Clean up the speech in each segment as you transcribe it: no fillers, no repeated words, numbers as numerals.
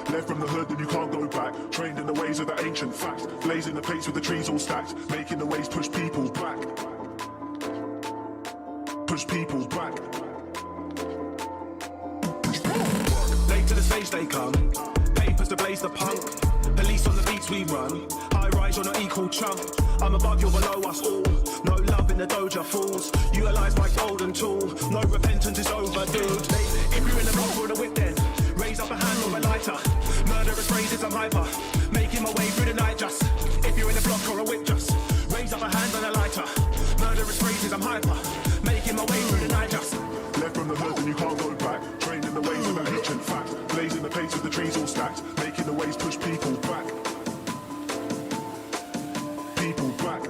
Left from the hood and you can't go back. Trained in the ways of the ancient facts. Blazing the pace with the trees all stacked. Making the waves push people back. Push people back. Late to the stage they come. Papers to blaze the punk. Police on the beats we run. High rise, you're not equal chump. I'm above, you're below us all. No love in the doja fools. Utilize my golden tool. No repentance is overdue. If you're in the block or the whip then raise up a hand or a lighter. Murderous phrases, I'm hyper. Making my way through the night just. If you're in the block or a whip just raise up a hand and a lighter. Murderous phrases, I'm hyper. Making my way through the night just. Left from the hood and you can't go back. Trained in the ways of the ancient fact. Blazing the pace with the trees all stacked. Making the waves push people back. People back.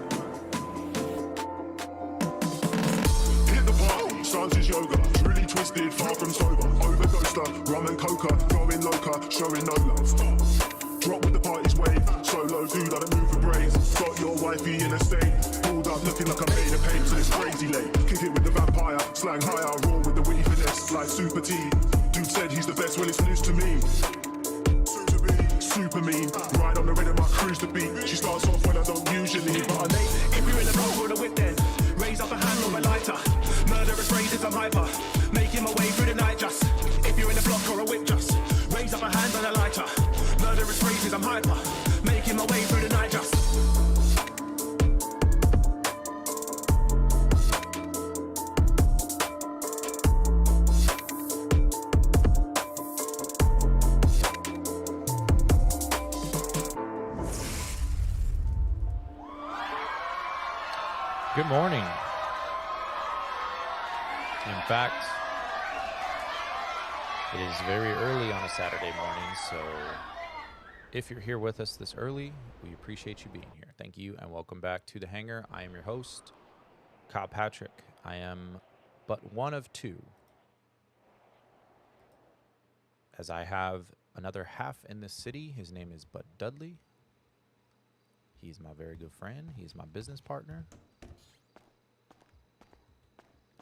Hit the party, stance is yoga. Truly twisted, far from sober. Overdoser, rum and coca. Going loca, showing no love. Drop with the party's wave. Solo dude, I don't move for brains. Got your wifey in a state. Pulled up looking like I made a paint to this crazy late. Kick it with the vampire. Slang higher, roll with the witty finesse. Like Super T. Dude said he's the best, well it's news to me. Super mean, ride on the rhythm, I cruise the beat. She starts off when I don't usually, but I late. If you're in the block or the whip then raise up a hand or a lighter. Murderous phrases, I'm hyper. Making my way through the night just. If you're in the block or a whip just raise up a hand and a lighter. Murderous phrases, I'm hyper. Making my way through the night just. Good morning. In fact, it is very early on a Saturday morning, so if you're here with us this early, we appreciate you being here. Thank you, and welcome back to The Hangar. I am your host, Kyle Patrick. I am but one of two, as I have another half in this city. His name is Bud Duddley. He's my very good friend. He's my business partner.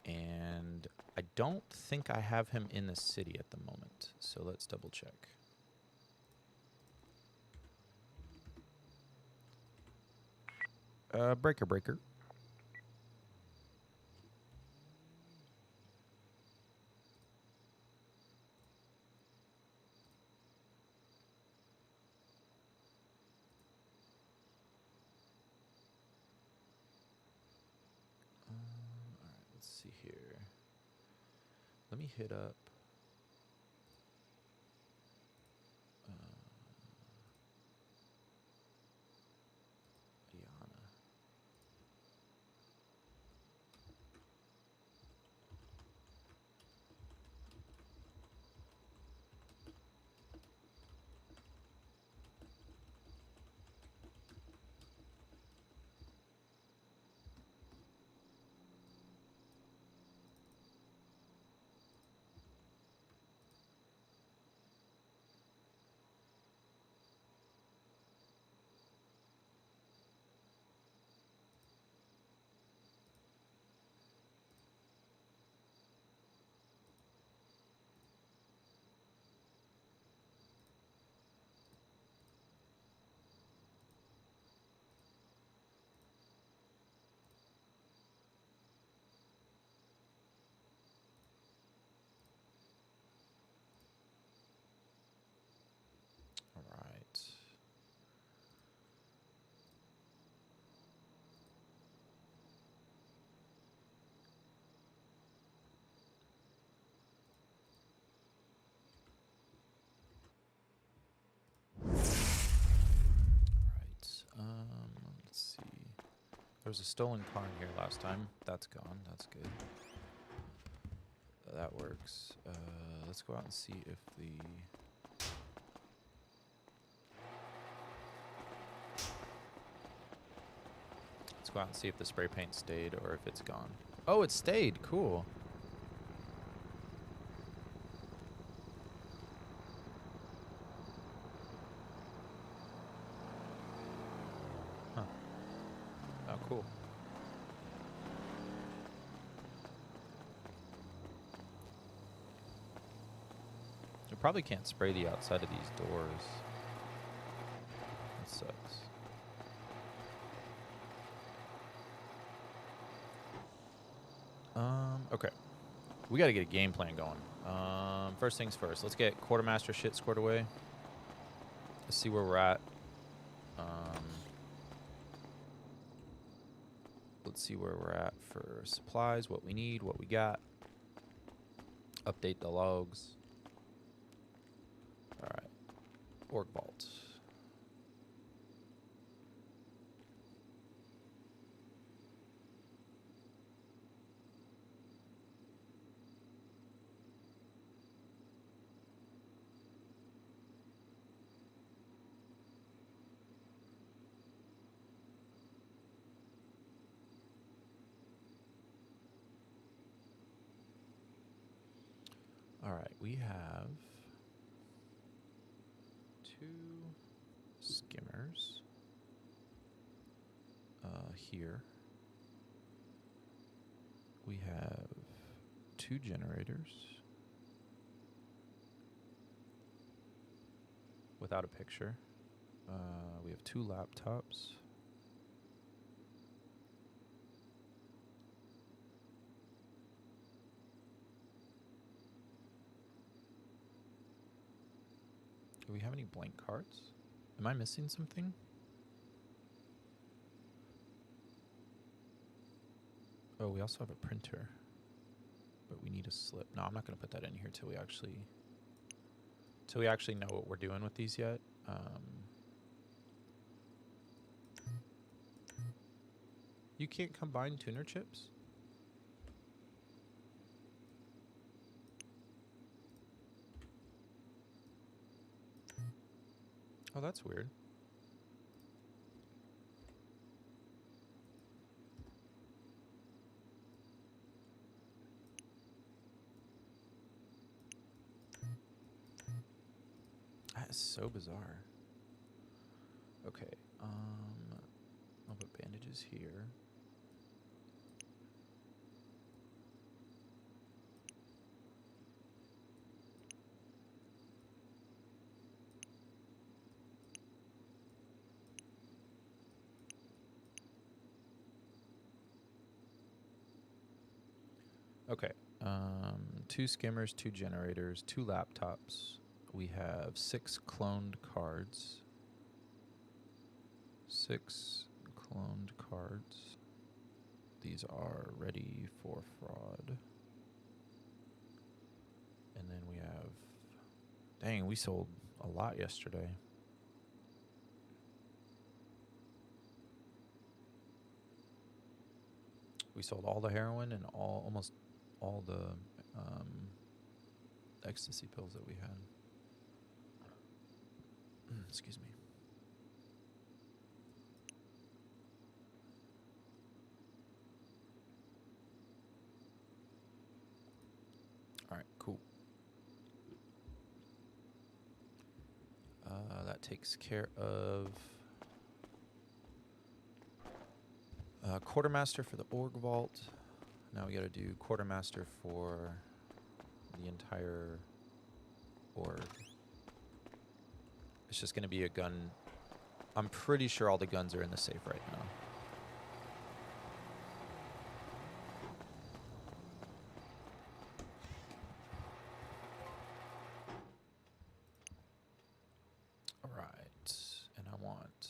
And I don't think I have him in the city at the moment, so let's double check. Breaker. See here. Let me hit up Ayana. All right. Let's see. There was a stolen car in here last time. That's gone. That's good. That works. Let's go out and see if the... Let's go out and see if the spray paint stayed or if it's gone. Oh, it stayed. Cool. Huh. Oh, cool. probably can't spray the outside of these doors. That sucks. Okay. We got to get a game plan going. First things first. Let's get quartermaster shit squared away. Let's see where we're at. Let's see where we're at for supplies, what we need, what we got. Update the logs. All right. Org vault. All right, we have 2 skimmers here. We have 2 generators without a picture. We have 2 laptops. Do we have any blank cards? Am I missing something? Oh, we also have a printer. But we need a slip. No, I'm not going to put that in here till we actually know what we're doing with these yet. You can't combine tuner chips? Oh, that's weird. That is so bizarre. Okay, I'll put bandages here. Okay, 2 skimmers, 2 generators, 2 laptops. We have 6 cloned cards. 6 cloned cards. These are ready for fraud. And then we have... Dang, we sold a lot yesterday. We sold all the heroin and almost all the ecstasy pills that we had. Excuse me. All right, cool. That takes care of quartermaster for the org vault. Now we got to do quartermaster for the entire org. It's just going to be a gun. I'm pretty sure all the guns are in the safe right now. All right. And I want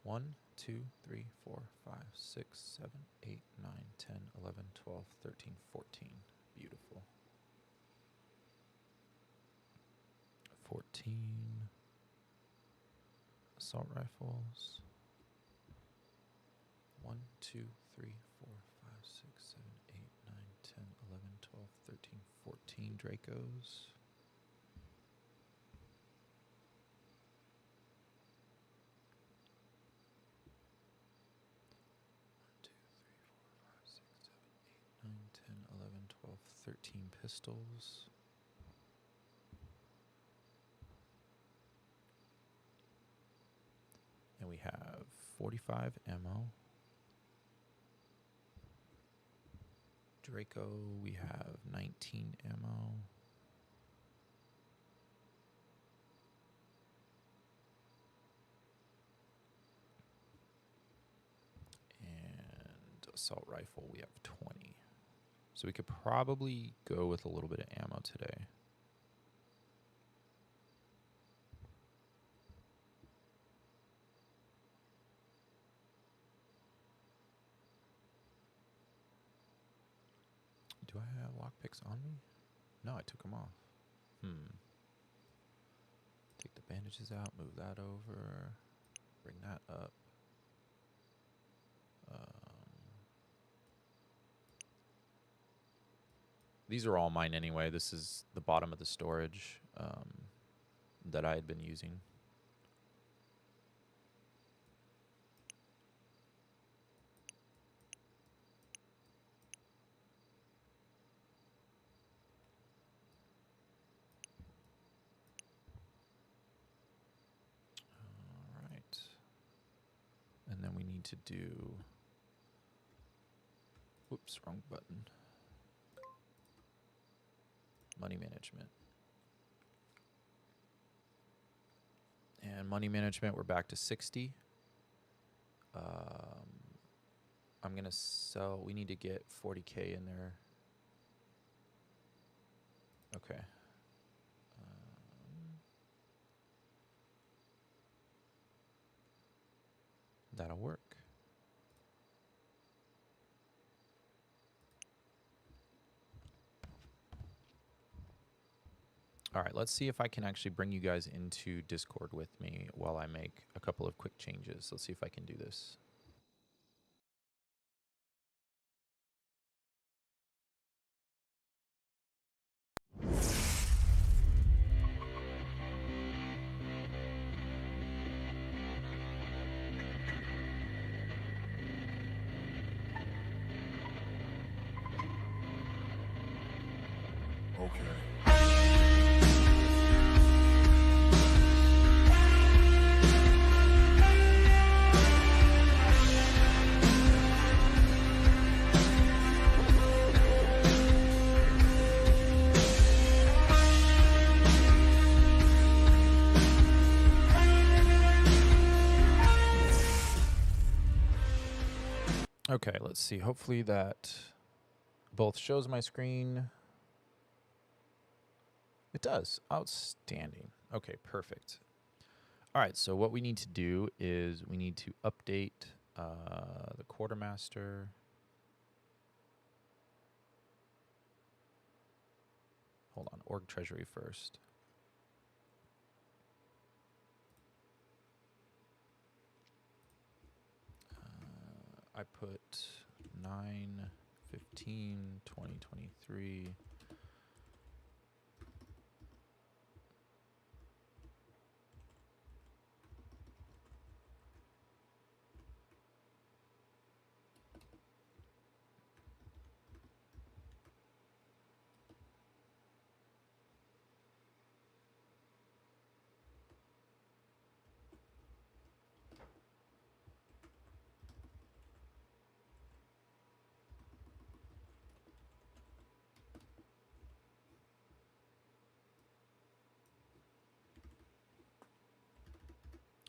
1, 2, 3, 4, 5, 6, 7, 8, 9, 10, 11, 12, 13, 14. Beautiful. 14 assault rifles. 1, 2, 3, 4, 5, 6, 7, 8, 9, 10, 11, 12, 13, 14 Dracos. Nine, 10, 11, 12, 13 pistols. And we have 45 ammo. Draco, we have 19 ammo. assault rifle, we have 20. So we could probably go with a little bit of ammo today. Do I have lockpicks on me? No, I took them off. Take the bandages out, move that over, bring that up. These are all mine anyway. This is the bottom of the storage that I had been using. All right. And then we need to do... Whoops, wrong button. Money management. And money management, we're back to 60. I'm going to sell... We need to get 40K in there. Okay. That'll work. All right, let's see if I can actually bring you guys into Discord with me while I make a couple of quick changes. Let's see if I can do this. Okay, let's see. Hopefully that both shows my screen. It does. Outstanding. Okay, perfect. All right, so what we need to do is we need to update the quartermaster. Hold on, org treasury first. I put 9/15/2023.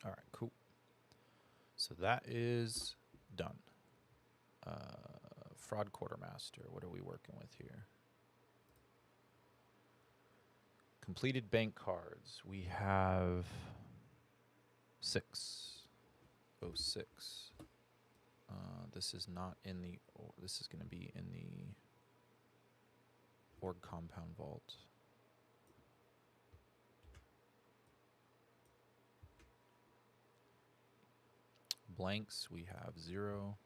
All right, cool. So that is done. Fraud quartermaster, what are we working with here? Completed bank cards. We have 606. This is not in the, this is going to be in the org compound vault. Blanks, we have 0.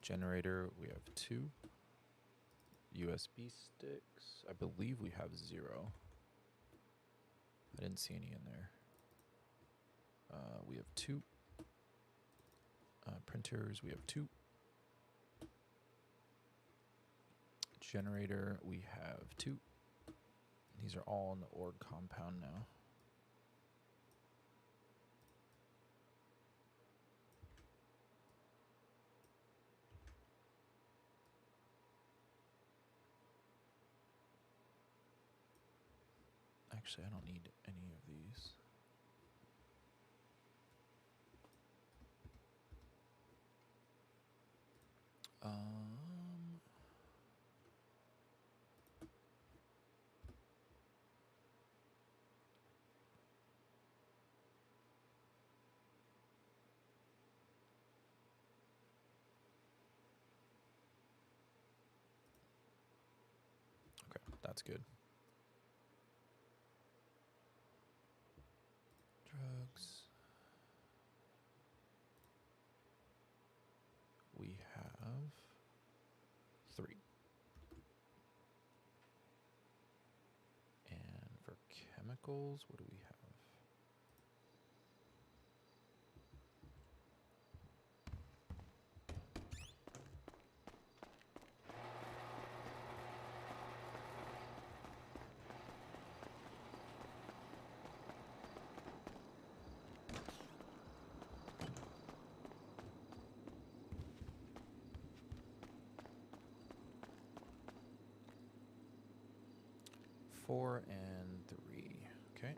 Generator, we have 2. USB sticks, I believe we have 0. I didn't see any in there. We have 2. Printers, we have 2. Generator, we have 2. These are all in the org compound now. Actually, I don't need any of these. That's good. Drugs. We have 3. And for chemicals, what do we have? Four and 3. Okay.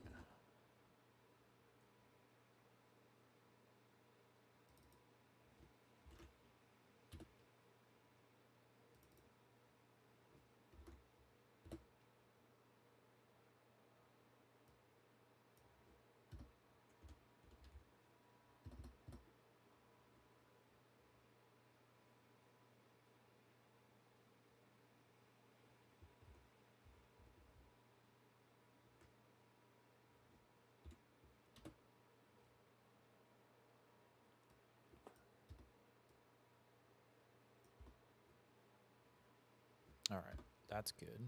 All right, that's good.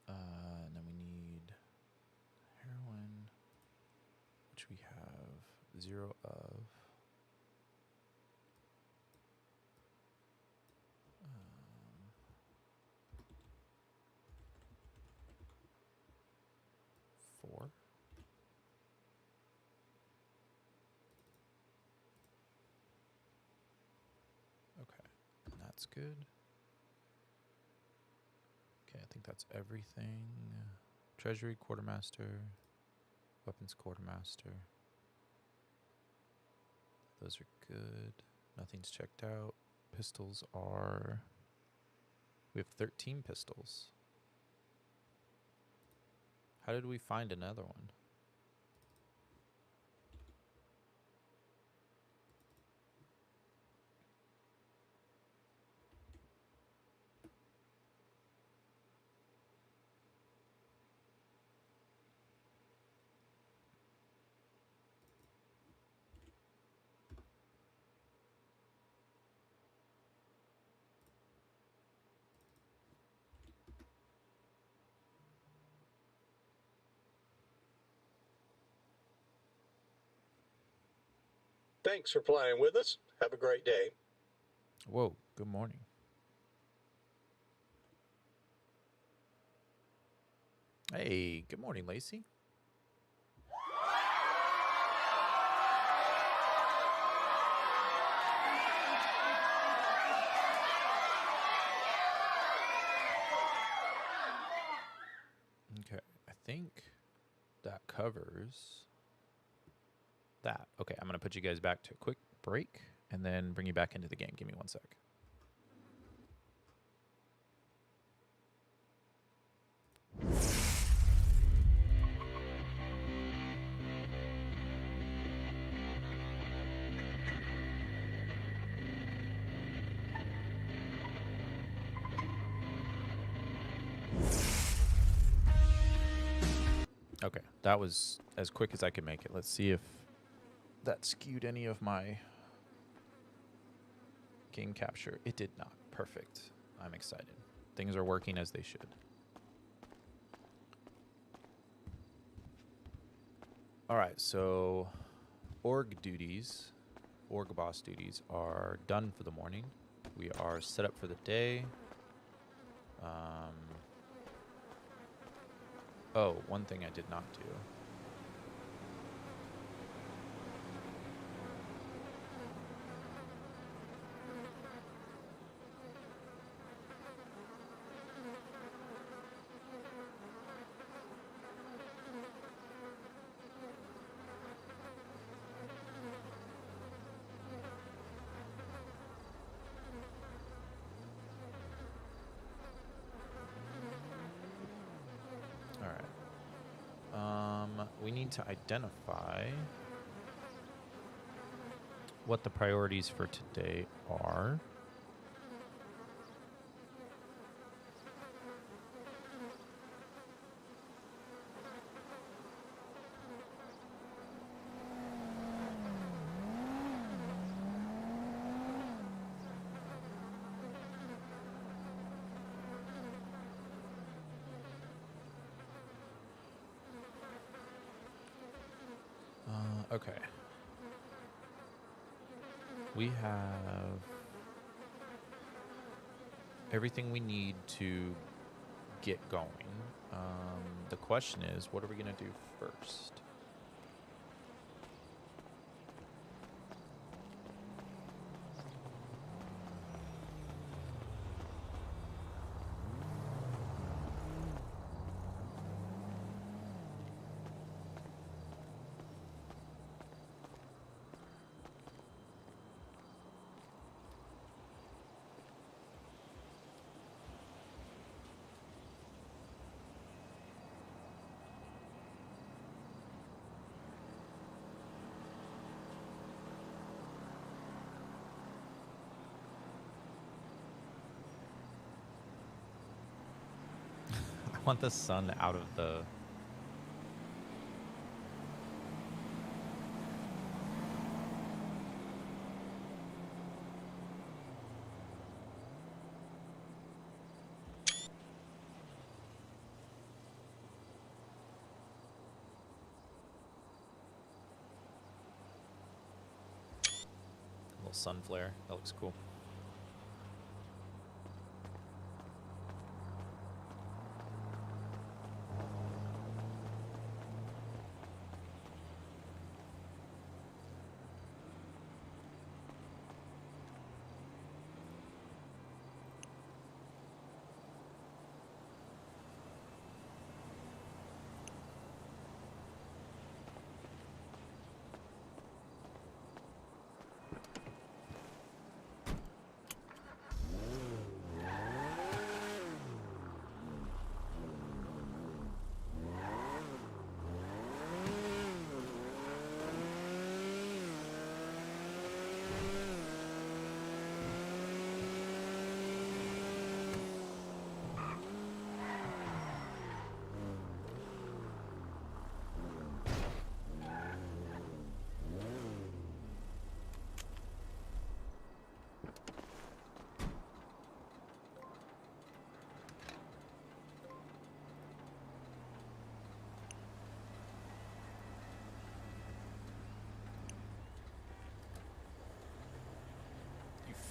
And then we need heroin, which we have 0 of. 4. Okay, and that's good. Okay, I think that's everything. Treasury, quartermaster, weapons quartermaster. Those are good. Nothing's checked out. Pistols are... We have 13 pistols. How did we find another one? Thanks for flying with us. Have a great day. Whoa, good morning. Hey, good morning, Lacey. Okay, I think that covers that. Okay, I'm going to put you guys back to a quick break and then bring you back into the game. Give me 1 sec. Okay, that was as quick as I could make it. Let's see if that skewed any of my game capture. It did not. Perfect. I'm excited. Things are working as they should. All right, so org boss duties are done for the morning. We are set up for the day. Oh, one thing I did not do. We need to identify what the priorities for today are. Okay. We have everything we need to get going. The question is, what are we going to do first? I want the sun out of the... little sun flare. That looks cool.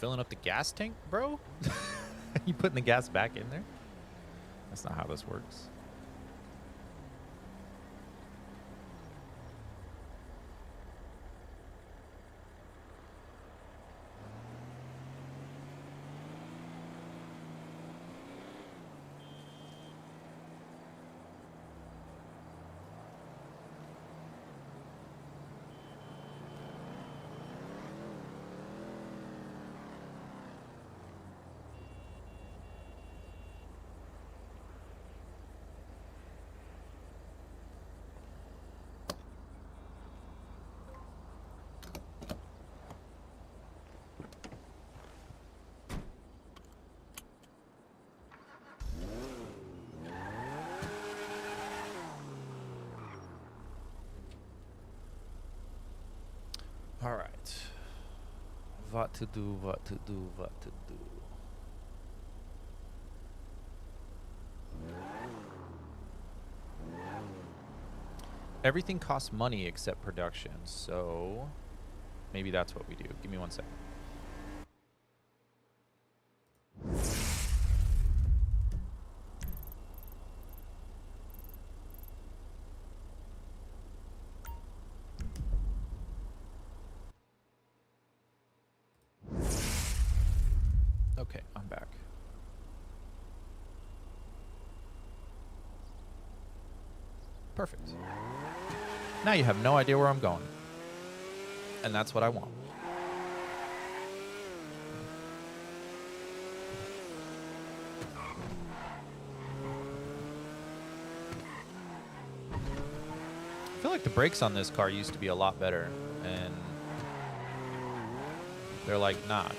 Filling up the gas tank, bro? You putting the gas back in there? That's not how this works. All right. What to do, what to do, what to do. Everything costs money except production, so maybe that's what we do. Give me 1 second. Okay, I'm back. Perfect. Now you have no idea where I'm going. And that's what I want. I feel like the brakes on this car used to be a lot better, and they're like not.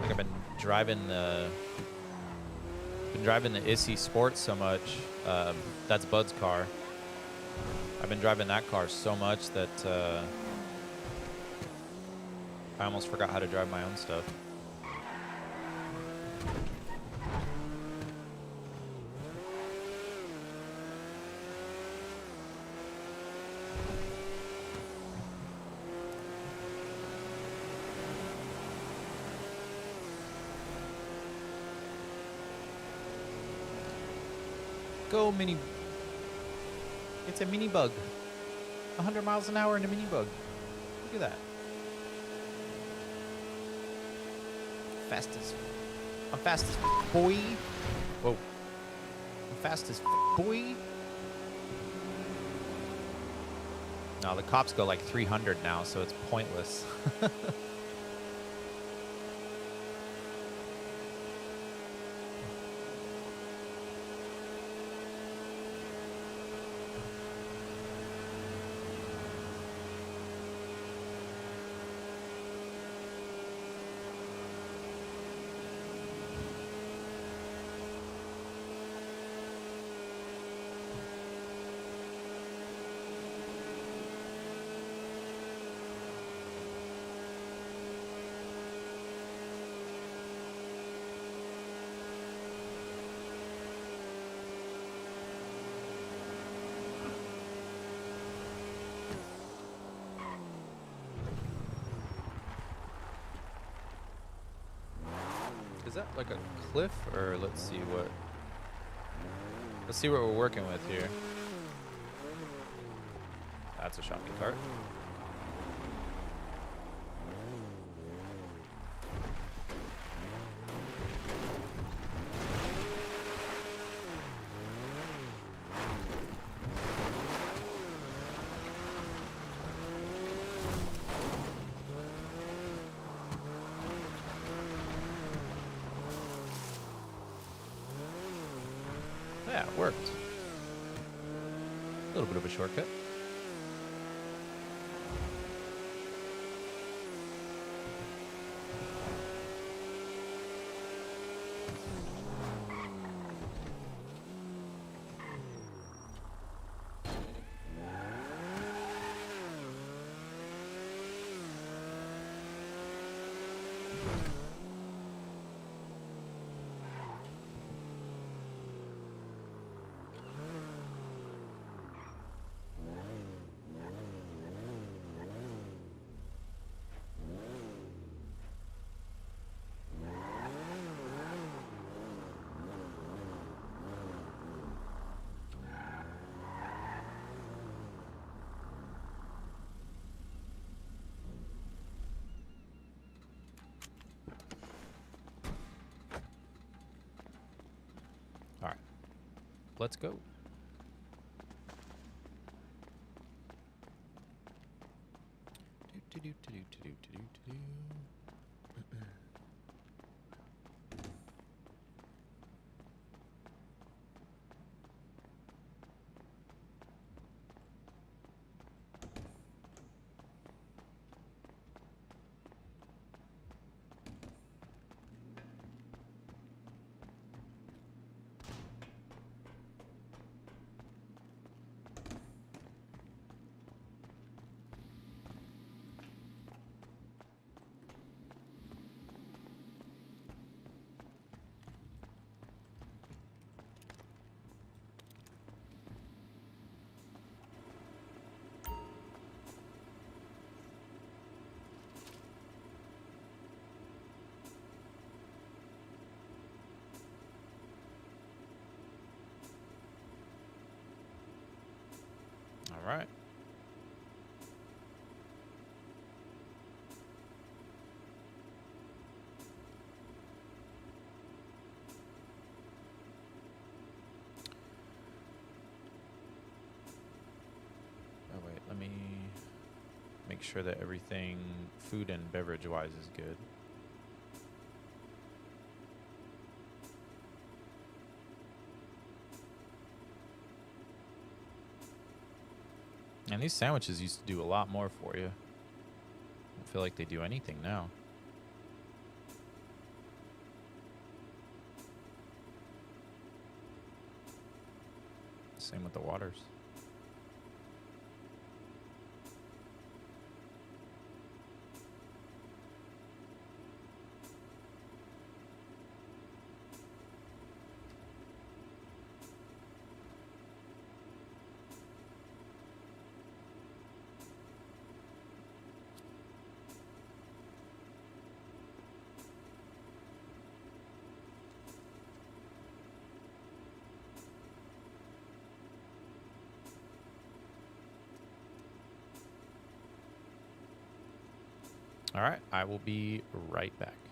Like I've been driving the Issy Sport so much. That's Bud's car. I've been driving that car so much that I almost forgot how to drive my own stuff. go, mini. It's a mini bug. 100 miles an hour in a mini bug. Look at that. I'm fast as boy. Whoa. I'm fast as boy. No, the cops go like 300 now, so it's pointless. Is that like a cliff, or let's see what we're working with here. That's a shopping cart. Yeah, it worked. A little bit of a shortcut. All right, let's go. All right. Oh, wait, let me make sure that everything food and beverage wise is good. And these sandwiches used to do a lot more for you. I don't feel like they do anything now. Same with the waters. All right, I will be right back.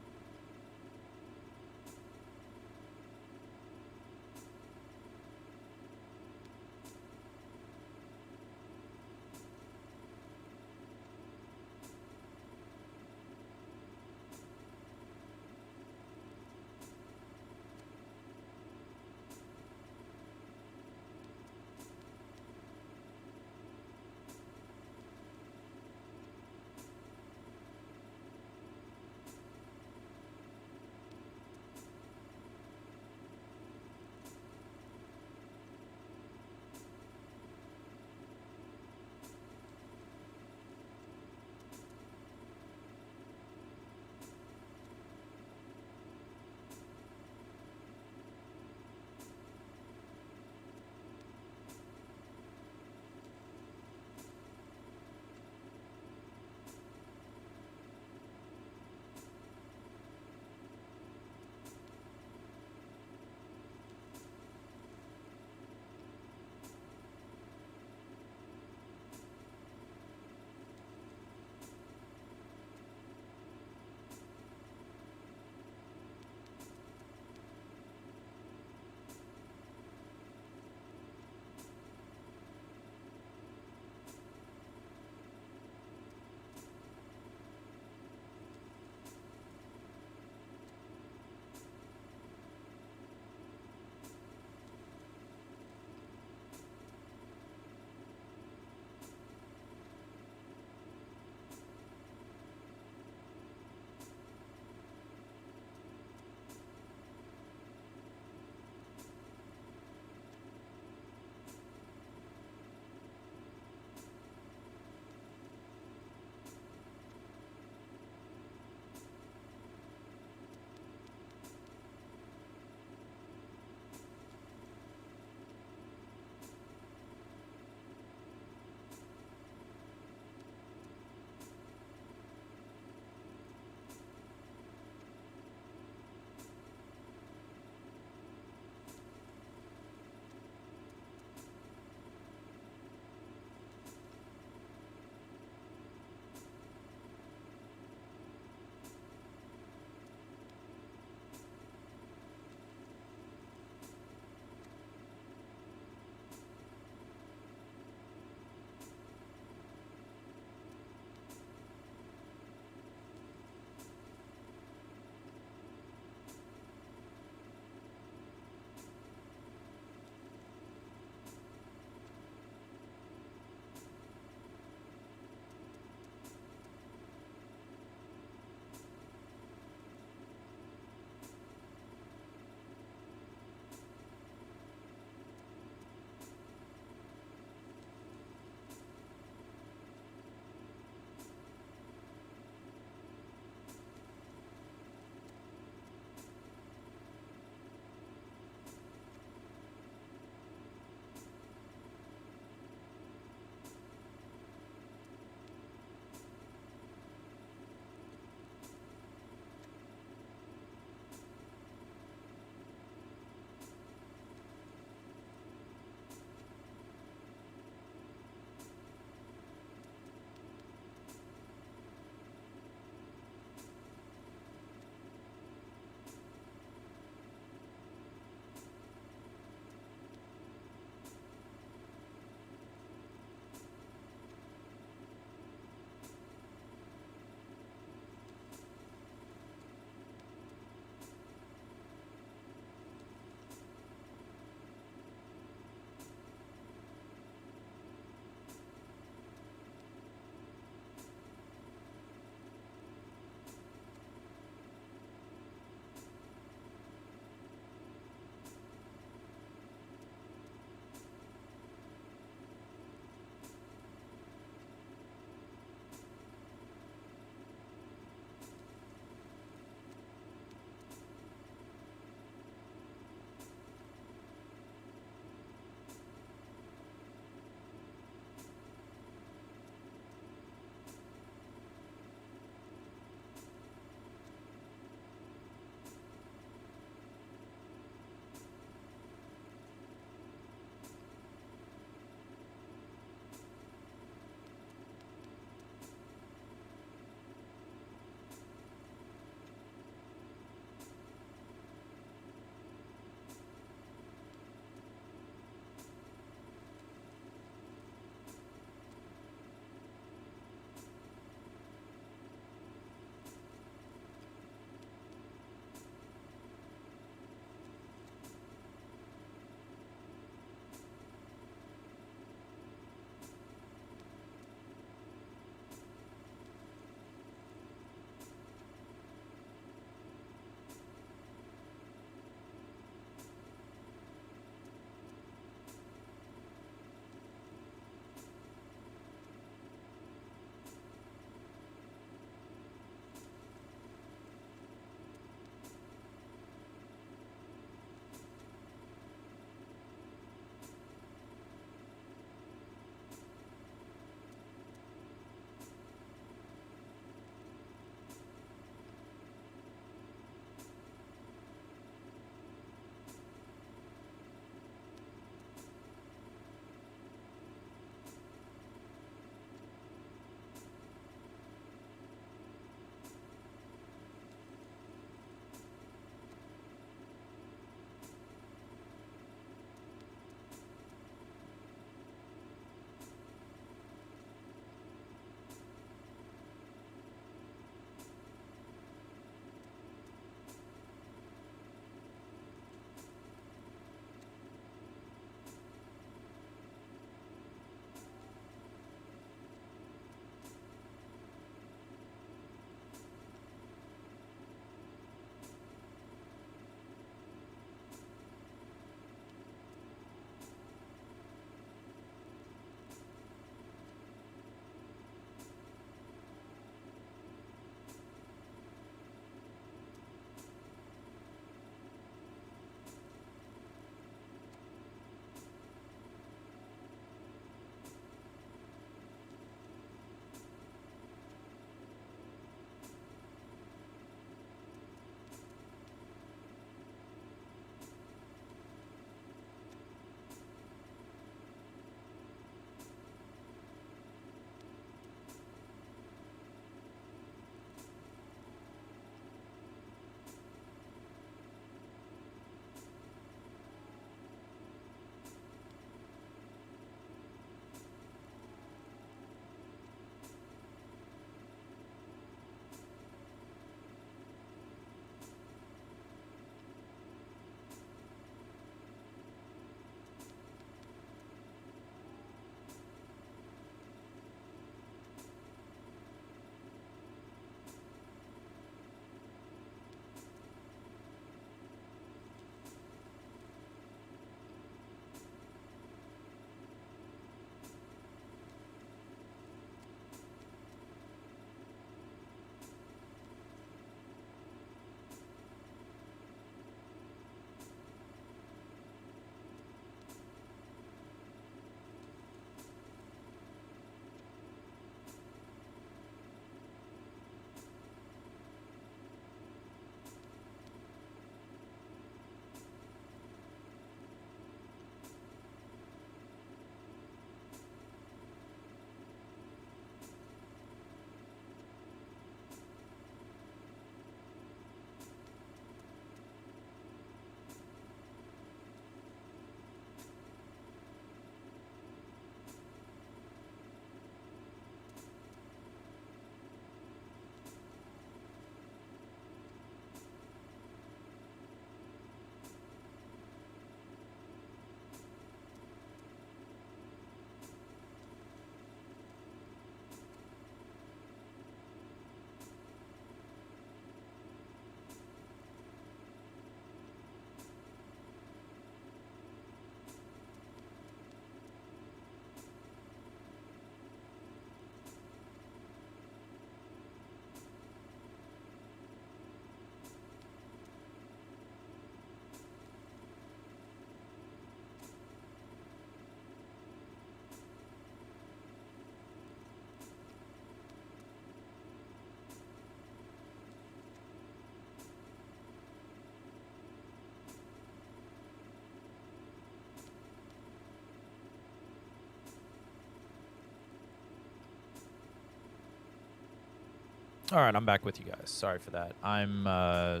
All right, I'm back with you guys. Sorry for that. I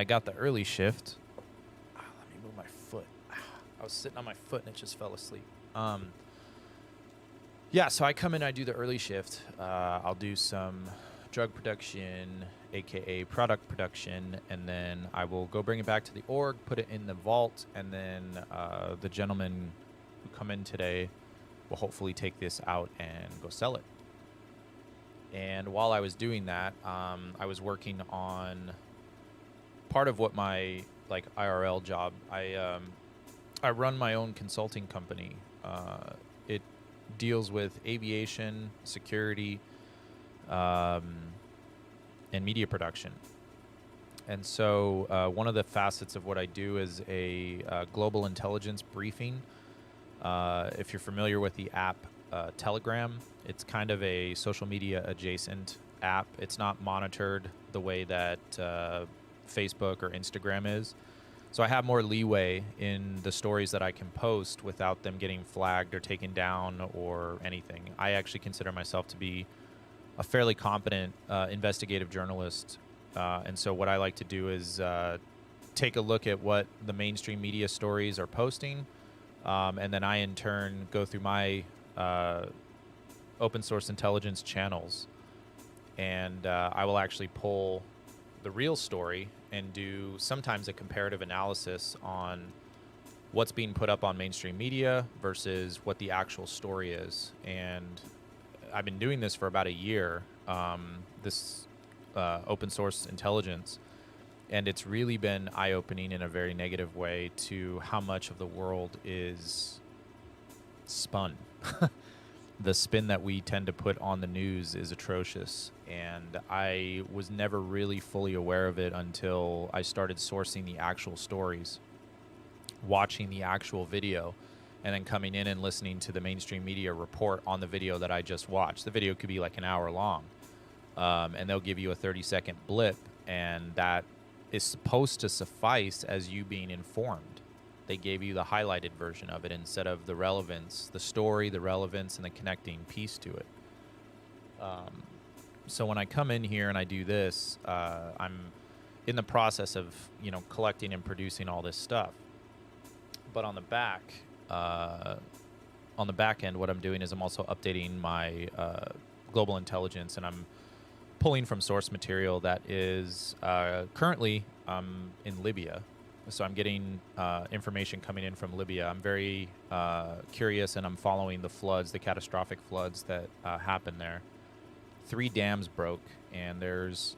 got the early shift. Let me move my foot. I was sitting on my foot and it just fell asleep. Yeah, so I come in, I do the early shift. I'll do some drug production, aka product production, and then I will go bring it back to the org, put it in the vault, and then the gentleman who come in today will hopefully take this out and go sell it. And while I was doing that, I was working on part of what my IRL job. I run my own consulting company. It deals with aviation, security, and media production. And so one of the facets of what I do is a global intelligence briefing. If you're familiar with the app Telegram, it's kind of a social media adjacent app. It's not monitored the way that Facebook or Instagram is. So I have more leeway in the stories that I can post without them getting flagged or taken down or anything. I actually consider myself to be a fairly competent investigative journalist. And so what I like to do is take a look at what the mainstream media stories are posting. And then I, in turn, go through my open source intelligence channels. And I will actually pull the real story and do sometimes a comparative analysis on what's being put up on mainstream media versus what the actual story is. And I've been doing this for about a year, this open source intelligence, and it's really been eye-opening in a very negative way to how much of the world is spun. The spin that we tend to put on the news is atrocious, and I was never really fully aware of it until I started sourcing the actual stories, watching the actual video, and then coming in and listening to the mainstream media report on the video that I just watched. The video could be like an hour long, and they'll give you a 30-second blip, and that is supposed to suffice as you being informed. They gave you the highlighted version of it instead of the relevance, the story, the relevance, and the connecting piece to it. So when I come in here and I do this, I'm in the process of, collecting and producing all this stuff. But on the back end, what I'm doing is I'm also updating my global intelligence, and I'm pulling from source material that is currently in Libya. So I'm getting information coming in from Libya. I'm very curious, and I'm following the floods, the catastrophic floods that happened there. 3 dams broke, and there's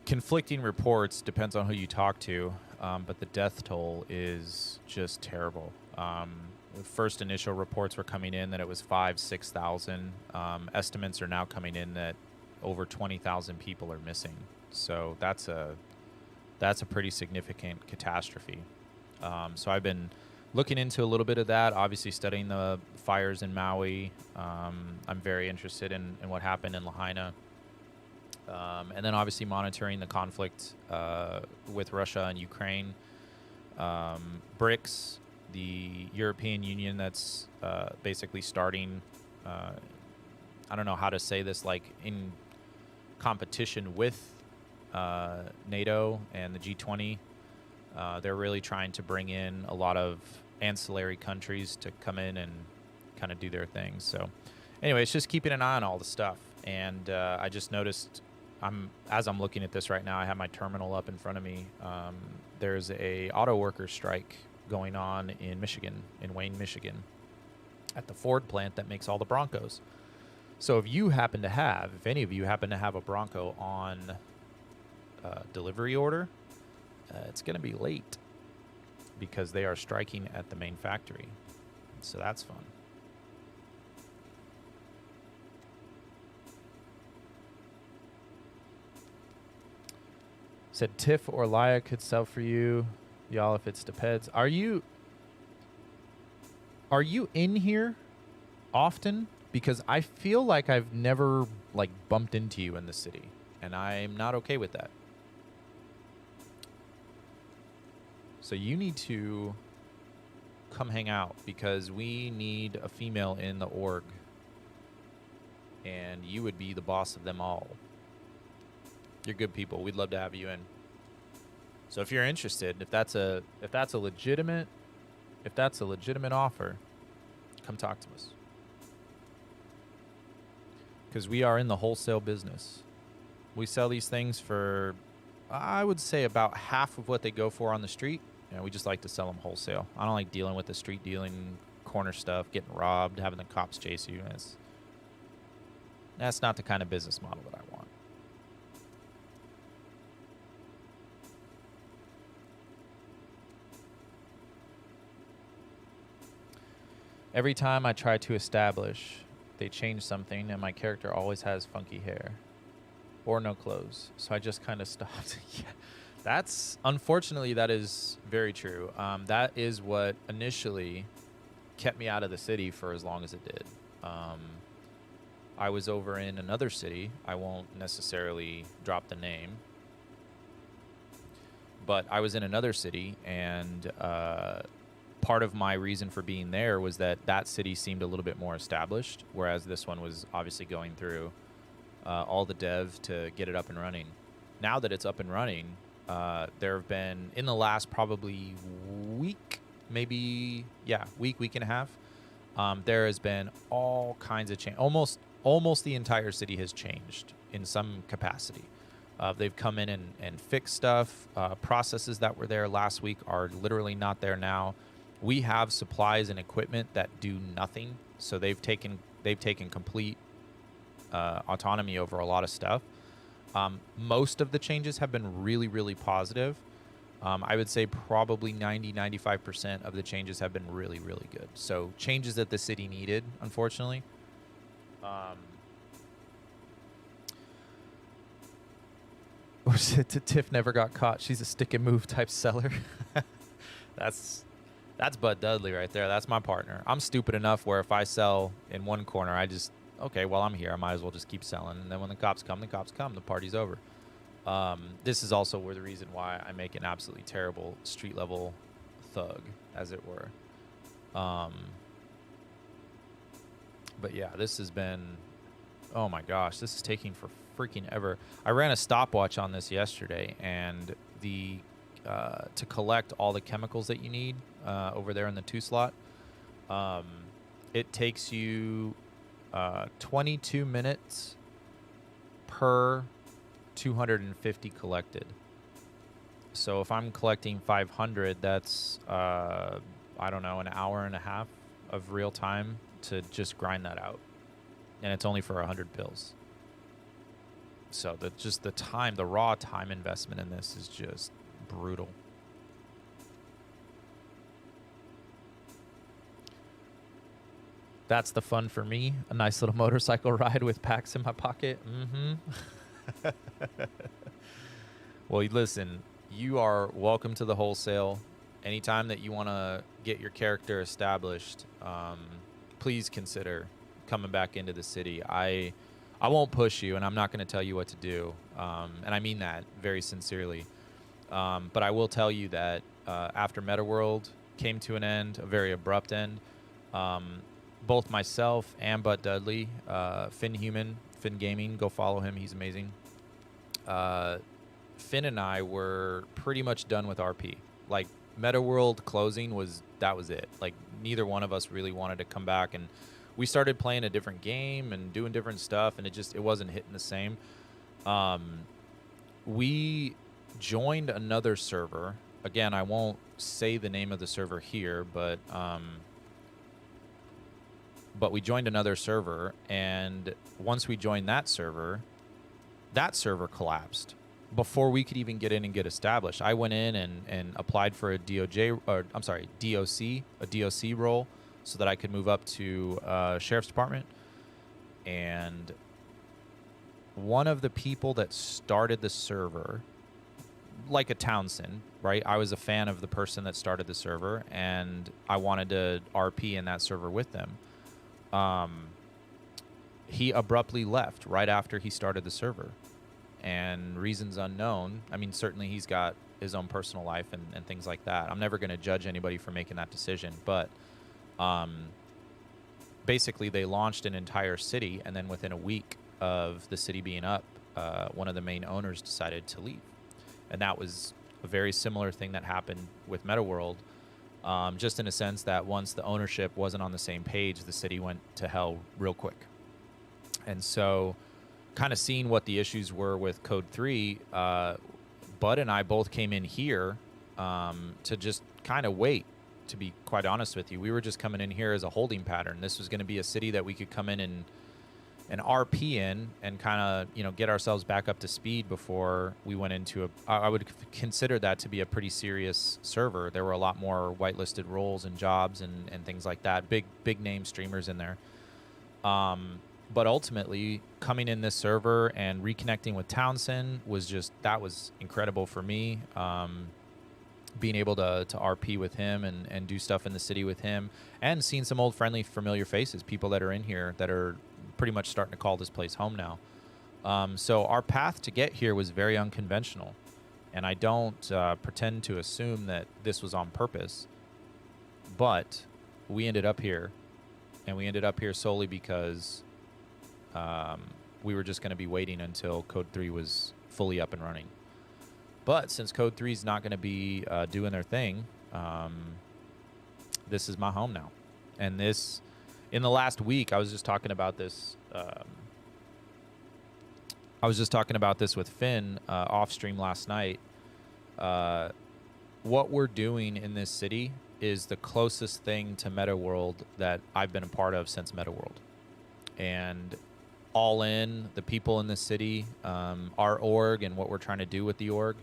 conflicting reports, depends on who you talk to, but the death toll is just terrible. The first initial reports were coming in that it was 5,000-6,000. Estimates are now coming in that over 20,000 people are missing. So that's a pretty significant catastrophe. So I've been looking into a little bit of that, obviously studying the fires in Maui. I'm very interested in what happened in Lahaina. And then obviously monitoring the conflict with Russia and Ukraine. BRICS, the European Union that's basically starting, I don't know how to say this, like in competition with NATO and the G20. They're really trying to bring in a lot of ancillary countries to come in and kind of do their thing. So anyway, it's just keeping an eye on all the stuff. And I just noticed, as I'm looking at this right now, I have my terminal up in front of me. There's a auto worker strike going on in Michigan, in Wayne, Michigan, at the Ford plant that makes all the Broncos. So if any of you happen to have a Bronco on delivery order, it's going to be late because they are striking at the main factory. So that's fun. Said Tiff or Laya could sell for you, y'all, if it's Depeds. Are you in here often? Because I feel like I've never bumped into you in the city, and I'm not okay with that. So you need to come hang out because we need a female in the org. and you would be the boss of them all. You're good people. We'd love to have you in. So if you're interested, if that's a legitimate offer, come talk to us. Because we are in the wholesale business. We sell these things for, I would say, about half of what they go for on the street. We just like to sell them wholesale. I don't like dealing with the street dealing, corner stuff, getting robbed, having the cops chase you. That's not the kind of business model that I want. Every time I try to establish, they change something, and my character always has funky hair or no clothes. So I just kind of stopped. Yeah, unfortunately, that is very true. That is what initially kept me out of the city for as long as it did. I was over in another city. I won't necessarily drop the name, but I was in another city, and part of my reason for being there was that city seemed a little bit more established, whereas this one was obviously going through all the dev to get it up and running. Now that it's up and running, there have been, in the last probably week, week and a half, there has been all kinds of change. Almost the entire city has changed in some capacity. They've come in and fixed stuff. Processes that were there last week are literally not there now. We have supplies and equipment that do nothing, so they've taken complete autonomy over a lot of stuff. Most of the changes have been really, really positive. I would say probably 90-95% of the changes have been really, really good. So changes that the city needed, unfortunately. Tiff never got caught. She's a stick and move type seller. That's Bud Duddley right there. That's my partner. I'm stupid enough where if I sell in one corner, I'm here. I might as well just keep selling. And then when the cops come. The party's over. This is also the reason why I make an absolutely terrible street level thug, as it were. But yeah, this has been, oh my gosh, this is taking for freaking ever. I ran a stopwatch on this yesterday, and to collect all the chemicals that you need over there in the 2 slot, it takes you 22 minutes per 250 collected. So if I'm collecting 500, that's an hour and a half of real time to just grind that out, and it's only for 100 pills. So the raw time investment in this is just brutal. That's the fun for me. A nice little motorcycle ride with packs in my pocket. Mm-hmm. Well, listen, you are welcome to the wholesale. Anytime that you want to get your character established, please consider coming back into the city. I won't push you, and I'm not going to tell you what to do. And I mean that very sincerely. But I will tell you that after Meta World came to an end, a very abrupt end, both myself and Bud Duddley, Finn Gaming, go follow him. He's amazing. Finn and I were pretty much done with RP. Like, Meta World closing was it. Like, neither one of us really wanted to come back, and we started playing a different game and doing different stuff, and it wasn't hitting the same. We joined another server. Again, I won't say the name of the server here, but we joined another server, and once we joined that server collapsed before we could even get in and get established. I went in and applied for a DOC role so that I could move up to Sheriff's Department. And one of the people that started the server, like a Townsend, right? I was a fan of the person that started the server, and I wanted to RP in that server with them. He abruptly left right after he started the server, and reasons unknown. I mean, certainly he's got his own personal life and things like that. I'm never going to judge anybody for making that decision, but basically they launched an entire city, and then within a week of the city being up, one of the main owners decided to leave. And that was a very similar thing that happened with Meta World, just in a sense that once the ownership wasn't on the same page, the city went to hell real quick. And so kind of seeing what the issues were with Code 3, Bud and I both came in here to just kind of wait, to be quite honest with you. We were just coming in here as a holding pattern. This was going to be a city that we could come in and RP in and kind of, get ourselves back up to speed before we went into I would consider that to be a pretty serious server. There were a lot more whitelisted roles and jobs and things like that. Big name streamers in there. But ultimately, coming in this server and reconnecting with Townsend that was incredible for me. Being able to RP with him and do stuff in the city with him, and seeing some old friendly familiar faces, people that are in here that are pretty much starting to call this place home now. So our path to get here was very unconventional, and I don't pretend to assume that this was on purpose, but we ended up here, and we ended up here solely because we were just going to be waiting until Code 3 was fully up and running. But since Code 3 is not going to be doing their thing, this is my home now. And this, in the last week, I was just talking about this. With Finn off stream last night. What we're doing in this city is the closest thing to Meta World that I've been a part of since Meta World. And all in, the people in the city, our org and what we're trying to do with the org,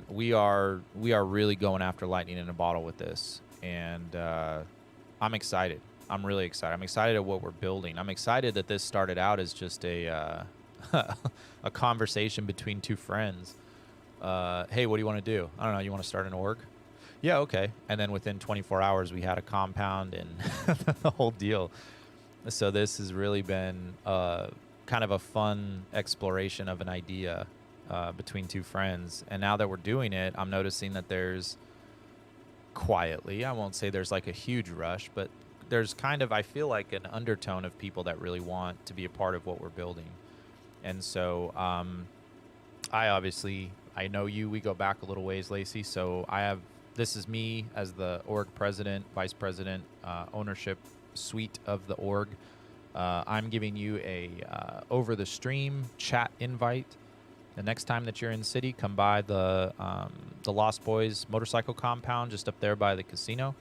we are really going after lightning in a bottle with this. And I'm excited. I'm really excited. I'm excited at what we're building. I'm excited that this started out as just a a conversation between two friends. Hey, what do you want to do? I don't know. You want to start an org? Yeah, okay. And then within 24 hours, we had a compound and the whole deal. So this has really been kind of a fun exploration of an idea between two friends. And now that we're doing it, I'm noticing that there's quietly, I won't say there's like a huge rush, but there's kind of, I feel like, an undertone of people that really want to be a part of what we're building. And so I know you, we go back a little ways, Lacey. So this is me as the org president, vice president, ownership suite of the org. I'm giving you a over the stream chat invite. The next time that you're in the city, come by the Lost Boys motorcycle compound just up there by the casino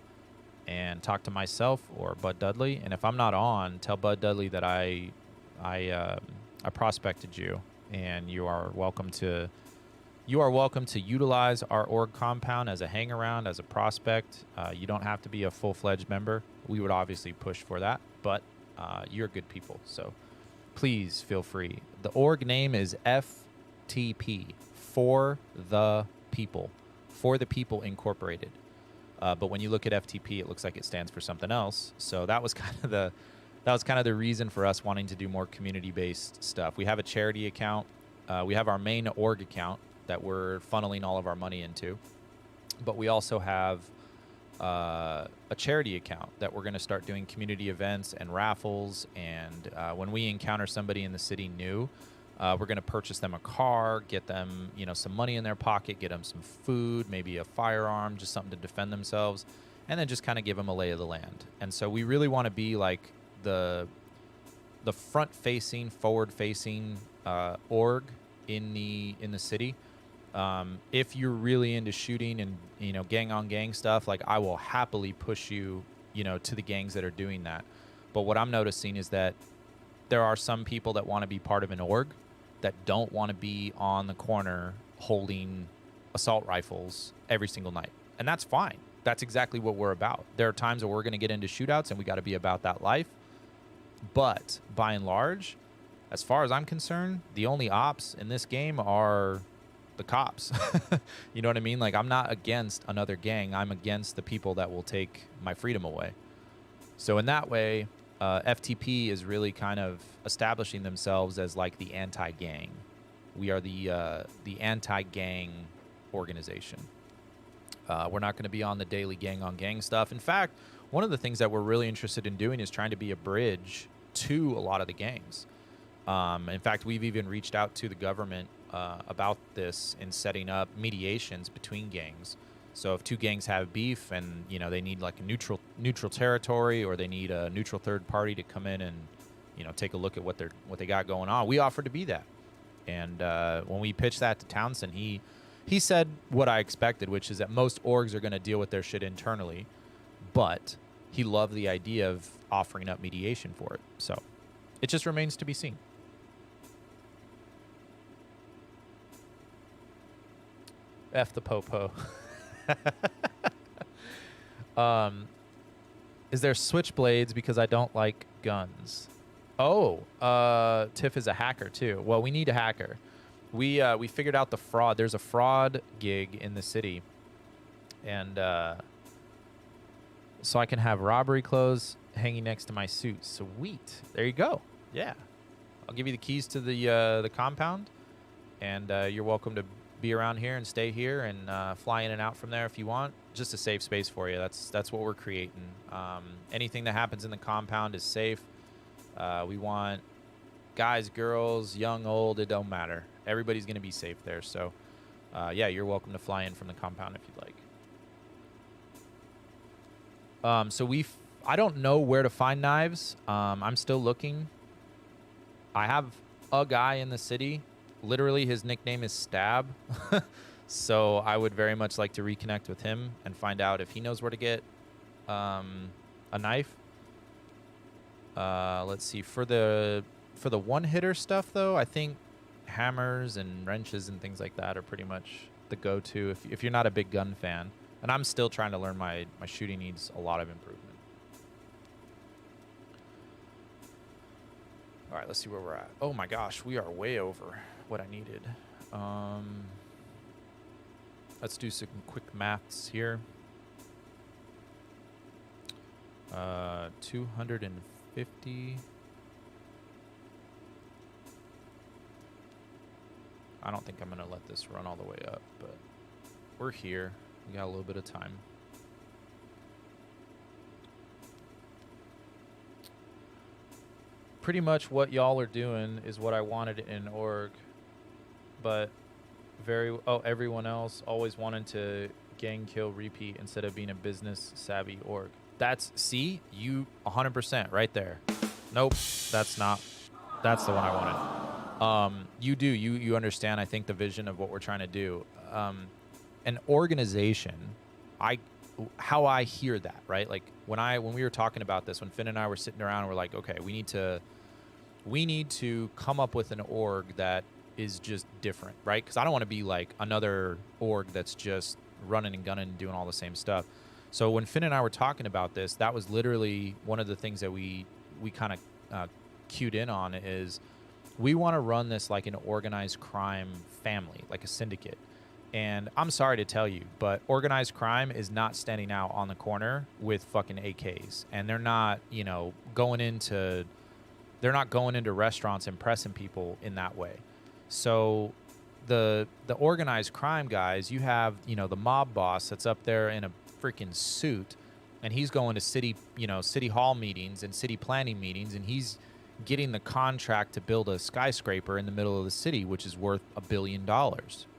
and talk to myself or Bud Duddley. And if I'm not on, tell Bud Duddley that I prospected you, and you are welcome to utilize our org compound as a hang around, as a prospect. You don't have to be a full-fledged member. We would obviously push for that, but you're good people, so please feel free. The org name is FTP, For the People Incorporated. But when you look at FTP, it looks like it stands for something else. So that was kind of the reason for us wanting to do more community-based stuff. We have a charity account. We have our main org account that we're funneling all of our money into. But we also have a charity account that we're going to start doing community events and raffles. And when we encounter somebody in the city new, we're going to purchase them a car, get them, some money in their pocket, get them some food, maybe a firearm, just something to defend themselves, and then just kind of give them a lay of the land. And so we really want to be like the front-facing, forward-facing org in the city. If you're really into shooting and gang-on-gang stuff, like, I will happily push you, to the gangs that are doing that. But what I'm noticing is that there are some people that want to be part of an org that don't want to be on the corner holding assault rifles every single night. And that's fine. That's exactly what we're about. There are times where we're going to get into shootouts and we got to be about that life. But by and large, as far as I'm concerned, the only ops in this game are the cops. You know what I mean? Like, I'm not against another gang. I'm against the people that will take my freedom away. So in that way, FTP is really kind of establishing themselves as like the anti-gang. We are the anti-gang organization. We're not going to be on the daily gang-on-gang stuff. In fact, one of the things that we're really interested in doing is trying to be a bridge to a lot of the gangs. In fact, we've even reached out to the government about this in setting up mediations between gangs. So if two gangs have beef and, you know, they need like a neutral territory, or they need a neutral third party to come in and, you know, take a look at what they got going on, we offered to be that. And when we pitched that to Townsend, he said what I expected, which is that most orgs are going to deal with their shit internally, but he loved the idea of offering up mediation for it. So it just remains to be seen. F the popo. Is there switchblades because I don't like guns? Oh, Tiff is a hacker too. Well, we need a hacker. We figured out the fraud. There's a fraud gig in the city, and so I can have robbery clothes hanging next to my suit. Sweet. There you go. Yeah, I'll give you the keys to the compound, and you're welcome to be around here and stay here and fly in and out from there if you want. Just a safe space for you. That's what we're creating. Anything that happens in the compound is safe. We want guys, girls, young, old, it don't matter. Everybody's going to be safe there. So, yeah, you're welcome to fly in from the compound if you'd like. So I don't know where to find knives. I'm still looking. I have a guy in the city. Literally, his nickname is Stab. So I would very much like to reconnect with him and find out if he knows where to get a knife. Let's see. For the one-hitter stuff, though, I think hammers and wrenches and things like that are pretty much the go-to if you're not a big gun fan. And I'm still trying to learn. My shooting needs a lot of improvement. All right, let's see where we're at. Oh my gosh, we are way over what I needed. Let's do some quick maths here. 250. I don't think I'm going to let this run all the way up, but we're here. We got a little bit of time. Pretty much what y'all are doing is what I wanted in org, but everyone else always wanted to gang kill repeat instead of being a business savvy org. See, you 100% right there. Nope, that's the one I wanted. You understand, I think, the vision of what we're trying to do. An organization, how I hear that, right? Like when we were talking about this, when Finn and I were sitting around, we're like, okay, we need to come up with an org that is just different, right? Because I don't want to be like another org that's just running and gunning and doing all the same stuff. So when Finn and I were talking about this, that was literally one of the things that we kind of cued in on is we want to run this like an organized crime family, like a syndicate. And I'm sorry to tell you, but organized crime is not standing out on the corner with fucking AKs. And they're not, going into restaurants and pressing people in that way. So the organized crime guys, you have, the mob boss that's up there in a freaking suit, and he's going to city hall meetings and city planning meetings, and he's getting the contract to build a skyscraper in the middle of the city, which is worth $1 billion.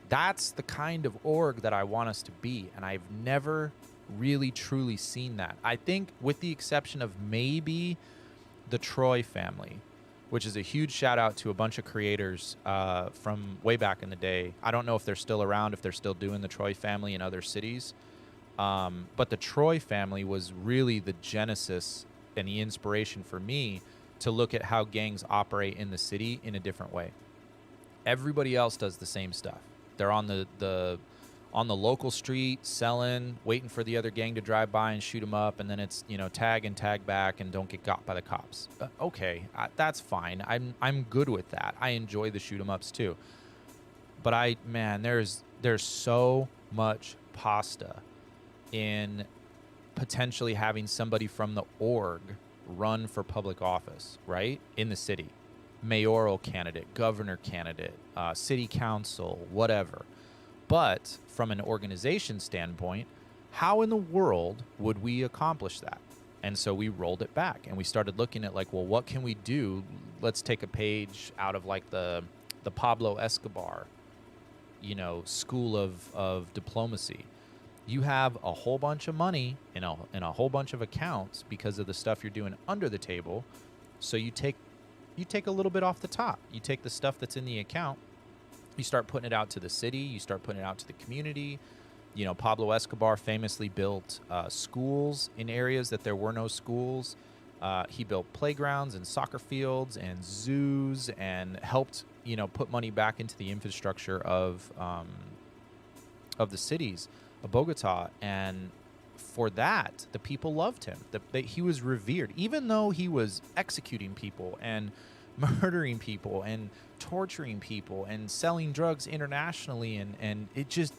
That's the kind of org that I want us to be, and I've never really truly seen that. I think with the exception of maybe the Troy family, which is a huge shout out to a bunch of creators from way back in the day. I don't know if they're still around, if they're still doing the Troy family in other cities. But the Troy family was really the genesis and the inspiration for me to look at how gangs operate in the city in a different way. Everybody else does the same stuff. They're on the local street selling, waiting for the other gang to drive by and shoot them up, and then it's tag and tag back and don't get got by the cops. Okay, that's fine. I'm good with that. I enjoy the shoot 'em ups too. But there's so much pasta in potentially having somebody from the org run for public office, right, in the city. Mayoral candidate, governor candidate, city council, whatever. But from an organization standpoint, how in the world would we accomplish that? And so we rolled it back and we started looking at like, well, what can we do? Let's take a page out of like the Pablo Escobar, school of diplomacy. You have a whole bunch of money in a whole bunch of accounts because of the stuff you're doing under the table. So you take a little bit off the top. You take the stuff that's in the account, you start putting it out to the city, you start putting it out to the community. Pablo Escobar famously built schools in areas that there were no schools. He built playgrounds and soccer fields and zoos and helped, put money back into the infrastructure of the cities of Bogota. And for that, the people loved him. He was revered, even though he was executing people and murdering people and torturing people and selling drugs internationally. And it just,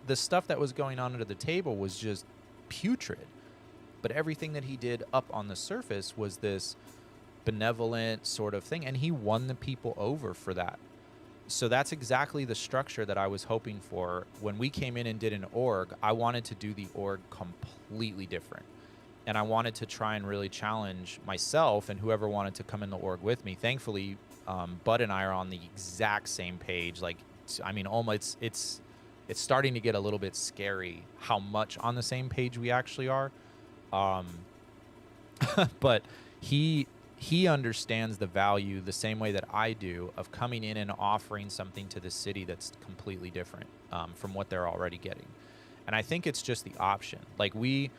the stuff that was going on under the table was just putrid. But everything that he did up on the surface was this benevolent sort of thing. And he won the people over for that. So that's exactly the structure that I was hoping for. When we came in and did an org, I wanted to do the org completely different. And I wanted to try and really challenge myself and whoever wanted to come in the org with me. Thankfully, Bud and I are on the exact same page. Almost it's starting to get a little bit scary how much on the same page we actually are. But he understands the value the same way that I do of coming in and offering something to the city that's completely different from what they're already getting. And I think it's just the option. Like we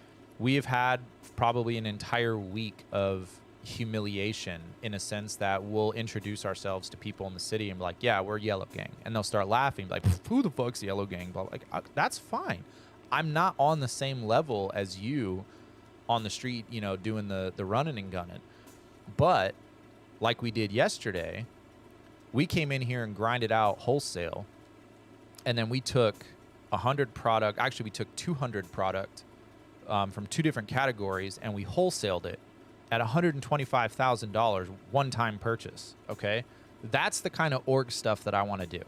have had probably an entire week of humiliation in a sense that we'll introduce ourselves to people in the city and be like, yeah, we're Yellow Gang. And they'll start laughing like, who the fuck's Yellow Gang? But like, that's fine. I'm not on the same level as you on the street, doing the running and gunning. But like we did yesterday, we came in here and grinded out wholesale. And then we took 100 product. Actually, we took 200 product from two different categories, and we wholesaled it at $125,000 one-time purchase. Okay, that's the kind of org stuff that I want to do.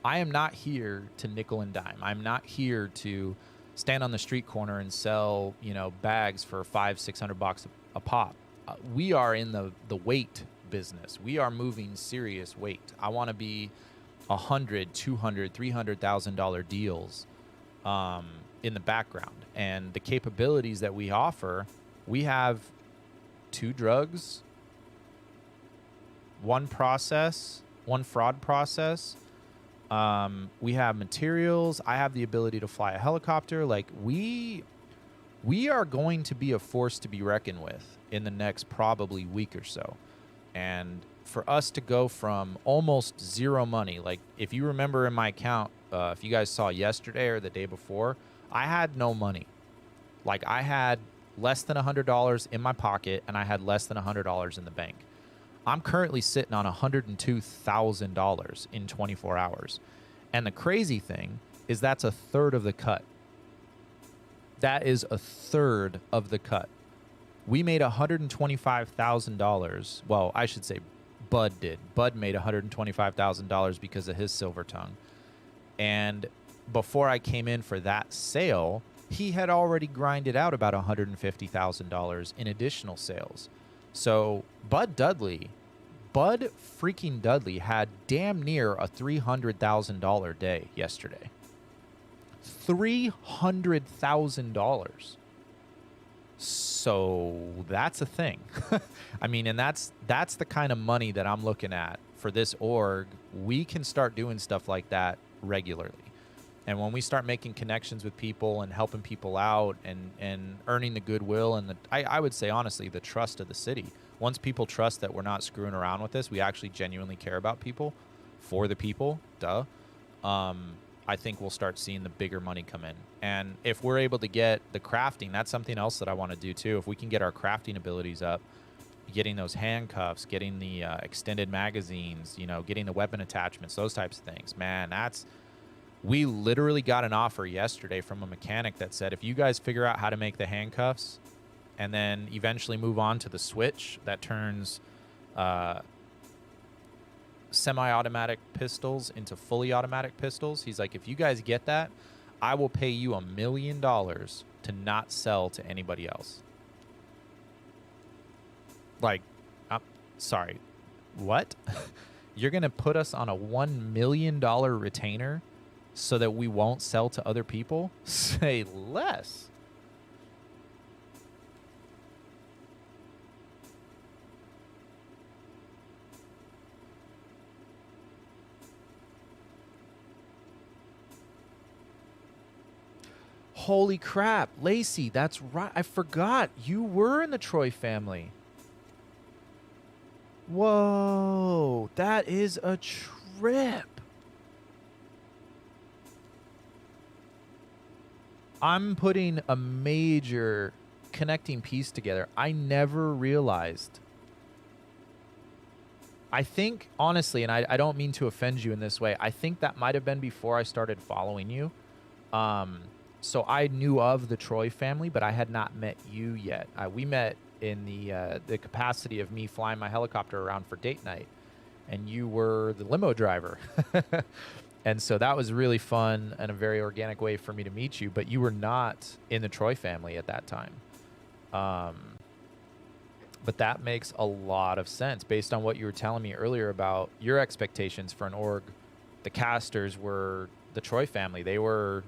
I am not here to nickel and dime. I'm not here to stand on the street corner and sell, bags for $500-600 a pop. We are in the weight business. We are moving serious weight. I want to be $100,000, $200,000, $300,000 deals in the background. And the capabilities that we offer, we have 2 drugs, 1 process, 1 fraud process. We have materials. I have the ability to fly a helicopter. Like we are going to be a force to be reckoned with in the next probably week or so. And for us to go from almost zero money, like if you remember in my account, if you guys saw yesterday or the day before, I had no money. Like I had less than $100 in my pocket and I had less than $100 in the bank. I'm currently sitting on $102,000 in 24 hours. And the crazy thing is that's a third of the cut. That is a third of the cut. We made $125,000. Well, I should say Bud did. Bud made $125,000 because of his silver tongue. And before I came in for that sale, he had already grinded out about $150,000 in additional sales. So Bud freaking Dudley had damn near a $300,000 day yesterday. $300,000. So that's a thing. I mean, and that's the kind of money that I'm looking at for this org. We can start doing stuff like that regularly. And when we start making connections with people and helping people out and earning the goodwill and I would say honestly, the trust of the city. Once people trust that we're not screwing around with this, we actually genuinely care about people, for the people, I think we'll start seeing the bigger money come in. And if we're able to get the crafting, that's something else that I want to do too. If we can get our crafting abilities up, getting those handcuffs, getting the extended magazines, getting the weapon attachments, those types of things, man, we literally got an offer yesterday from a mechanic that said, if you guys figure out how to make the handcuffs and then eventually move on to the switch that turns semi-automatic pistols into fully automatic pistols, he's like, if you guys get that, I will pay you $1 million to not sell to anybody else. Like, I'm sorry, what? You're going to put us on a $1 million retainer so that we won't sell to other people? Say less. Holy crap, Lacey, that's right. I forgot. You were in the Troy family. Whoa, that is a trip. I'm putting a major connecting piece together. I never realized. I think, honestly, and I don't mean to offend you in this way, I think that might have been before I started following you. So I knew of the Troy family, but I had not met you yet. We met in the capacity of me flying my helicopter around for date night, and you were the limo driver. And so that was really fun and a very organic way for me to meet you, but you were not in the Troy family at that time. But that makes a lot of sense based on what you were telling me earlier about your expectations for an org. The casters were the Troy family. They were,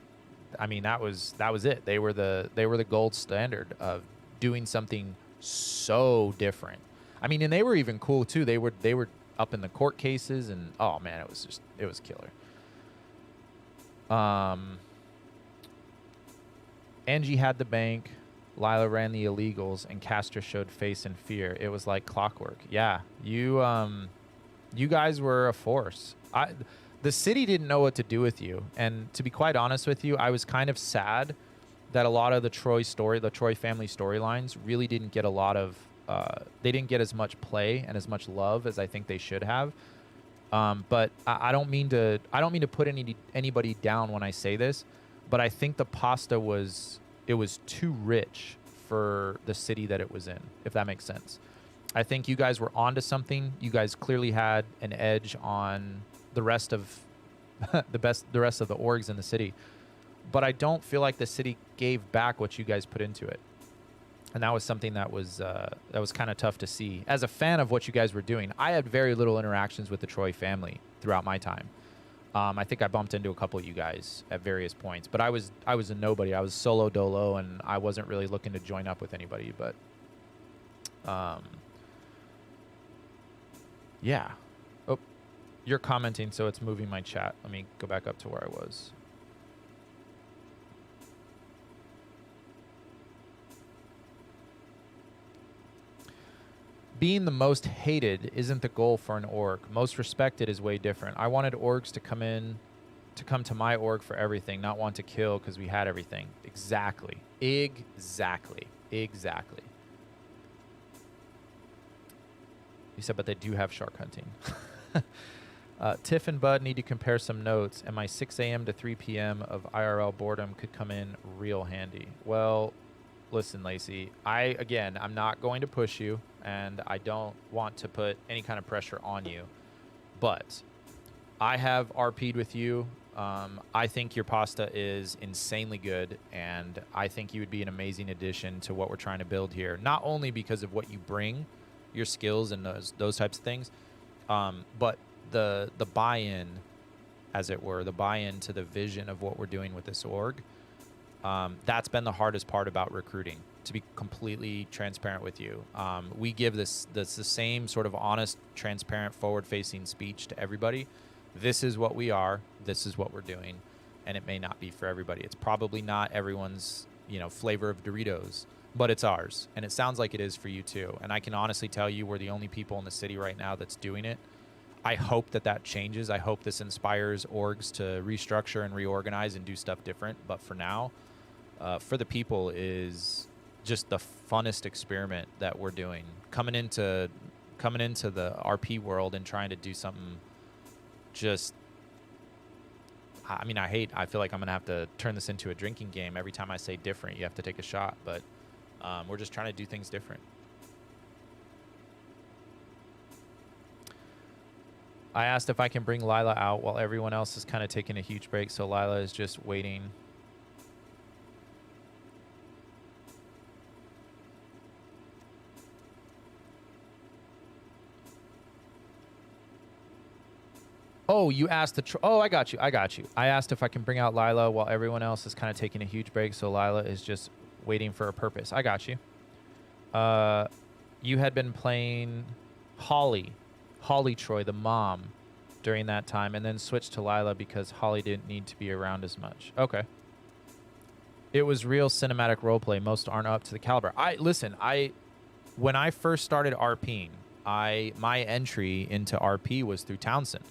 I mean, that was it. They were the gold standard of doing something so different. I mean, and they were even cool too. They were up in the court cases, and oh man, it was killer. Angie had the bank, Lila ran the illegals, and Castor showed face and fear. It was like clockwork. Yeah, you guys were a force. The city didn't know what to do with you, and to be quite honest with you, I was kind of sad that a lot of the Troy family storylines really didn't get a lot of, they didn't get as much play and as much love as I think they should have. But I don't mean to put anybody down when I say this, but I think the pasta was too rich for the city that it was in, if that makes sense. I think you guys were onto something. You guys clearly had an edge on the rest of the rest of the orgs in the city, but I don't feel like the city gave back what you guys put into it. And that was something that was kind of tough to see. As a fan of what you guys were doing, I had very little interactions with the Troy family throughout my time. I think I bumped into a couple of you guys at various points, but I was a nobody. I was solo dolo, and I wasn't really looking to join up with anybody. But yeah. Oh, you're commenting, so it's moving my chat. Let me go back up to where I was. Being the most hated isn't the goal for an org. Most respected is way different. I wanted orgs to come to my org for everything, not want to kill because we had everything. Exactly. Exactly. You said, but they do have shark hunting. Tiff and Bud need to compare some notes, and my 6 a.m. to 3 p.m. of IRL boredom could come in real handy. Well, listen, Lacey, I'm not going to push you, and I don't want to put any kind of pressure on you, but I have RP'd with you. I think your pasta is insanely good, and I think you would be an amazing addition to what we're trying to build here, not only because of what you bring, your skills and those types of things, but the buy-in, as it were, the buy-in to the vision of what we're doing with this org. That's been the hardest part about recruiting, to be completely transparent with you. We give this the same sort of honest, transparent, forward-facing speech to everybody. This is what we are. This is what we're doing, and it may not be for everybody. It's probably not everyone's, flavor of Doritos, but it's ours, and it sounds like it is for you too. And I can honestly tell you, we're the only people in the city right now that's doing it. I hope that changes. I hope this inspires orgs to restructure and reorganize and do stuff different. But for now, for the people is just the funnest experiment that we're doing. Coming into the RP world and trying to do something just, I feel like I'm going to have to turn this into a drinking game. Every time I say different, you have to take a shot. But we're just trying to do things different. I asked if I can bring Lila out while everyone else is kind of taking a huge break. So Lila is just waiting. Oh, you asked oh, I got you. I asked if I can bring out Lila while everyone else is kind of taking a huge break, so Lila is just waiting for a purpose. I got you. You had been playing Holly Troy, the mom, during that time, and then switched to Lila because Holly didn't need to be around as much. Okay. It was real cinematic roleplay. Most aren't up to the caliber. When I first started RPing, my entry into RP was through Townsend.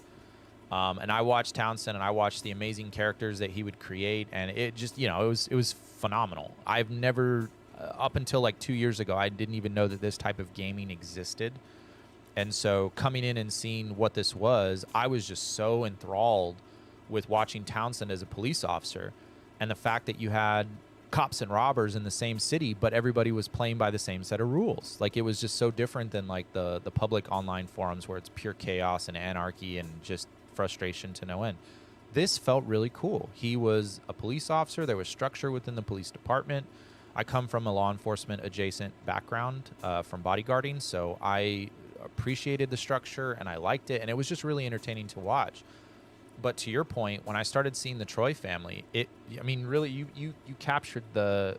And I watched Townsend, and I watched the amazing characters that he would create, and it just, it was phenomenal. I've never, up until like 2 years ago, I didn't even know that this type of gaming existed. And so coming in and seeing what this was, I was just so enthralled with watching Townsend as a police officer, and the fact that you had cops and robbers in the same city, but everybody was playing by the same set of rules. Like, it was just so different than like the public online forums where it's pure chaos and anarchy and just frustration to no end. This felt really cool. He was a police officer. There was structure within the police department. I come from a law enforcement adjacent background from bodyguarding, so I appreciated the structure and I liked it, and it was just really entertaining to watch. But to your point, when I started seeing the Troy family, really you captured the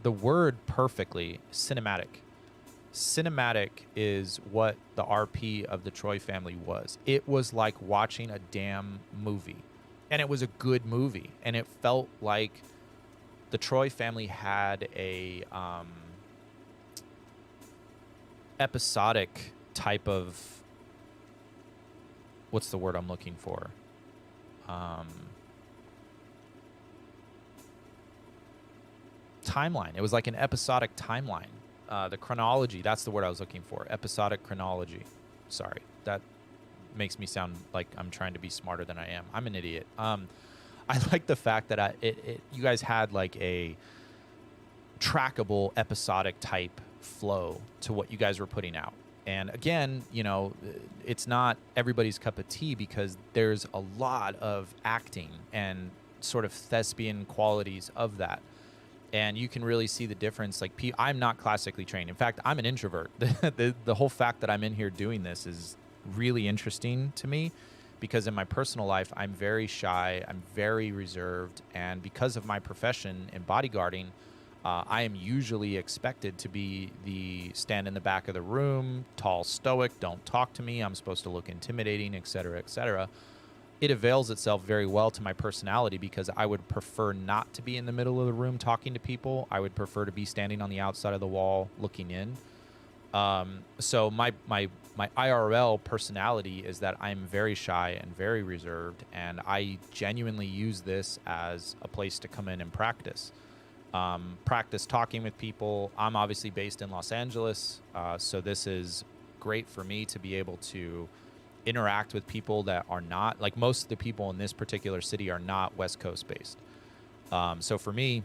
word perfectly. Cinematic. Cinematic is what the RP of the Troy family was. It was like watching a damn movie, and it was a good movie, and it felt like the Troy family had a episodic type of, what's the word I'm looking for? Timeline. It was like an episodic timeline. The chronology, that's the word I was looking for. Episodic chronology. Sorry. That makes me sound like I'm trying to be smarter than I am. I'm an idiot. I like the fact that you guys had like a trackable episodic type flow to what you guys were putting out. And again, it's not everybody's cup of tea because there's a lot of acting and sort of thespian qualities of that. And you can really see the difference. Like, I'm not classically trained. In fact, I'm an introvert. The whole fact that I'm in here doing this is really interesting to me because in my personal life, I'm very shy. I'm very reserved. And because of my profession in bodyguarding, I am usually expected to be stand in the back of the room, tall, stoic, don't talk to me, I'm supposed to look intimidating, et cetera, et cetera. It avails itself very well to my personality because I would prefer not to be in the middle of the room talking to people. I would prefer to be standing on the outside of the wall looking in. So my IRL personality is that I'm very shy and very reserved, and I genuinely use this as a place to come in and practice. Practice talking with people. I'm obviously based in Los Angeles, so this is great for me to be able to interact with people that are not, like most of the people in this particular city are not West Coast based. So for me,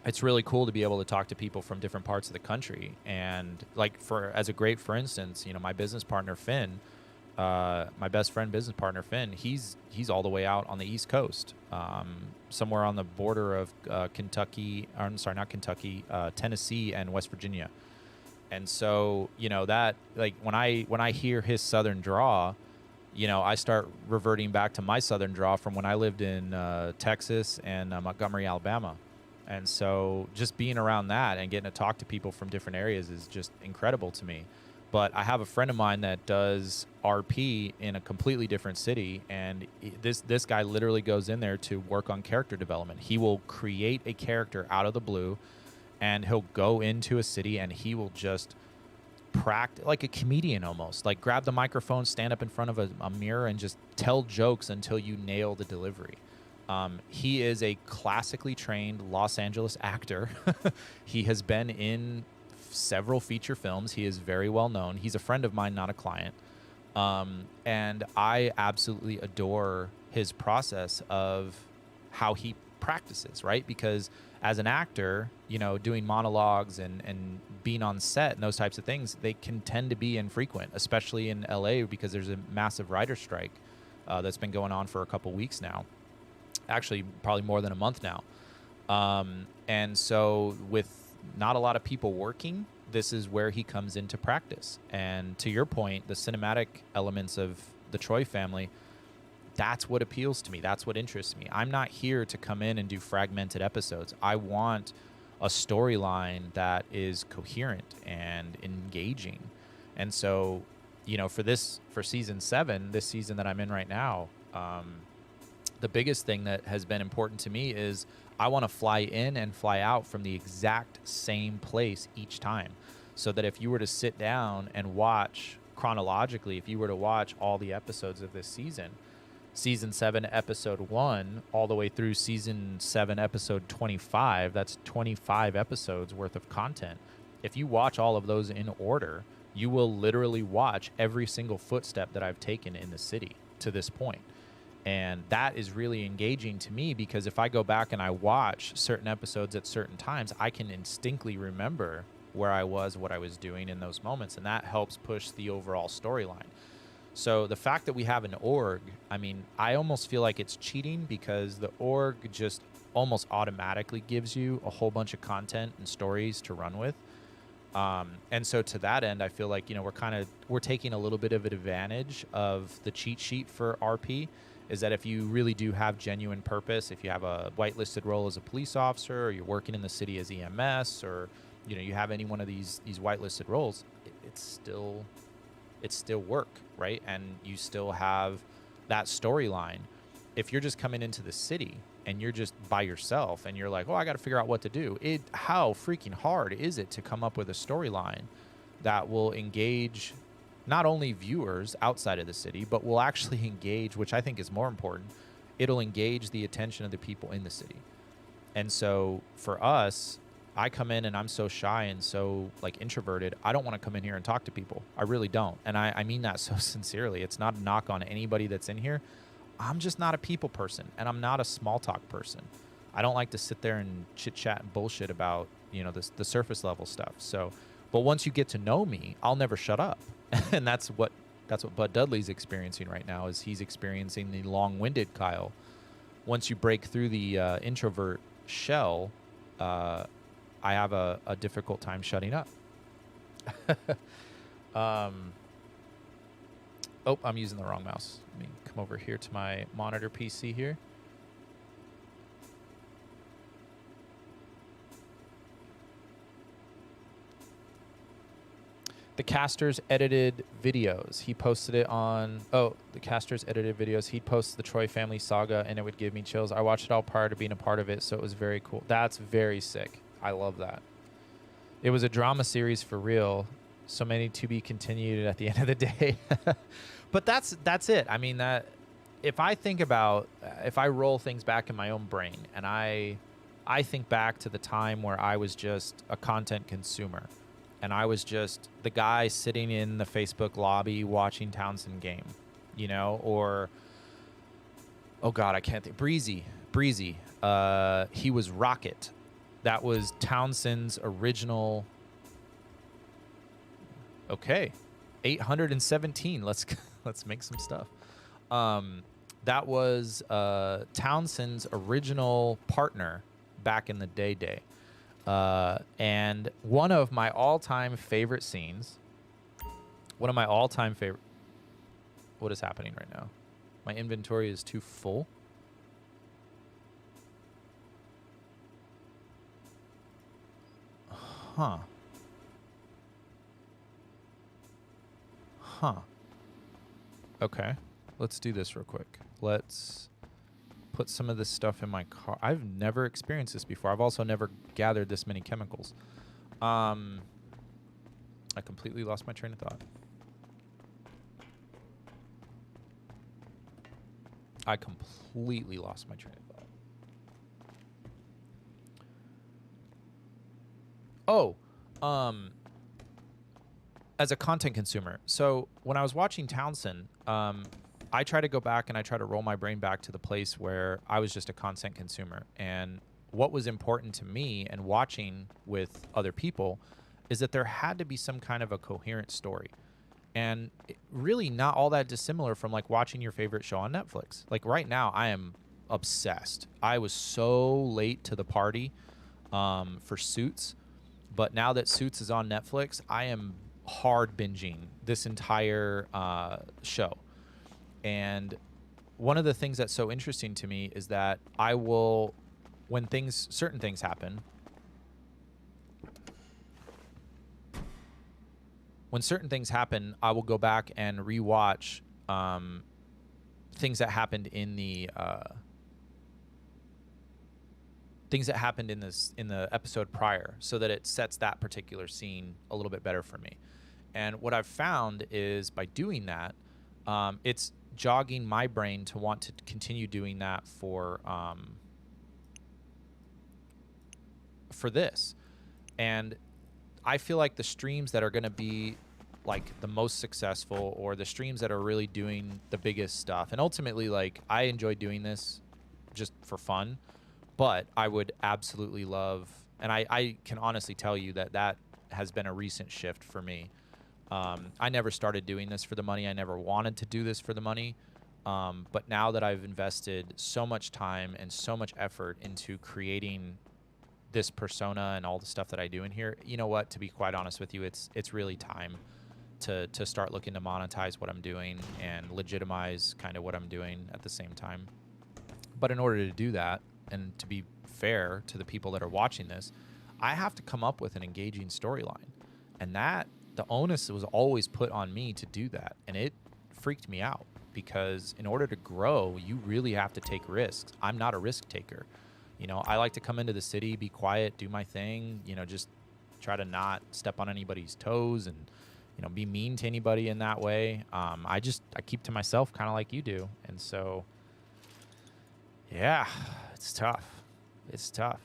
it's really cool to be able to talk to people from different parts of the country. And like for instance, my business partner, Finn, my best friend business partner, Finn, he's all the way out on the East Coast, somewhere on the border of Tennessee and West Virginia. And so, that, like, when I hear his Southern draw, I start reverting back to my Southern draw from when I lived in Texas and Montgomery, Alabama. And so just being around that and getting to talk to people from different areas is just incredible to me. But I have a friend of mine that does RP in a completely different city, and this guy literally goes in there to work on character development. He will create a character out of the blue, and he'll go into a city and he will just practice like a comedian almost. Like, grab the microphone, stand up in front of a mirror, and just tell jokes until you nail the delivery. He is a classically trained Los Angeles actor. He has been in several feature films. He is very well known. He's a friend of mine, not a client. And I absolutely adore his process of how he practices, right? Because as an actor, doing monologues and being on set and those types of things, they can tend to be infrequent, especially in LA because there's a massive writer strike that's been going on for a couple weeks now. Actually, probably more than a month now. And so with not a lot of people working, this is where he comes into practice. And to your point, the cinematic elements of the Troy family, that's what appeals to me. That's what interests me. I'm not here to come in and do fragmented episodes. I want a storyline that is coherent and engaging. And so, for season 7, this season that I'm in right now, the biggest thing that has been important to me is I want to fly in and fly out from the exact same place each time. So that if you were to sit down and watch chronologically, if you were to watch all the episodes of this season 7, episode 1, all the way through season 7, episode 25, that's 25 episodes worth of content. If you watch all of those in order, you will literally watch every single footstep that I've taken in the city to this point. And that is really engaging to me, because if I go back and I watch certain episodes at certain times, I can instinctively remember where I was, what I was doing in those moments, and that helps push the overall storyline. So the fact that we have an org, I mean, I almost feel like it's cheating, because the org just almost automatically gives you a whole bunch of content and stories to run with. And so to that end, I feel like, we're taking a little bit of an advantage of the cheat sheet for RP, is that if you really do have genuine purpose, if you have a whitelisted role as a police officer, or you're working in the city as EMS, or you have any one of these whitelisted roles, it's still work, right? And you still have that storyline. If you're just coming into the city and you're just by yourself and you're like, oh, I got to figure out what to do, how freaking hard is it to come up with a storyline that will engage not only viewers outside of the city, but will actually engage, which I think is more important, it'll engage the attention of the people in the city. And so for us, I come in and I'm so shy and so introverted. I don't want to come in here and talk to people. I really don't. And I mean that so sincerely. It's not a knock on anybody that's in here. I'm just not a people person, and I'm not a small talk person. I don't like to sit there and chit chat and bullshit about, the surface level stuff. So, but once you get to know me, I'll never shut up. And that's what Bud Duddley's experiencing right now, is he's experiencing the long-winded Kyle. Once you break through the introvert shell, I have a difficult time shutting up. Oh, I'm using the wrong mouse. Let me come over here to my monitor PC here. The Casters edited videos. He posted it on... Oh, the Casters edited videos. He'd post the Troy family saga, and it would give me chills. I watched it all prior to being a part of it, so it was very cool. That's very sick. I love that. It was a drama series for real. So many to be continued at the end of the day. But that's it. I mean, that if I roll things back in my own brain, and I think back to the time where I was just a content consumer, and I was just the guy sitting in the Facebook lobby watching Townsend game, or, oh God, I can't think. Breezy. He was Rocket. That was Townsend's original. Okay, 817. Let's make some stuff. That was Townsend's original partner back in the day. And one of my all-time favorite scenes. What is happening right now? My inventory is too full. Huh. Okay. Let's do this real quick. Let's put some of this stuff in my car. I've never experienced this before. I've also never gathered this many chemicals. I completely lost my train of thought. As a content consumer. So when I was watching Townsend, I try to go back and I try to roll my brain back to the place where I was just a content consumer. And what was important to me and watching with other people is that there had to be some kind of a coherent story. And really not all that dissimilar from watching your favorite show on Netflix. Right now, I am obsessed. I was so late to the party for Suits. But now that Suits is on Netflix, I am hard binging this entire show. And one of the things that's so interesting to me is that I will, when certain things happen, I will go back and rewatch things that happened in the episode prior, so that it sets that particular scene a little bit better for me. And what I've found is by doing that, it's jogging my brain to want to continue doing that for this. And I feel like the streams that are going to be like the most successful, or the streams that are really doing the biggest stuff, and ultimately, like, I enjoy doing this just for fun, but I would absolutely love, and I can honestly tell you that has been a recent shift for me. I never started doing this for the money. I never wanted to do this for the money. But now that I've invested so much time and so much effort into creating this persona and all the stuff that I do in here, you know what, to be quite honest with you, it's really time to start looking to monetize what I'm doing and legitimize kind of what I'm doing at the same time. But in order to do that, and to be fair to the people that are watching this, I have to come up with an engaging storyline. And that, the onus was always put on me to do that. And it freaked me out, because in order to grow, you really have to take risks. I'm not a risk taker. You know, I like to come into the city, be quiet, do my thing, you know, just try to not step on anybody's toes and, you know, be mean to anybody in that way. I keep to myself, kind of like you do. And so, yeah, it's tough. It's tough.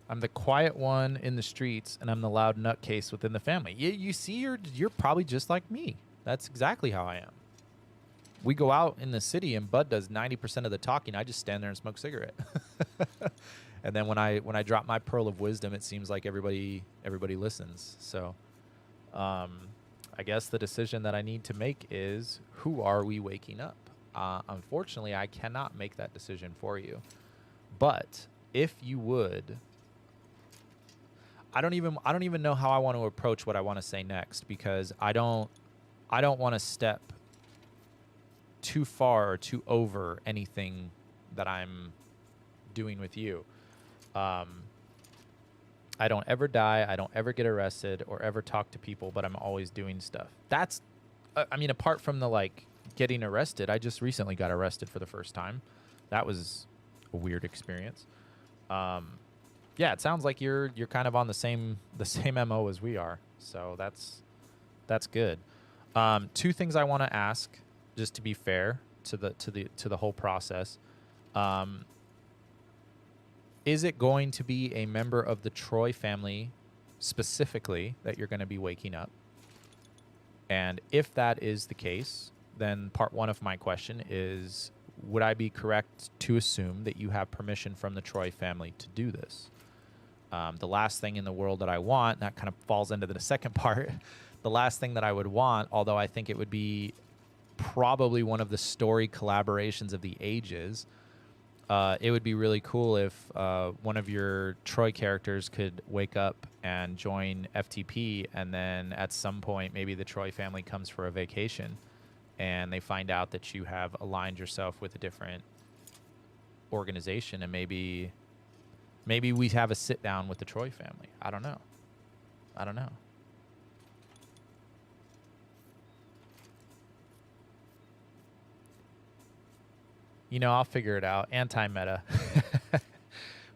I'm the quiet one in the streets, and I'm the loud nutcase within the family. You see, you're probably just like me. That's exactly how I am. We go out in the city, and Bud does 90% of the talking. I just stand there and smoke a cigarette. And then when I drop my pearl of wisdom, it seems like everybody listens. So, I guess the decision that I need to make is, who are we waking up? Unfortunately, I cannot make that decision for you. But if you would, I don't even know how I want to approach what I want to say next, because I don't want to step too far or too over anything that I'm doing with you. I don't ever die. I don't ever get arrested or ever talk to people, but I'm always doing stuff. That's, I mean, apart from the, like, getting arrested, I just recently got arrested for the first time. That was a weird experience. Yeah, it sounds like you're kind of on the same MO as we are. So that's good. Two things I want to ask, just to be fair to the whole process. Is it going to be a member of the Troy family specifically that you're going to be waking up? And if that is the case, then part one of my question is, would I be correct to assume that you have permission from the Troy family to do this? The last thing in the world that I want, that kind of falls into the second part, the last thing that I would want, although I think it would be probably one of the story collaborations of the ages, it would be really cool if one of your Troy characters could wake up and join FTP, and then at some point maybe the Troy family comes for a vacation and they find out that you have aligned yourself with a different organization, and maybe we have a sit down with the Troy family. I don't know. You know, I'll figure it out. Anti-meta.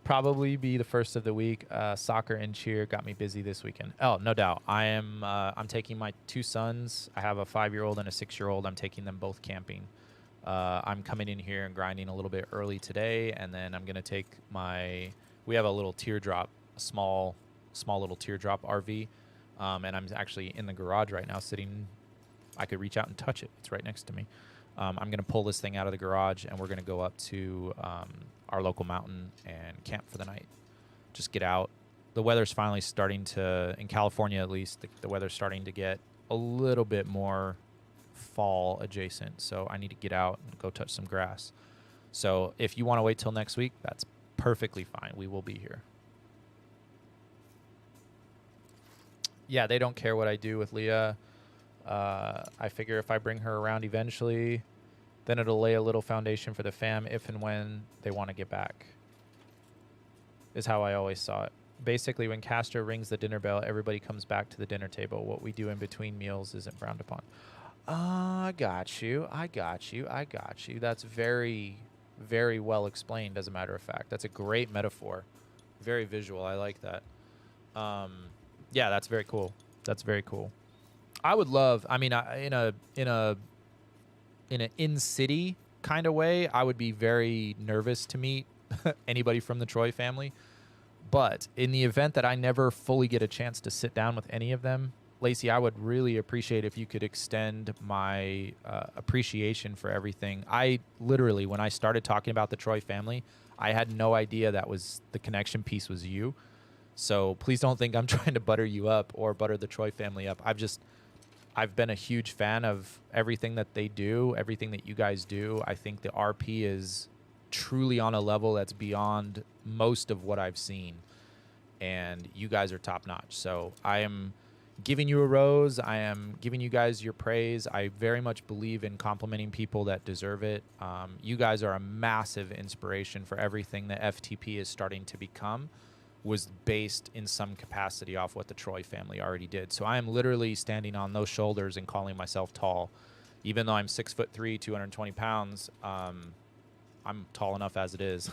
Probably be the first of the week. Soccer and cheer got me busy this weekend. Oh, no doubt. I'm taking my two sons. I have a 5-year-old and a 6-year-old. I'm taking them both camping. I'm coming in here and grinding a little bit early today, and then I'm going to take we have a little teardrop, a small little teardrop RV, and I'm actually in the garage right now sitting. I could reach out and touch it. It's right next to me. I'm going to pull this thing out of the garage, and we're going to go up to our local mountain and camp for the night. Just get out. The weather's finally starting to, in California at least, the weather's starting to get a little bit more fall adjacent. So I need to get out and go touch some grass. So if you want to wait till next week, that's perfectly fine. We will be here. Yeah, they don't care what I do with Leah. I figure if I bring her around eventually, then it'll lay a little foundation for the fam if and when they want to get back, is how I always saw it. Basically, when Castro rings the dinner bell, everybody comes back to the dinner table. What we do in between meals isn't frowned upon. I got you. That's very, very well explained, as a matter of fact. That's a great metaphor. Very visual. I like that. Yeah, that's very cool. That's very cool. I would love, I mean, in an in-city kind of way, I would be very nervous to meet anybody from the Troy family. But in the event that I never fully get a chance to sit down with any of them, Lacey, I would really appreciate if you could extend my appreciation for everything. I literally, when I started talking about the Troy family, I had no idea that was the connection piece was you. So please don't think I'm trying to butter you up or butter the Troy family up. I've been a huge fan of everything that they do, everything that you guys do. I think the RP is truly on a level that's beyond most of what I've seen, and you guys are top notch. So I am giving you a rose. I am giving you guys your praise. I very much believe in complimenting people that deserve it. You guys are a massive inspiration for everything that FTP is starting to become. Was based in some capacity off what the Troy family already did. So I am literally standing on those shoulders and calling myself tall. Even though I'm 6'3", 220 pounds, I'm tall enough as it is.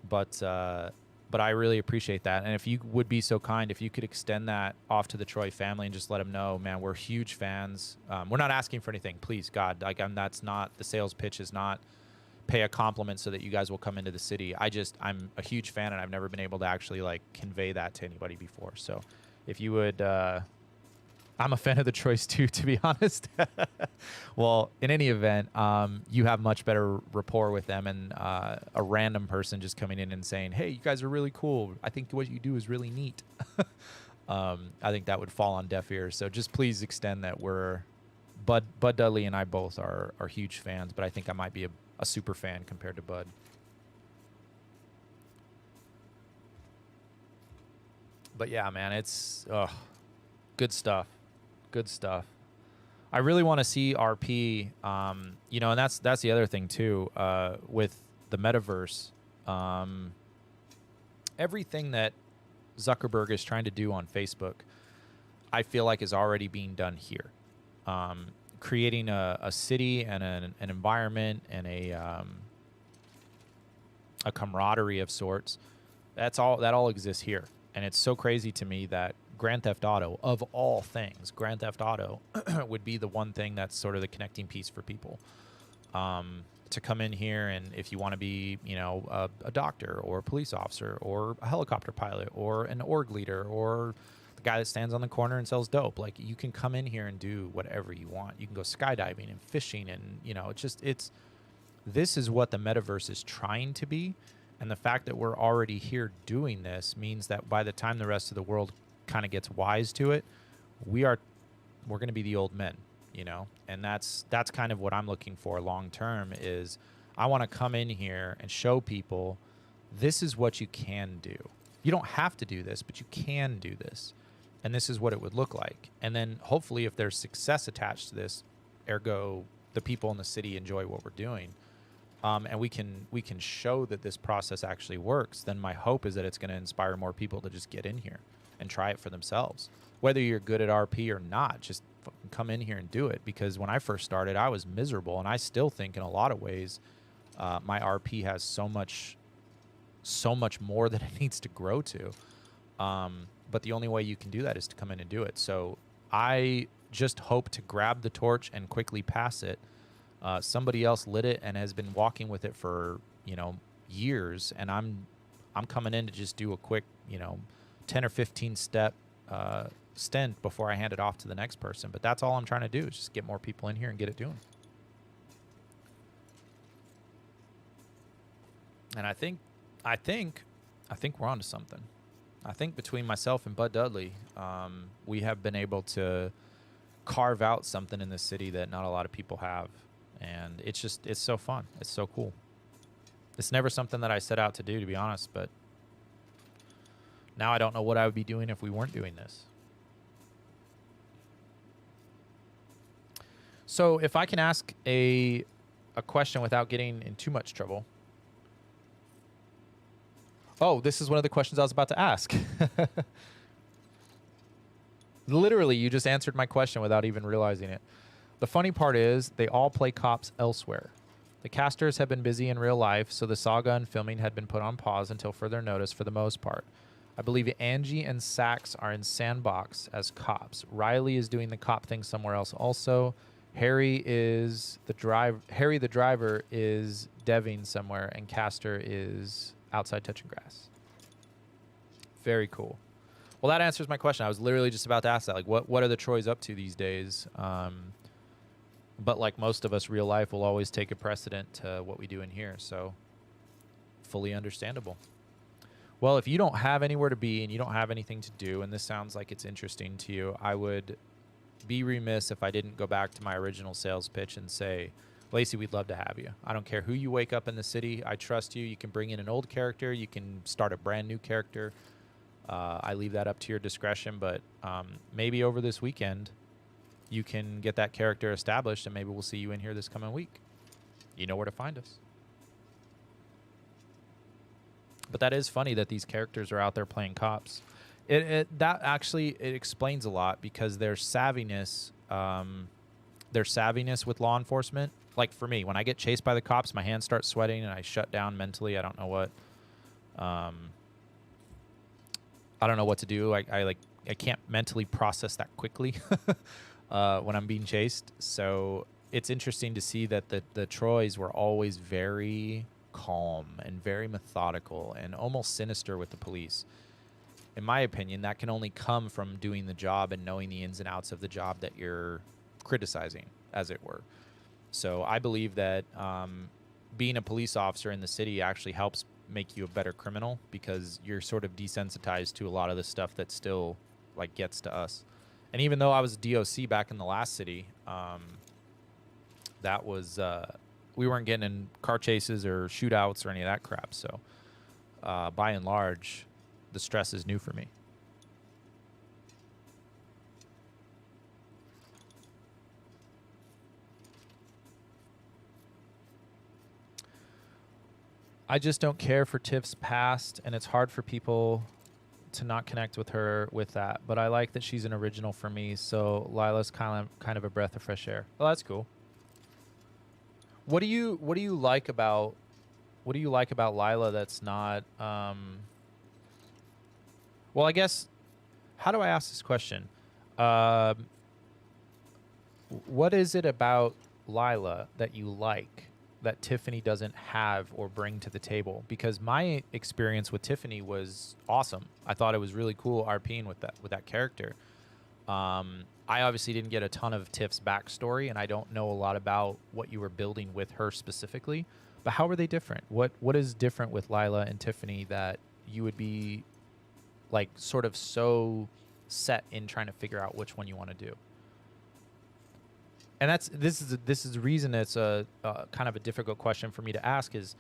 But I really appreciate that. And if you would be so kind, if you could extend that off to the Troy family and just let them know, man, we're huge fans. We're not asking for anything, please, God. Like, that's not, the sales pitch is not pay a compliment so that you guys will come into the city. I'm a huge fan, and I've never been able to actually like convey that to anybody before. So if you would, I'm a fan of the Troys too, to be honest. Well, in any event, you have much better rapport with them, and a random person just coming in and saying, hey, you guys are really cool. I think what you do is really neat. I think that would fall on deaf ears. So just please extend that Bud Duddley and I both are huge fans, but I think I might be a super fan compared to Bud. But yeah, man, it's good stuff. Good stuff. I really want to see RP, and that's the other thing too, with the metaverse. Everything that Zuckerberg is trying to do on Facebook, I feel like is already being done here. Creating a city and an environment and a camaraderie of sorts. That all exists here. And it's so crazy to me that Grand Theft Auto, of all things, Grand Theft Auto would be the one thing that's sort of the connecting piece for people. To come in here, and if you want to be, a doctor or a police officer or a helicopter pilot or an org leader or guy that stands on the corner and sells dope, like, you can come in here and do whatever you want. You can go skydiving and fishing, and this is what the metaverse is trying to be. And the fact that we're already here doing this means that by the time the rest of the world kind of gets wise to it, we're going to be the old men, and that's kind of what I'm looking for long term. Is I want to come in here and show people this is what you can do. You don't have to do this, but you can do this. And this is what it would look like. And then hopefully if there's success attached to this, ergo the people in the city enjoy what we're doing, and we can show that this process actually works, then my hope is that it's going to inspire more people to just get in here and try it for themselves. Whether you're good at RP or not, just come in here and do it. Because when I first started, I was miserable, and I still think in a lot of ways my RP has so much more that it needs to grow to. But the only way you can do that is to come in and do it. So I just hope to grab the torch and quickly pass it. Somebody else lit it and has been walking with it for, years. And I'm coming in to just do a quick, 10 or 15 step stint before I hand it off to the next person. But that's all I'm trying to do, is just get more people in here and get it doing. And I think we're onto something. I think between myself and Bud Duddley, we have been able to carve out something in this city that not a lot of people have. And it's so fun. It's so cool. It's never something that I set out to do, to be honest, but now I don't know what I would be doing if we weren't doing this. So if I can ask a question without getting in too much trouble. Oh, this is one of the questions I was about to ask. Literally, you just answered my question without even realizing it. The funny part is they all play cops elsewhere. The casters have been busy in real life, so the saga and filming had been put on pause until further notice for the most part. I believe Angie and Sax are in Sandbox as cops. Riley is doing the cop thing somewhere else also. Harry the driver is deving somewhere, and Castor is outside touching grass. Very cool. Well, that answers my question. I was literally just about to ask that. Like, what are the Troys up to these days? But like most of us, real life will always take a precedent to what we do in here. So, fully understandable. Well, if you don't have anywhere to be and you don't have anything to do, and this sounds like it's interesting to you, I would be remiss if I didn't go back to my original sales pitch and say, Lacey, we'd love to have you. I don't care who you wake up in the city. I trust you. You can bring in an old character. You can start a brand new character. I leave that up to your discretion, but maybe over this weekend, you can get that character established, and maybe we'll see you in here this coming week. You know where to find us. But that is funny that these characters are out there playing cops. That actually explains a lot, because their savviness with law enforcement. Like for me, when I get chased by the cops, my hands start sweating and I shut down mentally. I don't know what. I don't know what to do. I can't mentally process that quickly when I'm being chased. So it's interesting to see that the Troys were always very calm and very methodical and almost sinister with the police. In my opinion, that can only come from doing the job and knowing the ins and outs of the job that you're criticizing, as it were. So I believe that being a police officer in the city actually helps make you a better criminal, because you're sort of desensitized to a lot of the stuff that still like gets to us. And even though I was a DOC back in the last city, that was we weren't getting in car chases or shootouts or any of that crap. So by and large, the stress is new for me. I just don't care for Tiff's past, and it's hard for people to not connect with her with that. But I like that she's an original for me, so Lila's kind of a breath of fresh air. Oh, that's cool. What do you like about Lila that's not well, I guess, how do I ask this question? What is it about Lila that you like that Tiffany doesn't have or bring to the table? Because my experience with Tiffany was awesome. I thought it was really cool RPing with that character. I obviously didn't get a ton of Tiff's backstory, and I don't know a lot about what you were building with her specifically. But how were they different? What is different with Lila and Tiffany that you would be like sort of so set in trying to figure out which one you want to do? And this is the reason it's a kind of a difficult question for me to ask, is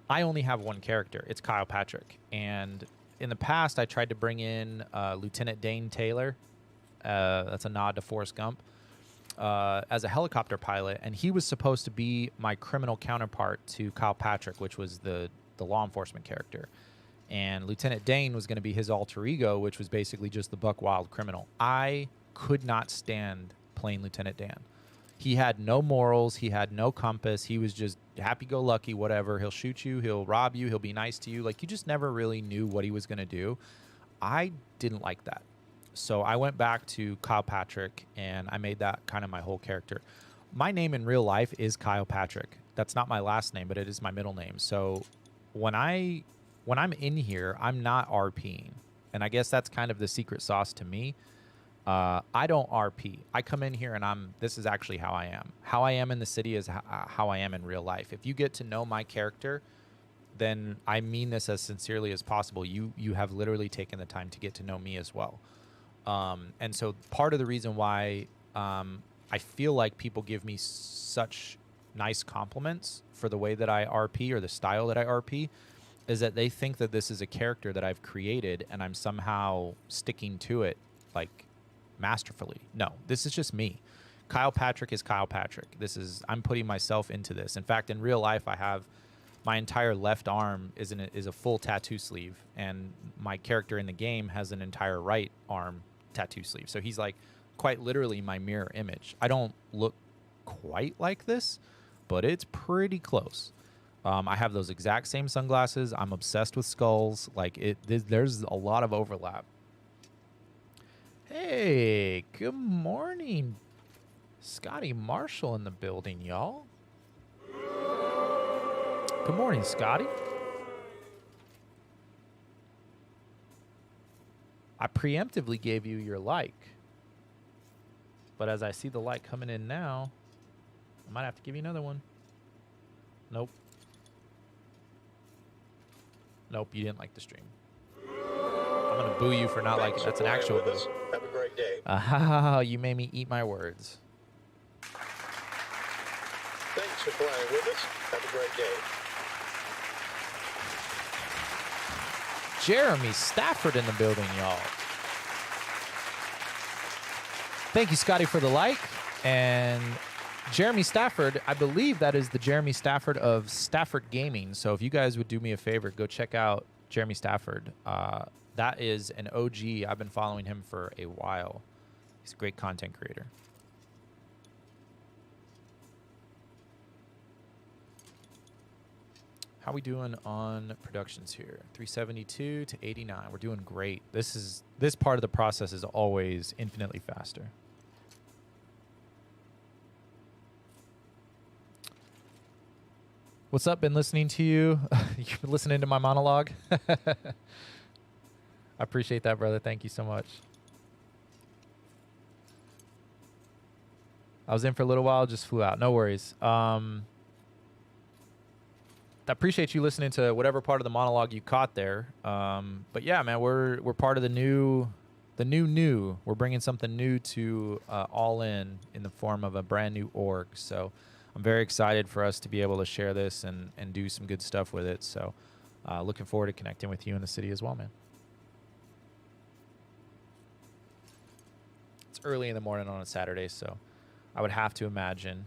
I only have one character. It's Kyle Patrick. And in the past, I tried to bring in Lieutenant Dane Taylor. That's a nod to Forrest Gump. As a helicopter pilot, and he was supposed to be my criminal counterpart to Kyle Patrick, which was the law enforcement character. And Lieutenant Dane was going to be his alter ego, which was basically just the buck wild criminal. I could not stand playing Lieutenant Dan. He had no morals. He had no compass. He was just happy-go-lucky, whatever. He'll shoot you. He'll rob you. He'll be nice to you. Like, you just never really knew what he was going to do. I didn't like that. So I went back to Kyle Patrick, and I made that kind of my whole character. My name in real life is Kyle Patrick. That's not my last name, but it is my middle name. So when I'm in here, I'm not RPing. And I guess that's kind of the secret sauce to me. I don't RP. I come in here and this is actually how I am. How I am in the city is how I am in real life. If you get to know my character, then I mean this as sincerely as possible. You have literally taken the time to get to know me as well. And so part of the reason why I feel like people give me such nice compliments for the way that I RP or the style that I RP is that they think that this is a character that I've created and I'm somehow sticking to it like masterfully. No, this is just me. Kyle Patrick is Kyle Patrick. I'm putting myself into this. In fact, in real life, I have my entire left arm is a full tattoo sleeve, and my character in the game has an entire right arm tattoo sleeve. So he's like quite literally my mirror image. I don't look quite like this, but it's pretty close. I have those exact same sunglasses. I'm obsessed with skulls. There's a lot of overlap. Hey, good morning. Scotty Marshall in the building, y'all. Good morning, Scotty. I preemptively gave you your like. But as I see the like coming in now, I might have to give you another one. Nope. Nope, you didn't like the stream. I'm going to boo you for not liking it. That's an actual boo. Have a great day. You made me eat my words. Thanks for flying with us. Have a great day. Jeremy Stafford in the building, y'all. Thank you, Scotty, for the like. And Jeremy Stafford, I believe that is the Jeremy Stafford of Stafford Gaming. So if you guys would do me a favor, go check out Jeremy Stafford. That is an OG. I've been following him for a while. He's a great content creator. How we doing on productions here? 372 to 89. We're doing great. This part of the process is always infinitely faster. What's up? Been listening to you. You've been listening to my monologue. I appreciate that, brother. Thank you so much. I was in for a little while, just flew out. No worries. I appreciate you listening to whatever part of the monologue you caught there. But yeah, man, we're part of the new. We're bringing something new to All In the form of a brand new org. So I'm very excited for us to be able to share this and do some good stuff with it. So looking forward to connecting with you in the city as well, man. It's early in the morning on a Saturday, so I would have to imagine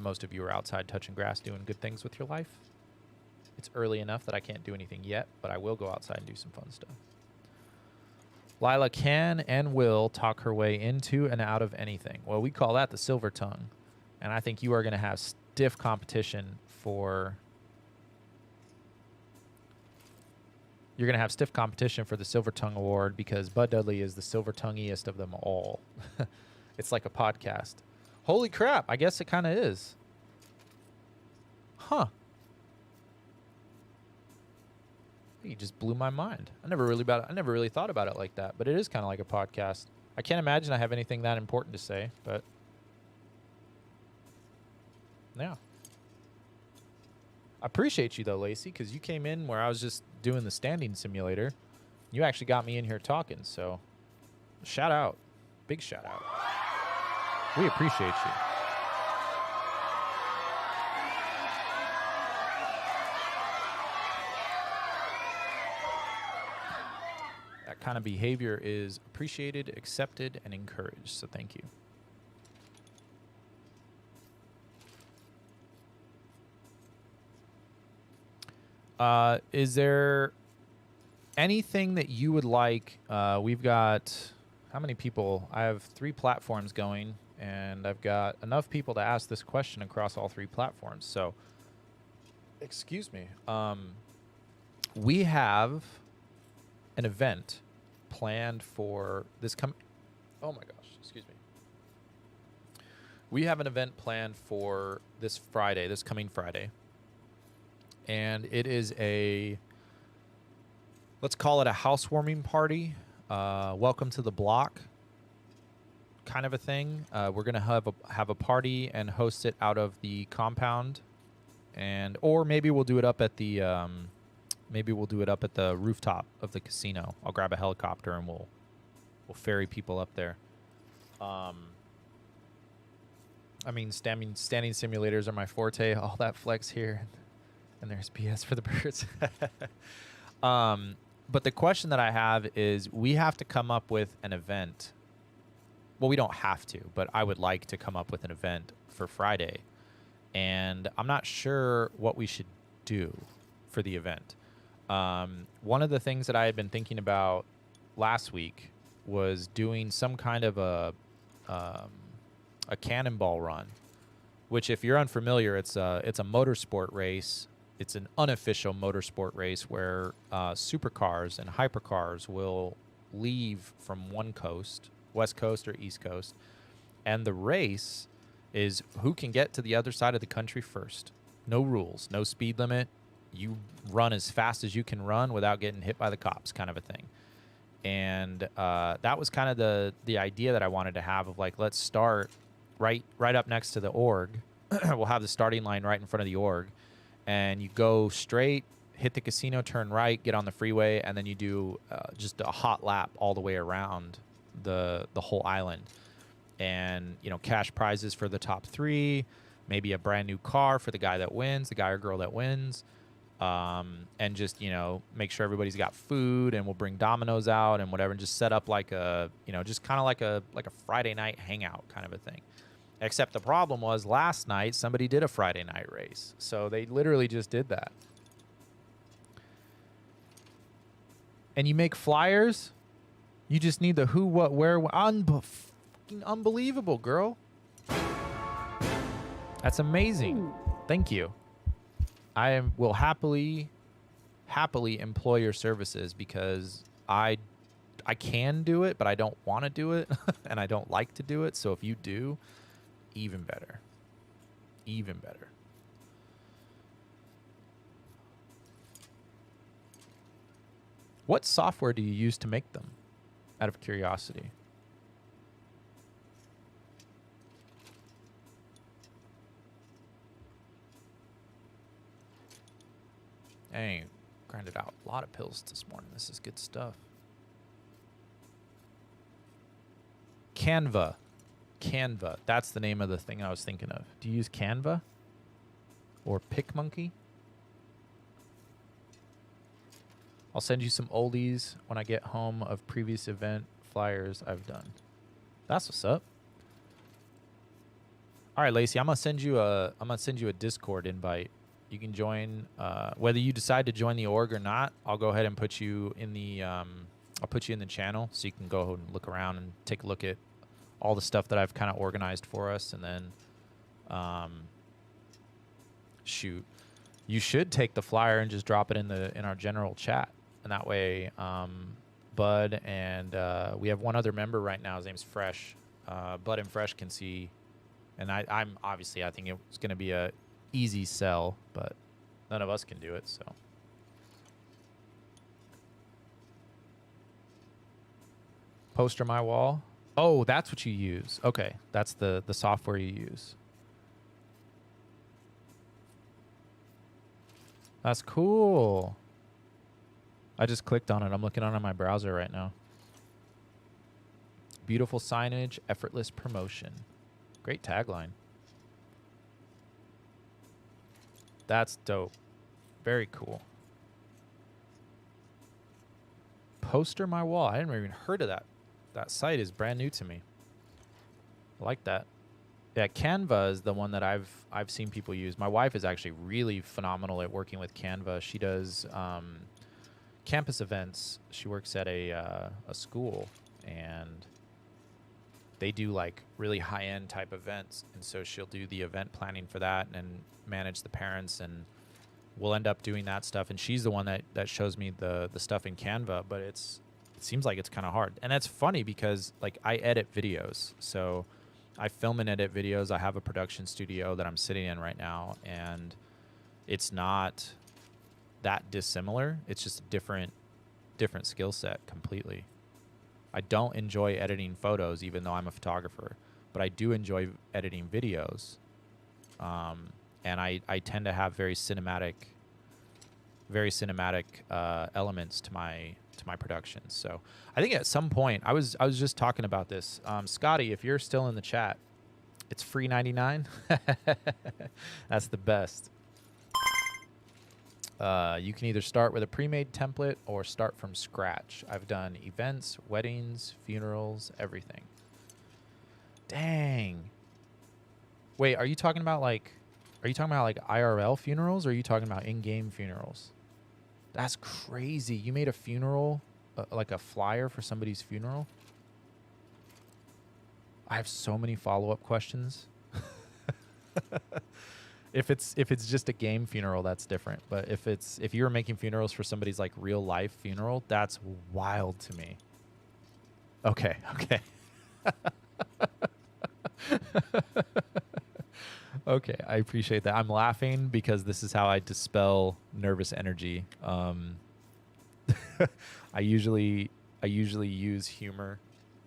most of you are outside touching grass doing good things with your life. It's early enough that I can't do anything yet, but I will go outside and do some fun stuff. Lila can and will talk her way into and out of anything. Well, we call that the silver tongue. And I think you are going to have stiff competition for... You're going to have stiff competition for the Silver Tongue Award because Bud Duddley is the silver tongueiest of them all. It's like a podcast. Holy crap, I guess it kind of is. Huh. You just blew my mind. I never really thought about it like that, but it is kind of like a podcast. I can't imagine I have anything that important to say, but yeah. I appreciate you though, Lacey, because you came in where I was just doing the standing simulator. You actually got me in here talking, so shout out. Big shout out. We appreciate you. That kind of behavior is appreciated, accepted, and encouraged, so thank you. Is there anything that you would like? We've got, how many people? I have 3 platforms going, and I've got enough people to ask this question across all 3 platforms. So, excuse me. We have an event planned for this oh my gosh, excuse me. We have an event planned for this coming Friday. And it is let's call it a housewarming party. Welcome to the block kind of a thing. We're going to have a party and host it out of the compound, or maybe we'll do it up at the rooftop of the casino. I'll grab a helicopter and we'll ferry people up there. I mean, standing simulators are my forte. All that flex here. And there's BS for the birds. But the question that I have is, we have to come up with an event well, we don't have to, but I would like to come up with an event for Friday. And I'm not sure what we should do for the event. One of the things that I had been thinking about last week was doing some kind of a cannonball run, which, if you're unfamiliar, it's a motorsport race. It's an unofficial motorsport race where supercars and hypercars will leave from one coast, West Coast or East Coast, and the race is who can get to the other side of the country first. No rules, no speed limit. You run as fast as you can run without getting hit by the cops, kind of a thing. And that was kind of the idea that I wanted to have of, like, let's start right up next to the org. We'll have the starting line right in front of the org, and you go straight, hit the casino, turn right, get on the freeway, and then you do just a hot lap all the way around the whole island. And, you know, cash prizes for the top 3, maybe a brand new car for the guy that wins, the guy or girl that wins. And just, you know, make sure everybody's got food, and we'll bring dominoes out and whatever, and just set up like a, you know, just kind of like a Friday night hangout kind of a thing. Except the problem was last night somebody did a Friday night race. So they literally just did that. And you make flyers. You just need the who, what, where. Unbelievable, girl. That's amazing. Thank you. I will happily employ your services, because I can do it, but I don't want to do it, and I don't like to do it. So if you do, even better. Even better. What software do you use to make them, out of curiosity? Dang, grinded out a lot of pills this morning. This is good stuff. Canva. Canva. That's the name of the thing I was thinking of. Do you use Canva? Or PicMonkey? I'll send you some oldies when I get home of previous event flyers I've done. That's what's up. All right, Lacey, I'm gonna send you a Discord invite. You can join, whether you decide to join the org or not. I'll go ahead and put you in the I'll put you in the channel, so you can go and look around and take a look at all the stuff that I've kind of organized for us. And then shoot, you should take the flyer and just drop it in our general chat, and that way Bud and we have one other member right now. His name's Fresh. Bud and Fresh can see, and I'm obviously, I think it's going to be a easy sell, but none of us can do it. So poster my wall. Oh, that's what you use. Okay, that's the software you use. That's cool. I just clicked on it. I'm looking on my browser right now. Beautiful signage, effortless promotion. Great tagline. That's dope. Very cool. Poster my wall. I hadn't even heard of that. That site is brand new to me. I like that. Yeah, Canva is the one that I've seen people use. My wife is actually really phenomenal at working with Canva. She does campus events. She works at a school, and they do like really high-end type events, and so she'll do the event planning for that and manage the parents, and we'll end up doing that stuff. And she's the one that shows me the stuff in Canva, but it seems like it's kind of hard. And that's funny because, like, I edit videos, so I film and edit videos. I have a production studio that I'm sitting in right now, and it's not that dissimilar. It's just a different skill set completely. I don't enjoy editing photos, even though I'm a photographer, but I do enjoy editing videos. And I tend to have very cinematic elements to my productions. So I think at some point, I was just talking about this. Scotty, if you're still in the chat, it's free 99. That's the best. You can either start with a pre-made template or start from scratch. I've done events, weddings, funerals, everything. Dang. Wait, are you talking about like IRL funerals, or are you talking about in-game funerals? That's crazy. You made a funeral, like a flyer for somebody's funeral? I have so many follow-up questions. If it's just a game funeral, that's different. But if you were making funerals for somebody's like real life funeral, that's wild to me. Okay. Okay, I appreciate that. I'm laughing because this is how I dispel nervous energy. I usually use humor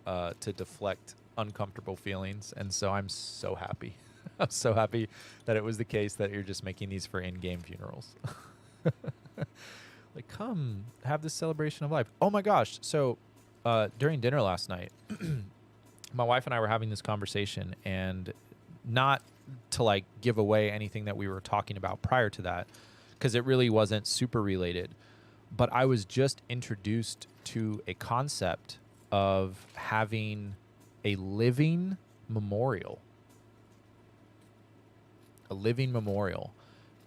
to deflect uncomfortable feelings, and so I'm so happy. I'm so happy that it was the case that you're just making these for in-game funerals. Like, come have this celebration of life. Oh my gosh! So during dinner last night, my wife and I were having this conversation, and not to like give away anything that we were talking about prior to that, because it really wasn't super related. But I was just introduced to a concept of having a living memorial. A living memorial.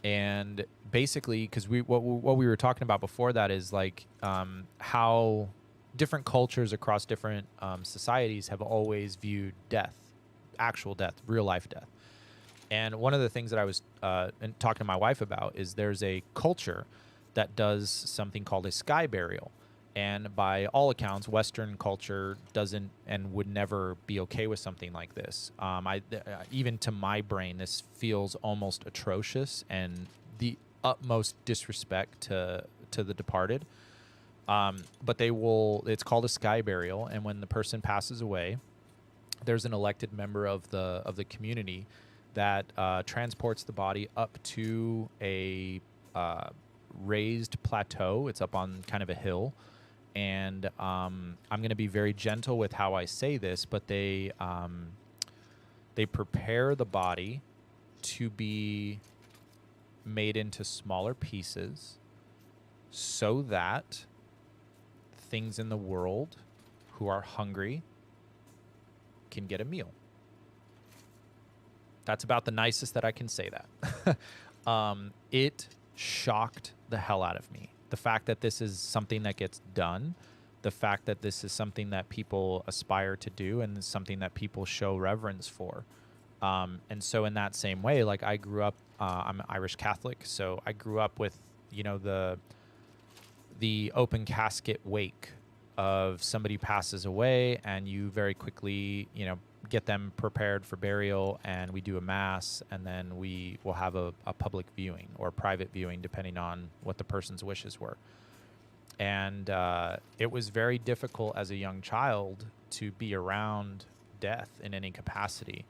And basically, because what we were talking about before that is like how different cultures across different societies have always viewed death, actual death, real life death. And one of the things that I was talking to my wife about is there's a culture that does something called a sky burial. And by all accounts, Western culture doesn't and would never be okay with something like this. Even to my brain, this feels almost atrocious and the utmost disrespect to the departed. But it's called a sky burial, and when the person passes away, there's an elected member of the community that transports the body up to a raised plateau. It's up on kind of a hill. And I'm going to be very gentle with how I say this, but they prepare the body to be made into smaller pieces so that things in the world who are hungry can get a meal. That's about the nicest that I can say that. It shocked the hell out of me. The fact that this is something that gets done, the fact that this is something that people aspire to do, and something that people show reverence for. And so in that same way, like I grew up, I'm Irish Catholic, so I grew up with, the open casket wake of somebody passes away, and you very quickly, get them prepared for burial, and we do a mass, and then we will have a public viewing or private viewing depending on what the person's wishes were. And it was very difficult as a young child to be around death in any capacity,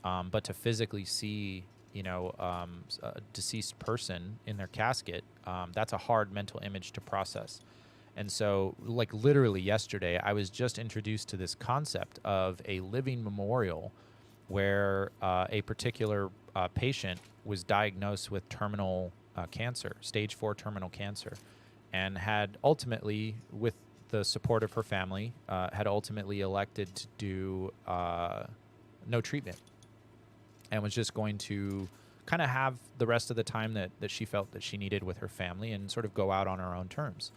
but to physically see a deceased person in their casket, that's a hard mental image to process. And so, like literally yesterday, I was just introduced to this concept of a living memorial where a particular patient was diagnosed with terminal cancer, stage 4 terminal cancer, and had ultimately, with the support of her family, had ultimately elected to do no treatment, and was just going to kind of have the rest of the time that she felt that she needed with her family and sort of go out on her own terms.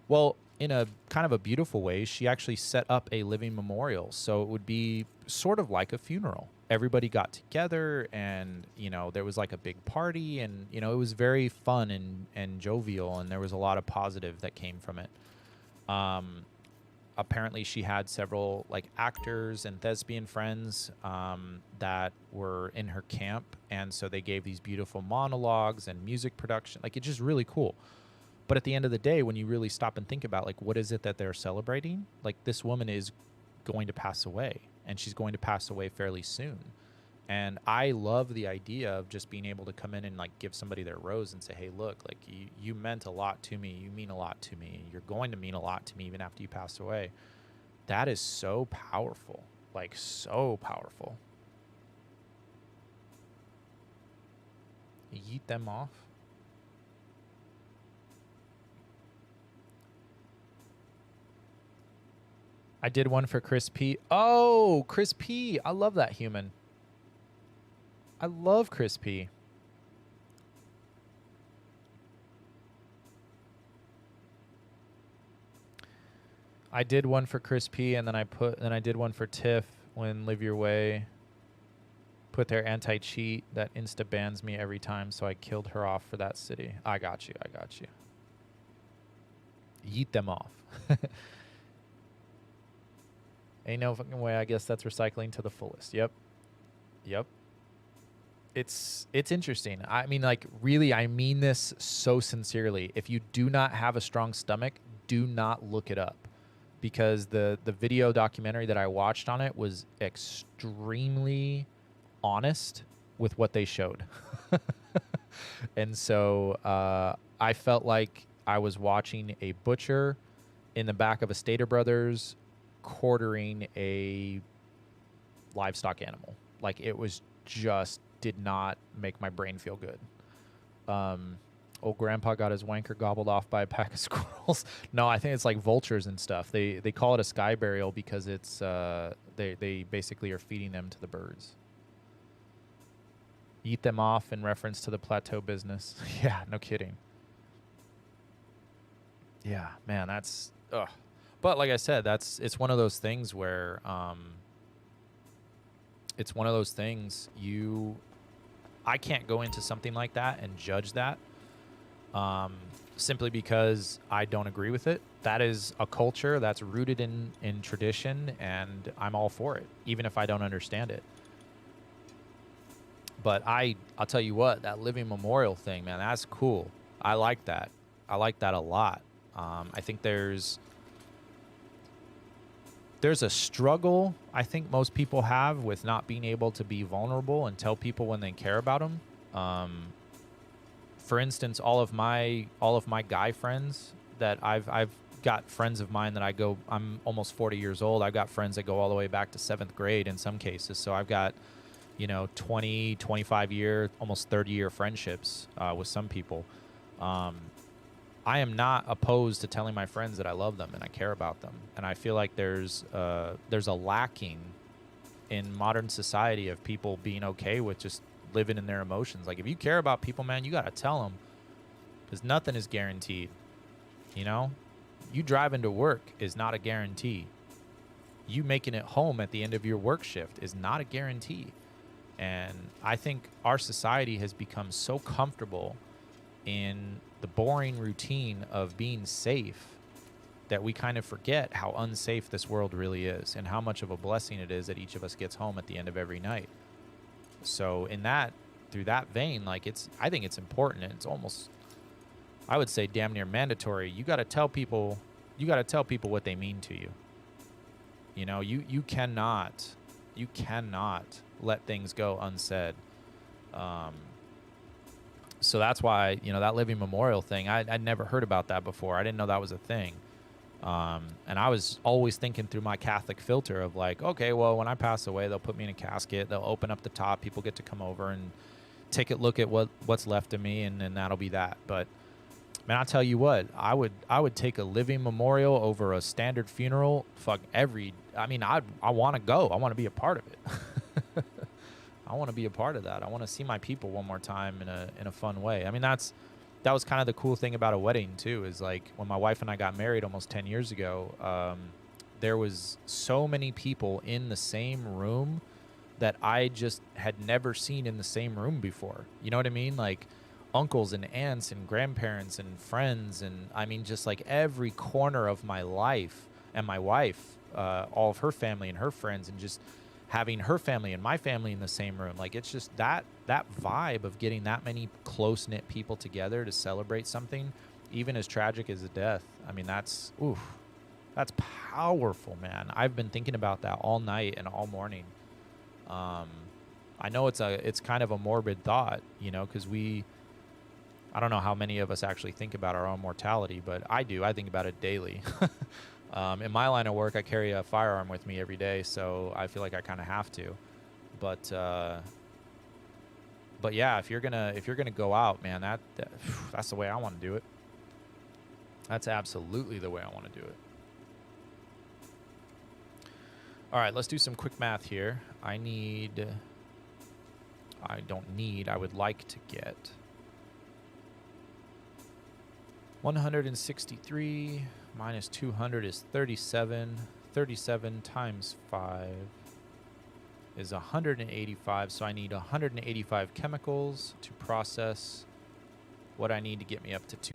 Well, in a kind of a beautiful way, she actually set up a living memorial. So it would be sort of like a funeral. Everybody got together, and, there was like a big party, and, it was very fun and jovial, and there was a lot of positive that came from it. Apparently she had several like actors and thespian friends that were in her camp. And so they gave these beautiful monologues and music production. Like, it's just really cool. But at the end of the day, when you really stop and think about, like, what is it that they're celebrating? Like, this woman is going to pass away, and she's going to pass away fairly soon. And I love the idea of just being able to come in and, like, give somebody their rose and say, hey, look, like, you meant a lot to me. You mean a lot to me. You're going to mean a lot to me even after you pass away. That is so powerful. Like, so powerful. Yeet them off. I did one for Chris P. Oh, Chris P. I love that human. I love Chris P. I did one for Chris P, and then I did one for Tiff when Live Your Way put their anti-cheat that insta bans me every time, so I killed her off for that city. I got you. Yeet them off. Ain't no fucking way. I guess that's recycling to the fullest. Yep. It's interesting. I mean, like, really, I mean this so sincerely. If you do not have a strong stomach, do not look it up. Because the video documentary that I watched on it was extremely honest with what they showed. And so I felt like I was watching a butcher in the back of a Stater Brothers quartering a livestock animal. Like, it was just did not make my brain feel good. Old grandpa got his wanker gobbled off by a pack of squirrels. No, I think it's like vultures and stuff. They call it a sky burial because it's they basically are feeding them to the birds. Eat them off in reference to the plateau business. Yeah, no kidding. Yeah, man, that's ugh. But like I said, it's one of those things where it's one of those things I can't go into something like that and judge that. Simply because I don't agree with it. That is a culture that's rooted in tradition, and I'm all for it, even if I don't understand it. But I'll tell you what, that living memorial thing, man, that's cool. I like that. I like that a lot. I think there's a struggle I think most people have with not being able to be vulnerable and tell people when they care about them. For instance, all of my guy friends that I've got friends of mine that I'm almost 40 years old. I've got friends that go all the way back to 7th grade in some cases. So I've got, 20, 25 year, almost 30 year friendships with some people. I am not opposed to telling my friends that I love them and I care about them. And I feel like there's a lacking in modern society of people being okay with just living in their emotions. Like, if you care about people, man, you got to tell them, because nothing is guaranteed. You driving to work is not a guarantee. You making it home at the end of your work shift is not a guarantee. And I think our society has become so comfortable in the boring routine of being safe that we kind of forget how unsafe this world really is and how much of a blessing it is that each of us gets home at the end of every night. So through that vein, like, I think it's important, and it's almost, I would say, damn near mandatory. You got to tell people what they mean to you. You cannot let things go unsaid. So that's why, that living memorial thing, I'd never heard about that before. I didn't know that was a thing. And I was always thinking through my Catholic filter of like, okay, well, when I pass away, they'll put me in a casket. They'll open up the top. People get to come over and take a look at what's left of me, and then that'll be that. But man, I'll tell you what, I would take a living memorial over a standard funeral. I want to go. I want to be a part of it. I want to be a part of that. I want to see my people one more time in a fun way. I mean, that was kind of the cool thing about a wedding too, is like when my wife and I got married almost 10 years ago, there was so many people in the same room that I just had never seen in the same room before. You know what I mean? Like uncles and aunts and grandparents and friends. And I mean, just like every corner of my life, and my wife, all of her family and her friends, and just having her family and my family in the same room. Like, it's just that vibe of getting that many close-knit people together to celebrate something, even as tragic as a death. I mean, that's powerful, man. I've been thinking about that all night and all morning. I know it's kind of a morbid thought, because I don't know how many of us actually think about our own mortality, but I do. I think about it daily. In my line of work, I carry a firearm with me every day, so I feel like I kind of have to. But yeah, if you're gonna go out, man, that's the way I want to do it. That's absolutely the way I want to do it. All right, let's do some quick math here. I would like to get 163 minus 200 is 37. 37 times 5 is 185. So I need 185 chemicals to process what I need to get me up to 2.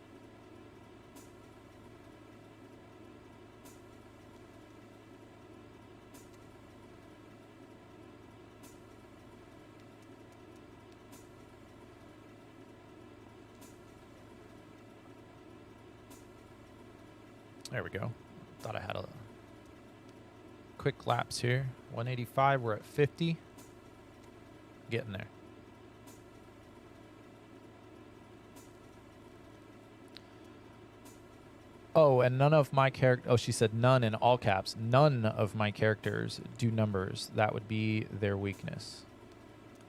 There we go. Thought I had a quick lapse here. 185, we're at 50. Getting there. Oh, and none of my she said none in all caps. None of my characters do numbers. That would be their weakness.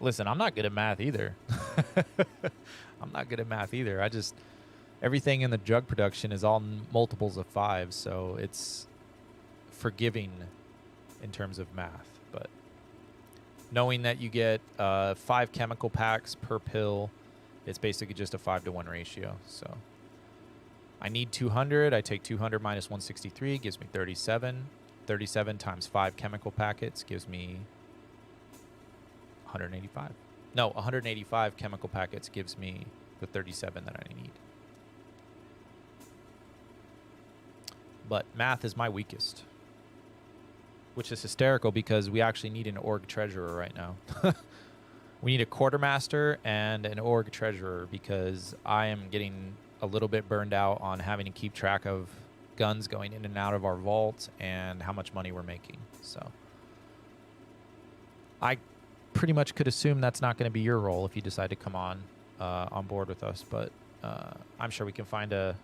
Listen, I'm not good at math either. I'm not good at math either. Everything in the drug production is all multiples of 5, so it's forgiving in terms of math. But knowing that you get 5 chemical packs per pill, it's basically just a 5-to-1 ratio. So I need 200. I take 200 minus 163, gives me 37. 37 times 5 chemical packets gives me 185. No, 185 chemical packets gives me the 37 that I need. But math is my weakest, which is hysterical because we actually need an org treasurer right now. We need a quartermaster and an org treasurer because I am getting a little bit burned out on having to keep track of guns going in and out of our vault and how much money we're making. So I pretty much could assume that's not going to be your role if you decide to come on board with us. But I'm sure we can find a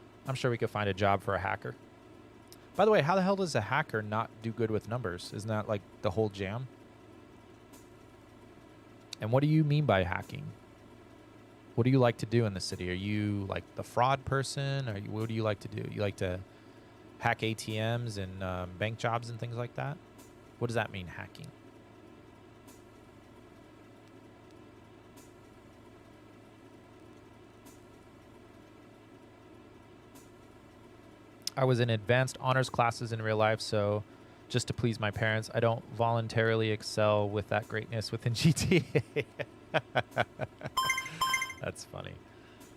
job for a hacker. By the way, how the hell does a hacker not do good with numbers? Isn't that like the whole jam? And what do you mean by hacking? What do you like to do in the city? Are you like the fraud person? Or what do you like to do? You like to hack ATMs and bank jobs and things like that? What does that mean, hacking? I was in advanced honors classes in real life, so just to please my parents, I don't voluntarily excel with that greatness within GTA. That's funny.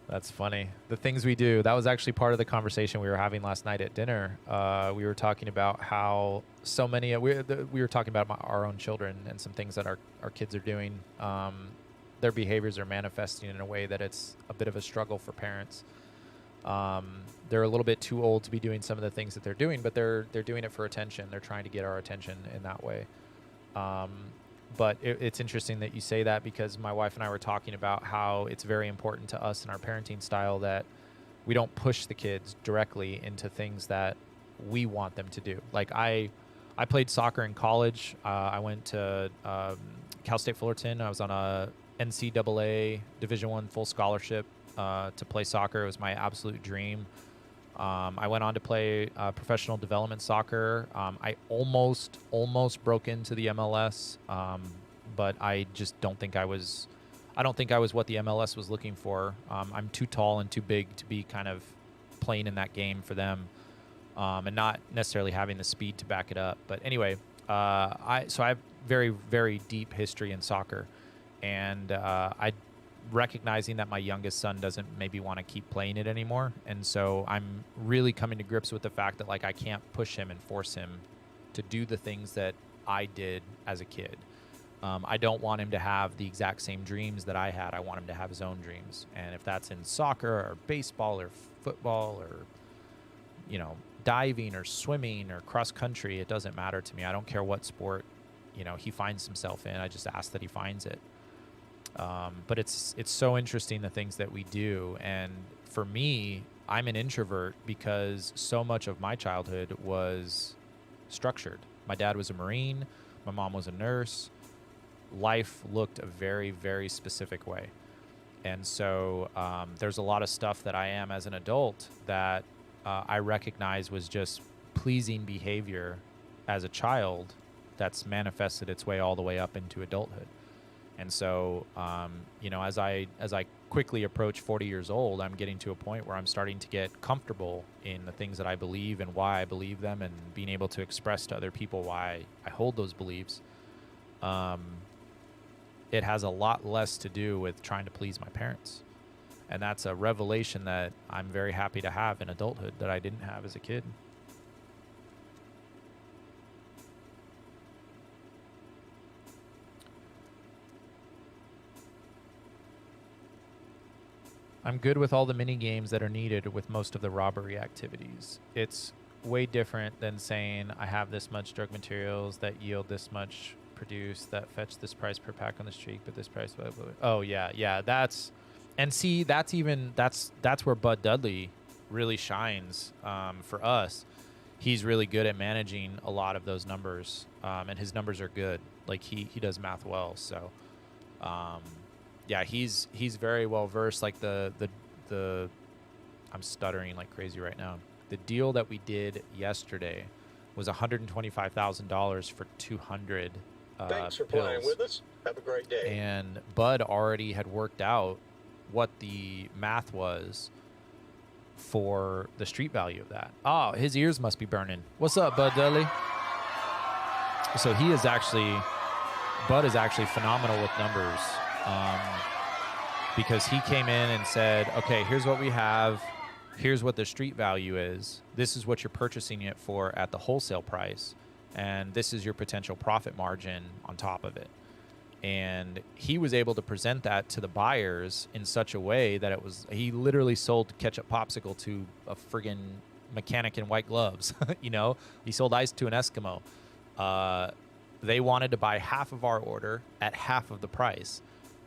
That's funny. The things we do. That was actually part of the conversation we were having last night at dinner. We were talking about how so many, we were talking about our own children and some things that our kids are doing. Their behaviors are manifesting in a way that it's a bit of a struggle for parents. They're a little bit too old to be doing some of the things that they're doing, but they're doing it for attention. They're trying to get our attention in that way. But it's interesting that you say that because my wife and I were talking about how it's very important to us in our parenting style that we don't push the kids directly into things that we want them to do. Like I played soccer in college. I went to Cal State Fullerton. I was on a NCAA Division I full scholarship to play soccer. It was my absolute dream. I went on to play professional development soccer. I almost broke into the MLS, but I just don't think I was what the MLS was looking for. I'm too tall and too big to be kind of playing in that game for them, and not necessarily having the speed to back it up. But anyway, I have very, very deep history in soccer, and I recognizing that my youngest son doesn't maybe want to keep playing it anymore. And so I'm really coming to grips with the fact that like I can't push him and force him to do the things that I did as a kid. I don't want him to have the exact same dreams that I had. I want him to have his own dreams. And if that's in soccer or baseball or football or, diving or swimming or cross country, it doesn't matter to me. I don't care what sport, he finds himself in. I just ask that he finds it. But it's so interesting the things that we do. And for me, I'm an introvert because so much of my childhood was structured. My dad was a Marine. My mom was a nurse. Life looked a very, very specific way. And so there's a lot of stuff that I am as an adult that I recognize was just pleasing behavior as a child that's manifested its way all the way up into adulthood. And so, you know, as I quickly approach 40 years old, I'm getting to a point where I'm starting to get comfortable in the things that I believe and why I believe them, and being able to express to other people why I hold those beliefs. It has a lot less to do with trying to please my parents. And that's a revelation that I'm very happy to have in adulthood that I didn't have as a kid. I'm good with all the mini games that are needed with most of the robbery activities. It's way different than saying I have this much drug materials that yield this much produce that fetch this price per pack on the street, but this price, blah, blah, blah. Oh yeah, that's where Bud Duddley really shines for us. He's really good at managing a lot of those numbers, and his numbers are good. Like he does math well, so yeah, he's very well versed. Like the I'm stuttering like crazy right now. The deal that we did yesterday was $125,000 for 200 Thanks for pills. playing with us. Have a great day. And Bud already had worked out what the math was for the street value of that. Oh, his ears must be burning. What's up, Bud Duddley? So Bud is actually phenomenal with numbers, because he came in and said, okay, here's what we have. Here's what the street value is. This is what you're purchasing it for at the wholesale price. And this is your potential profit margin on top of it. And he was able to present that to the buyers in such a way that he literally sold ketchup popsicle to a friggin' mechanic in white gloves. You know, he sold ice to an Eskimo. They wanted to buy half of our order at half of the price.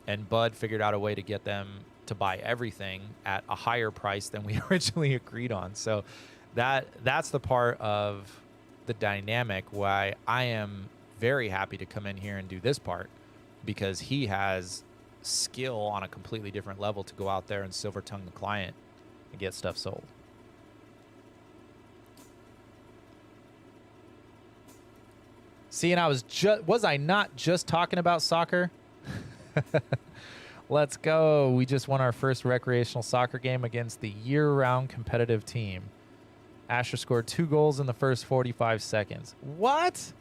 And Bud figured out a way to get them to buy everything at a higher price than we originally agreed on. So that's the part of the dynamic why I am very happy to come in here and do this part, because he has skill on a completely different level to go out there and silver tongue the client and get stuff sold. See, and was I not just talking about soccer? Let's go. We just won our first recreational soccer game against the year-round competitive team. Asher scored 2 goals in the first 45 seconds. What?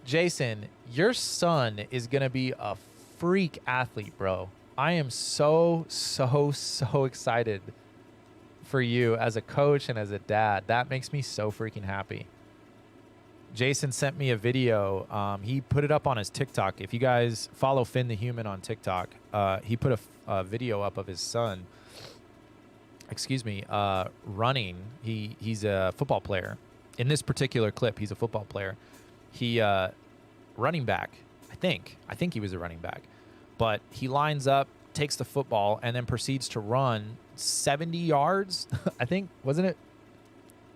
Jason, your son is going to be a freak athlete, bro. I am so excited for you as a coach and as a dad. That makes me so freaking happy. Jason sent me a video. He put it up on his TikTok. If you guys follow Finn the Human on TikTok, he put a video up of his son, running. He's a football player. In this particular clip, he's a football player. He running back, I think he was a running back. But he lines up, takes the football, and then proceeds to run 70 yards. I think, wasn't it,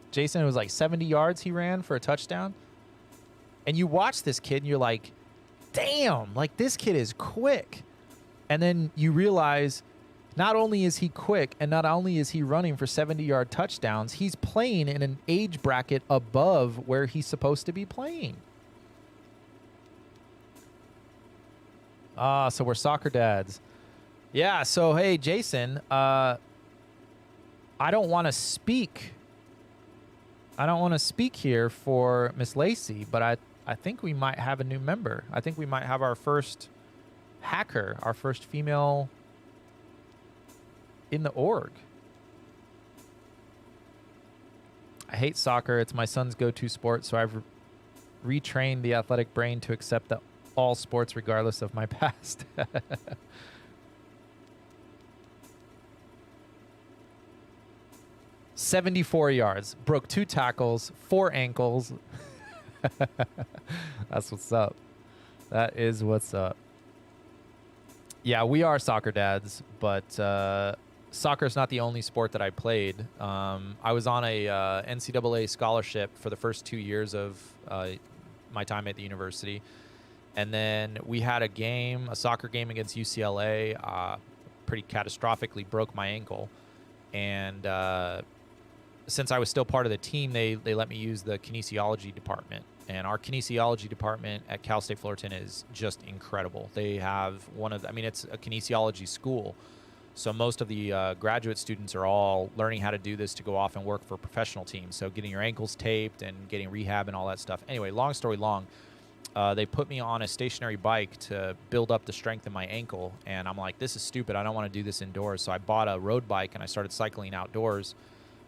Jason? It was like 70 yards he ran for a touchdown. And you watch this kid and you're like, damn, like this kid is quick. And then you realize not only is he quick and not only is he running for 70-yard touchdowns, he's playing in an age bracket above where he's supposed to be playing. So we're soccer dads. Yeah, so hey, Jason, I don't want to speak here for Miss Lacey, but I think we might have a new member. I think we might have our first hacker, our first female in the org. I hate soccer. It's my son's go-to sport, so I've retrained the athletic brain to accept all sports regardless of my past. 74 yards, broke 2 tackles, 4 ankles. That's what's up. That is what's up. Yeah, we are soccer dads, but soccer is not the only sport that I played. I was on a NCAA scholarship for the first 2 years of my time at the university. And then we had a soccer game against UCLA, pretty catastrophically broke my ankle. And since I was still part of the team, they let me use the kinesiology department. And our kinesiology department at Cal State Fullerton is just incredible. They have it's a kinesiology school. So most of the graduate students are all learning how to do this to go off and work for professional teams. So getting your ankles taped and getting rehab and all that stuff. Anyway, long story long, they put me on a stationary bike to build up the strength in my ankle. And I'm like, this is stupid. I don't want to do this indoors. So I bought a road bike and I started cycling outdoors.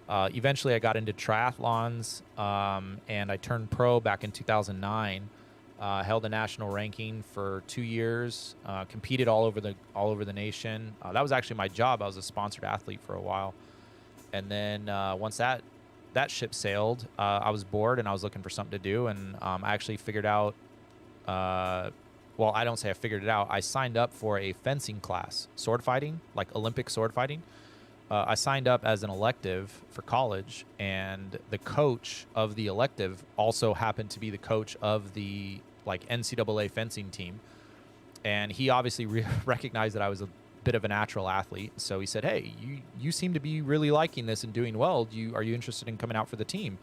Eventually, I got into triathlons, and I turned pro back in 2009. Held a national ranking for 2 years. Competed all over the nation. That was actually my job. I was a sponsored athlete for a while, and then once that ship sailed, I was bored and I was looking for something to do. And I actually figured out. Well, I don't say I figured it out. I signed up for a fencing class, sword fighting, like Olympic sword fighting. I signed up as an elective for college, and the coach of the elective also happened to be the coach of the NCAA fencing team. And he obviously recognized that I was a bit of a natural athlete. So he said, hey, you seem to be really liking this and doing well. Are you interested in coming out for the team?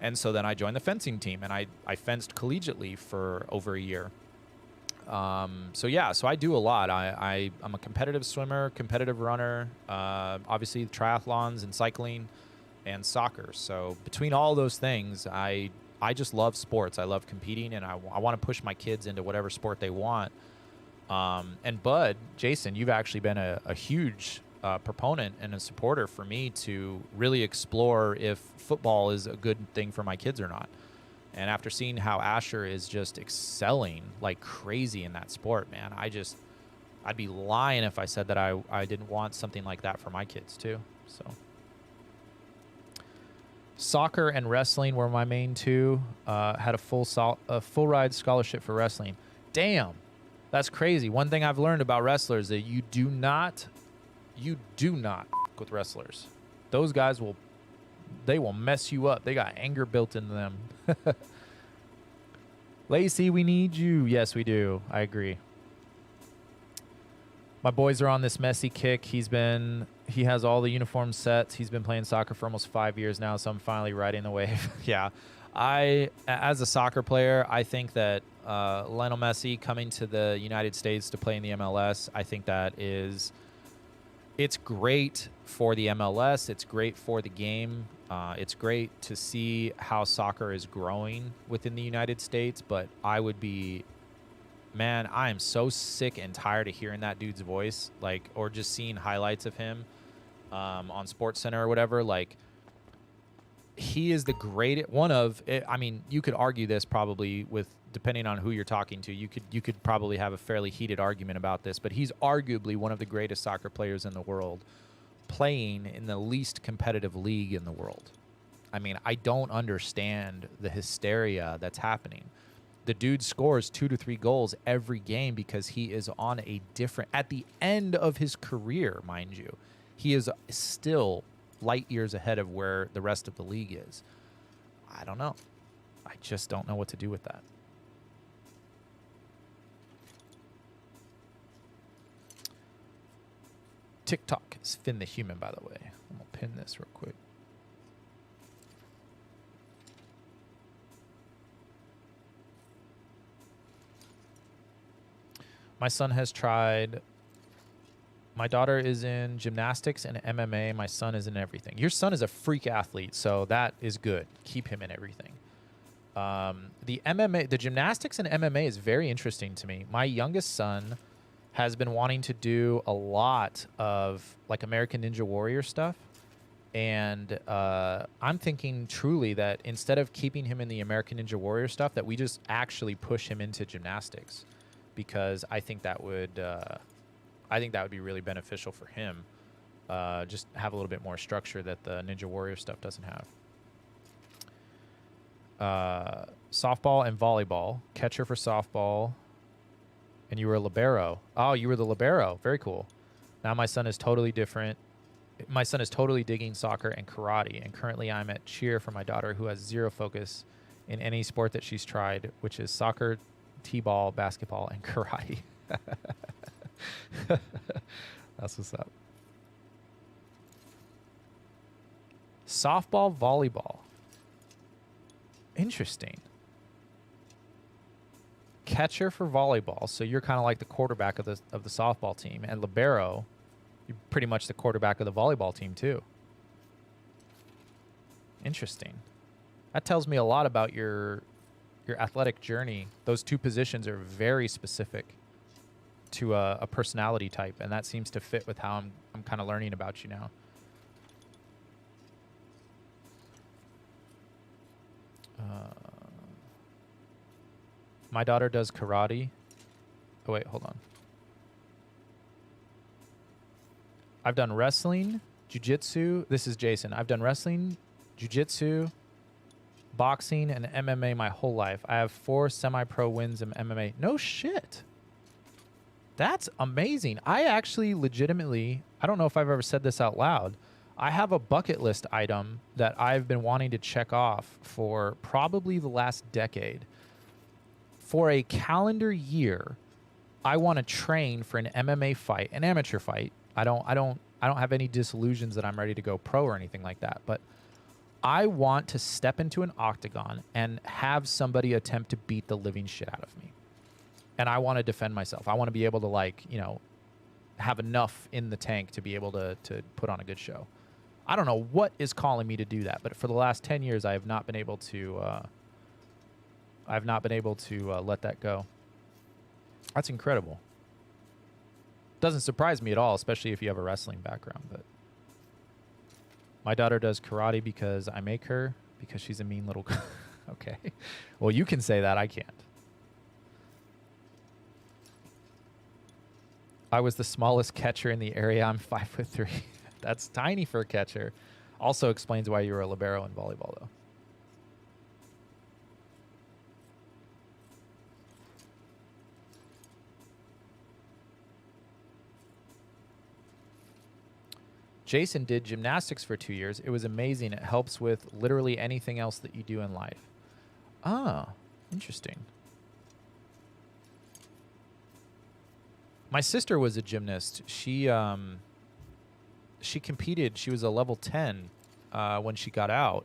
And so then I joined the fencing team, and I fenced collegiately for over a year. So I do a lot. I'm a competitive swimmer, competitive runner, obviously triathlons and cycling and soccer. So between all those things, I just love sports. I love competing, and I want to push my kids into whatever sport they want. And Bud, Jason, you've actually been a huge proponent and a supporter for me to really explore if football is a good thing for my kids or not. And after seeing how Asher is just excelling like crazy in that sport, man, I'd be lying if I said that I didn't want something like that for my kids too. So soccer and wrestling were my main two. Had a full ride scholarship for wrestling. Damn, that's crazy. One thing I've learned about wrestlers is that you do not with wrestlers. Those guys will mess you up. They got anger built into them. Lacey, we need you. Yes, we do. I agree. My boys are on this messy kick. He has all the uniform sets. He's been playing soccer for almost 5 years now, so I'm finally riding the wave. Yeah. As a soccer player, I think that Lionel Messi coming to the United States to play in the MLS, I think that it's great for the MLS. It's great for the game. It's great to see how soccer is growing within the United States, but I am so sick and tired of hearing that dude's voice, or just seeing highlights of him on SportsCenter or whatever. He is the greatest one of. You could argue this probably depending on who you're talking to. You could probably have a fairly heated argument about this, but he's arguably one of the greatest soccer players in the world, playing in the least competitive league in the world. I don't understand the hysteria that's happening. The dude scores 2 to 3 goals every game because he is on at the end of his career, mind you. He is still light years ahead of where the rest of the league is. I don't know. I just don't know what to do with that. TikTok is Finn the Human, by the way. I'm going to pin this real quick. My son has tried. My daughter is in gymnastics and MMA. My son is in everything. Your son is a freak athlete, so that is good. Keep him in everything. The gymnastics and MMA is very interesting to me. My youngest son has been wanting to do a lot of American Ninja Warrior stuff. And I'm thinking truly that instead of keeping him in the American Ninja Warrior stuff, that we just actually push him into gymnastics, because I think that would be really beneficial for him. Just have a little bit more structure that the Ninja Warrior stuff doesn't have. Softball and volleyball. Catcher for softball. And you were a libero. Oh, you were the libero. Very cool. Now my son is totally different. My son is totally digging soccer and karate. And currently I'm at cheer for my daughter, who has zero focus in any sport that she's tried, which is soccer, t-ball, basketball, and karate. That's what's up. Softball, volleyball. Interesting. Catcher for volleyball, so you're kind of like the quarterback of the softball team, and libero, you're pretty much the quarterback of the volleyball team too. Interesting. That tells me a lot about your athletic journey. Those two positions are very specific to a personality type, and that seems to fit with how I'm kind of learning about you now. My daughter does karate. Oh, wait, hold on. I've done wrestling, jiu-jitsu. This is Jason. I've done wrestling, jiu-jitsu, boxing, and MMA my whole life. I have 4 semi-pro wins in MMA. No shit. That's amazing. I actually legitimately, I don't know if I've ever said this out loud, I have a bucket list item that I've been wanting to check off for probably the last decade. For a calendar year, I want to train for an MMA fight, an amateur fight. I don't have any disillusions that I'm ready to go pro or anything like that, but I want to step into an octagon and have somebody attempt to beat the living shit out of me. And I want to defend myself. I want to be able to, like, you know, have enough in the tank to be able to put on a good show. I don't know what is calling me to do that, but for the last 10 years, I have not been able to let that go. That's incredible. Doesn't surprise me at all, especially if you have a wrestling background. But my daughter does karate because I make her, because she's a mean little... Okay. Well, you can say that. I can't. I was the smallest catcher in the area. I'm 5'3". That's tiny for a catcher. Also explains why you were a libero in volleyball, though. Jason did gymnastics for 2 years. It was amazing. It helps with literally anything else that you do in life. Ah, interesting. My sister was a gymnast. She competed. She was a level 10 when she got out.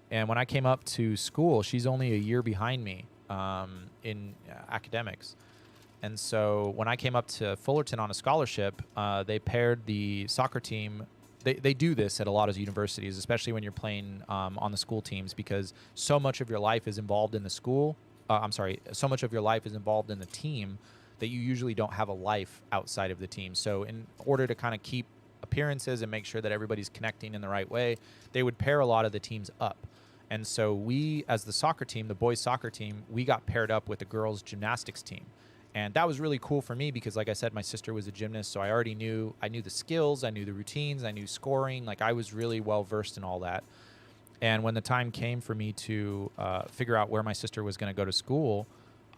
And when I came up to school, she's only a year behind me in academics. And so when I came up to Fullerton on a scholarship, they paired the soccer team. They do this at a lot of universities, especially when you're playing on the school teams, because so much of your life is involved in the school. So much of your life is involved in the team that you usually don't have a life outside of the team. So in order to kind of keep appearances and make sure that everybody's connecting in the right way, they would pair a lot of the teams up. And so we, as the soccer team, the boys soccer team, we got paired up with the girls gymnastics team. And that was really cool for me because, like I said, my sister was a gymnast, so I knew the skills, I knew the routines, I knew scoring. Like, I was really well versed in all that. And when the time came for me to figure out where my sister was going to go to school,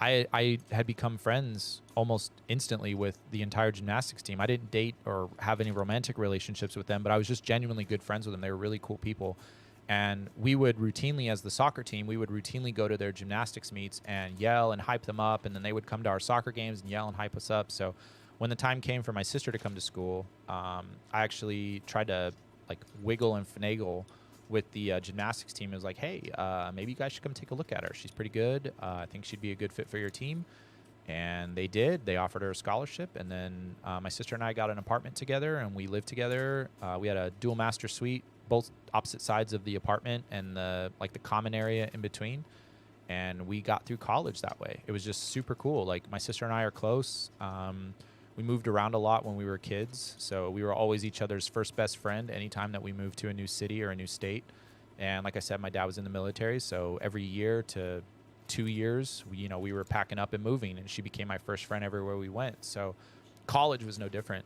I had become friends almost instantly with the entire gymnastics team. I didn't date or have any romantic relationships with them, but I was just genuinely good friends with them. They were really cool people. And we would routinely, as the soccer team, we would routinely go to their gymnastics meets and yell and hype them up. And then they would come to our soccer games and yell and hype us up. So when the time came for my sister to come to school, I actually tried to like wiggle and finagle with the gymnastics team. It was like, hey, maybe you guys should come take a look at her. She's pretty good. I think she'd be a good fit for your team. And they did. They offered her a scholarship. And then my sister and I got an apartment together, and we lived together. We had a dual master suite, both opposite sides of the apartment and the common area in between. And we got through college that way. It was just super cool. Like, my sister and I are close. We moved around a lot when we were kids, so we were always each other's first best friend anytime that we moved to a new city or a new state. And like I said, my dad was in the military, so every year to 2 years, we were packing up and moving, and she became my first friend everywhere we went. So college was no different.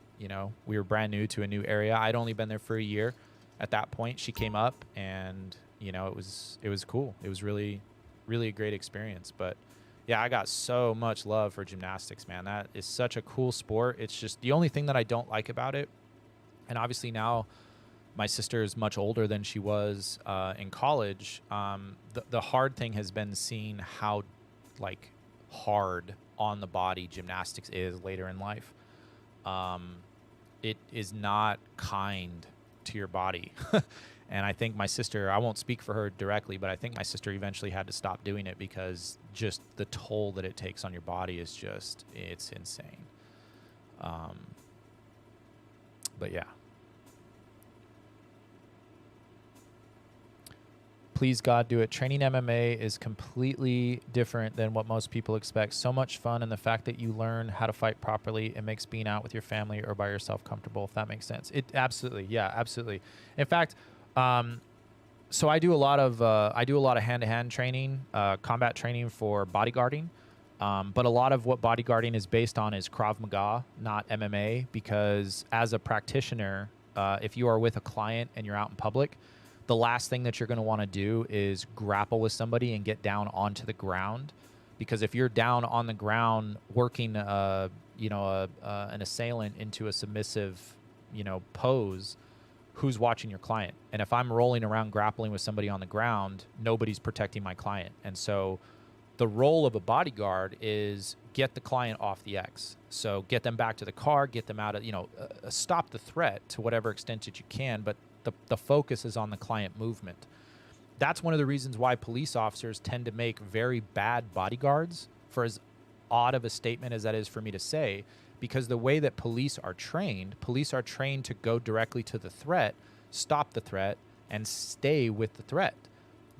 We were brand new to a new area. I'd only been there for a year at that point. She came up, and it was cool. It was really, really a great experience. But yeah, I got so much love for gymnastics, man. That is such a cool sport. It's just the only thing that I don't like about it, and obviously now my sister is much older than she was in college. The hard thing has been seeing how hard on the body gymnastics is later in life. It is not kind to your body. And I think my sister, I won't speak for her directly, but I think my sister eventually had to stop doing it because just the toll that it takes on your body is just, it's insane. But yeah. Please God, do it. Training MMA is completely different than what most people expect. So much fun, and the fact that you learn how to fight properly, it makes being out with your family or by yourself comfortable, if that makes sense. It absolutely, yeah, absolutely. In fact, so I do a lot of hand-to-hand training, combat training for bodyguarding. But a lot of what bodyguarding is based on is Krav Maga, not MMA, because as a practitioner, if you are with a client and you're out in public, the last thing that you're going to want to do is grapple with somebody and get down onto the ground, because if you're down on the ground working, an assailant into a submissive, pose, who's watching your client? And if I'm rolling around grappling with somebody on the ground, nobody's protecting my client. And so the role of a bodyguard is get the client off the X. So get them back to the car, get them out of, stop the threat to whatever extent that you can, but the focus is on the client movement. That's one of the reasons why police officers tend to make very bad bodyguards, for as odd of a statement as that is for me to say, because the way that police are trained to go directly to the threat, stop the threat, and stay with the threat.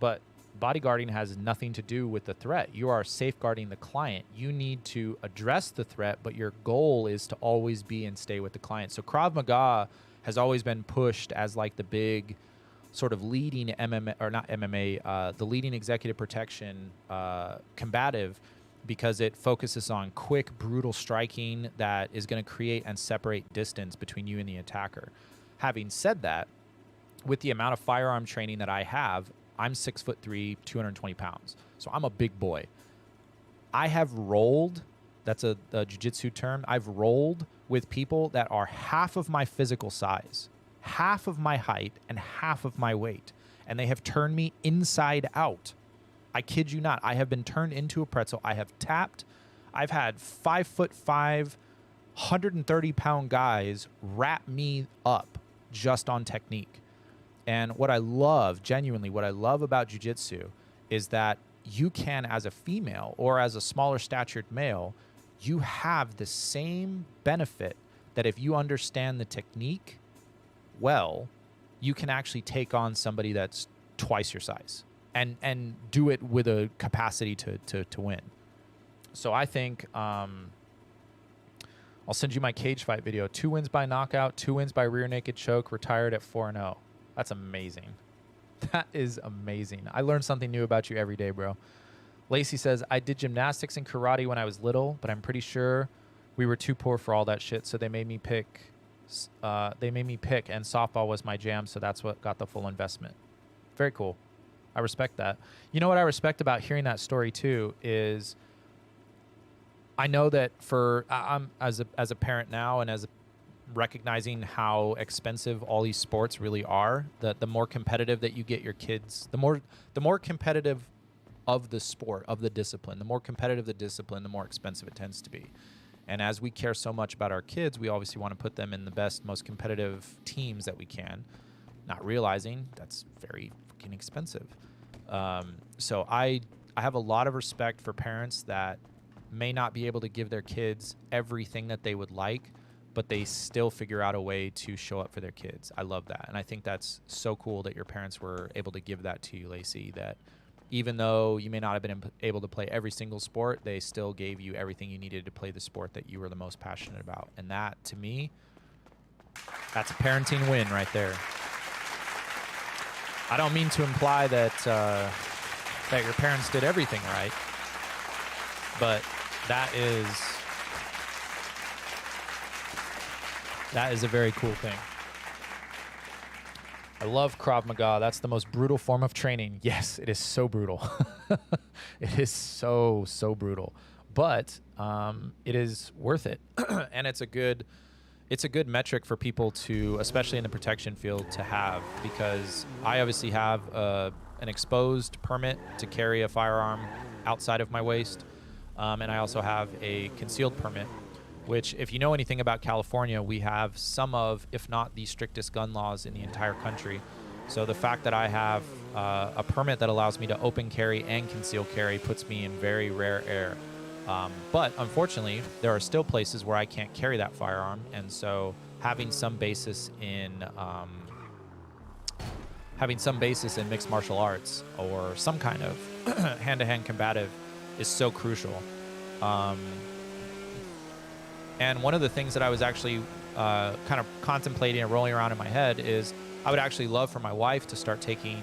But bodyguarding has nothing to do with the threat. You are safeguarding the client. You need to address the threat, but your goal is to always be and stay with the client. So Krav Maga has always been pushed as like the big sort of leading the leading executive protection combative, because it focuses on quick, brutal striking that is going to create and separate distance between you and the attacker. Having said that, with the amount of firearm training that I have, I'm 6'3", 220 pounds. So I'm a big boy. I have rolled, that's a jiu-jitsu term, I've rolled with people that are half of my physical size, half of my height, and half of my weight. And they have turned me inside out. I kid you not. I have been turned into a pretzel. I have tapped. I've had 5'5", 130-pound guys wrap me up just on technique. And what I love, genuinely, what I love about jiu-jitsu is that you can, as a female or as a smaller statured male, you have the same benefit that if you understand the technique well, you can actually take on somebody that's twice your size and do it with a capacity to win. So I think I'll send you my cage fight video. 2 wins by knockout, 2 wins by rear naked choke, retired at 4-0. That's amazing. That is amazing. I learn something new about you every day, bro. Lacey says, I did gymnastics and karate when I was little, but I'm pretty sure we were too poor for all that shit, so they made me pick, and softball was my jam, so that's what got the full investment. Very cool. I respect that. You know what I respect about hearing that story, too, is I know that I'm as a parent now, and as recognizing how expensive all these sports really are, the more competitive that you get your kids, the more competitive of the sport, of the discipline, the more competitive the discipline, the more expensive it tends to be. And as we care so much about our kids, we obviously want to put them in the best, most competitive teams that we can, not realizing that's very freaking expensive. So I have a lot of respect for parents that may not be able to give their kids everything that they would like, but they still figure out a way to show up for their kids. I love that. And I think that's so cool that your parents were able to give that to you, Lacey, that even though you may not have been able to play every single sport, they still gave you everything you needed to play the sport that you were the most passionate about. And that, to me, that's a parenting win right there. I don't mean to imply that that your parents did everything right, but that is a very cool thing. I love Krav Maga. That's the most brutal form of training. Yes, it is so brutal. It is so brutal. But it is worth it. And it's a good metric for people to, especially in the protection field, to have, because I obviously have an exposed permit to carry a firearm outside of my waist. And I also have a concealed permit, which, if you know anything about California, we have some of, if not the strictest gun laws in the entire country. So the fact that I have a permit that allows me to open carry and conceal carry puts me in very rare air. But unfortunately, there are still places where I can't carry that firearm, and so having some basis in mixed martial arts or some kind of hand-to-hand combative is so crucial. And one of the things that I was actually kind of contemplating and rolling around in my head is I would actually love for my wife to start taking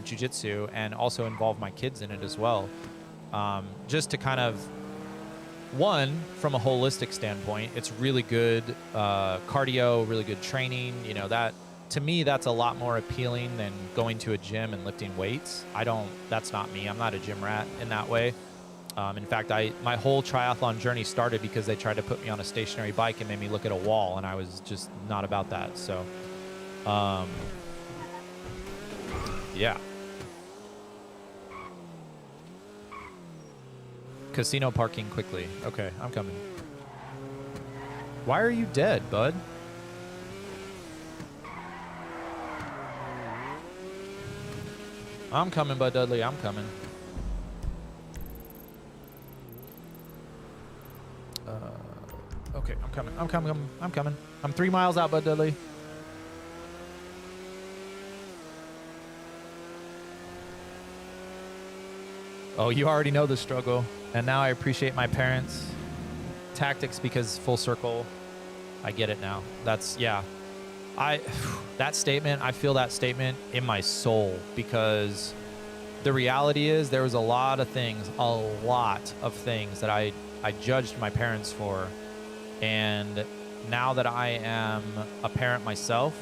jiu-jitsu and also involve my kids in it as well. Just to kind of, one, from a holistic standpoint, it's really good cardio, really good training. You know, that to me, that's a lot more appealing than going to a gym and lifting weights. That's not me. I'm not a gym rat in that way. In fact, my whole triathlon journey started because they tried to put me on a stationary bike and made me look at a wall, and I was just not about that. So, yeah. Casino parking quickly. Okay, I'm coming. Why are you dead, bud? I'm coming, Bud Duddley. I'm coming. Okay, I'm coming. I'm coming. I'm coming. I'm 3 miles out, Bud Duddley. Oh, you already know the struggle. And now I appreciate my parents' tactics because full circle, I get it now. That's, yeah. That statement, I feel that statement in my soul because the reality is there was a lot of things that I judged my parents for. And now that I am a parent myself,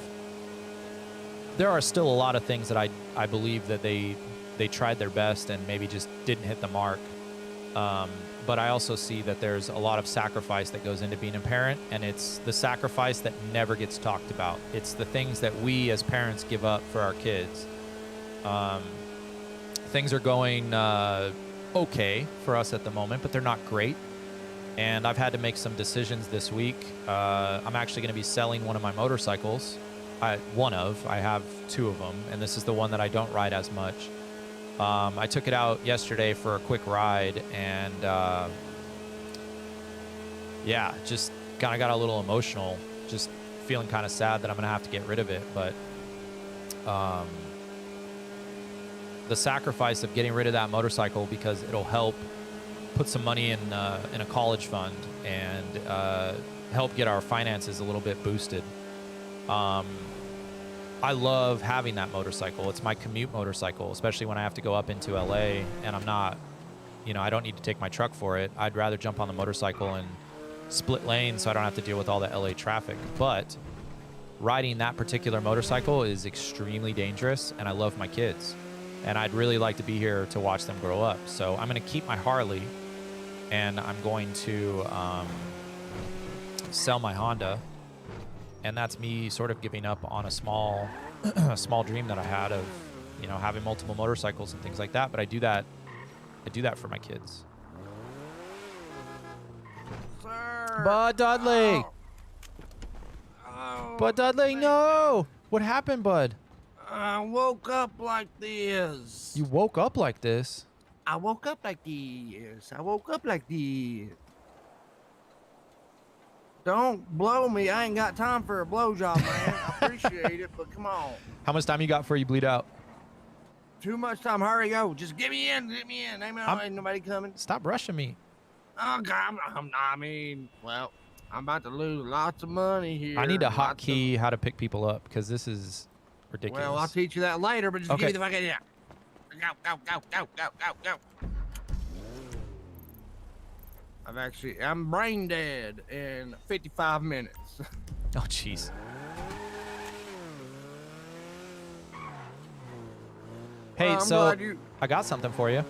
there are still a lot of things that I believe that they tried their best and maybe just didn't hit the mark. But I also see that there's a lot of sacrifice that goes into being a parent, and it's the sacrifice that never gets talked about. It's the things that we as parents give up for our kids. Things are going okay for us at the moment, but they're not great. And I've had to make some decisions this week. I'm actually going to be selling one of my motorcycles. I have two of them, and this is the one that I don't ride as much. I took it out yesterday for a quick ride, and yeah, just kind of got a little emotional, just feeling kind of sad that I'm going to have to get rid of it. But the sacrifice of getting rid of that motorcycle because it'll help put some money in a college fund and help get our finances a little bit boosted. I love having that motorcycle. It's my commute motorcycle, especially when I have to go up into LA and I'm not, I don't need to take my truck for it. I'd rather jump on the motorcycle and split lanes so I don't have to deal with all the LA traffic. But riding that particular motorcycle is extremely dangerous, and I love my kids. And I'd really like to be here to watch them grow up. So I'm going to keep my Harley, and I'm going to sell my Honda. And that's me sort of giving up on a small dream that I had of, having multiple motorcycles and things like that. But I do that for my kids. Sir. Bud Duddley. Oh, Bud Duddley, no. What happened, Bud? I woke up like this. You woke up like this? I woke up like this. I woke up like this. Don't blow me. I ain't got time for a blowjob, man. I appreciate it, but come on. How much time you got before you bleed out? Too much time. Hurry, go. Just get me in. Get me in. Ain't nobody coming. Stop rushing me. Oh, God. Well, I'm about to lose lots of money here. I need to hotkey how to pick people up because this is ridiculous. Well, I'll teach you that later, but just give me the fucking... Yeah. Go. I'm brain dead in 55 minutes. Oh, jeez. Hey, so I got something for you.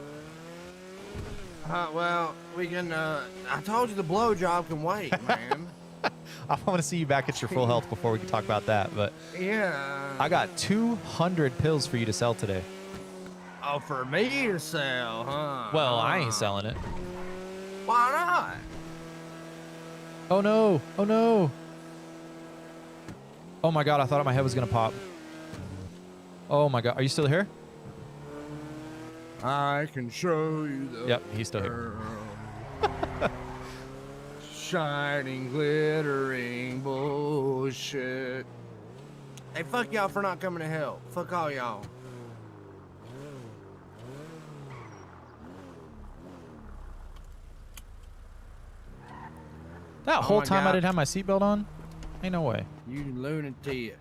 Well, we can, I told you the blowjob can wait, man. I want to see you back at your full health before we can talk about that, but... Yeah. I got 200 pills for you to sell today. Oh, for me to sell, huh? Well, I ain't selling it. Why not? Oh, no. Oh, no. Oh, my God. I thought my head was going to pop. Oh my God, are you still here? I can show you the Yep, he's still here. Shining, glittering bullshit. Hey, fuck y'all for not coming to help. Fuck all y'all. That whole my time I God. didn't have my seatbelt on? Ain't no way. You lunatic.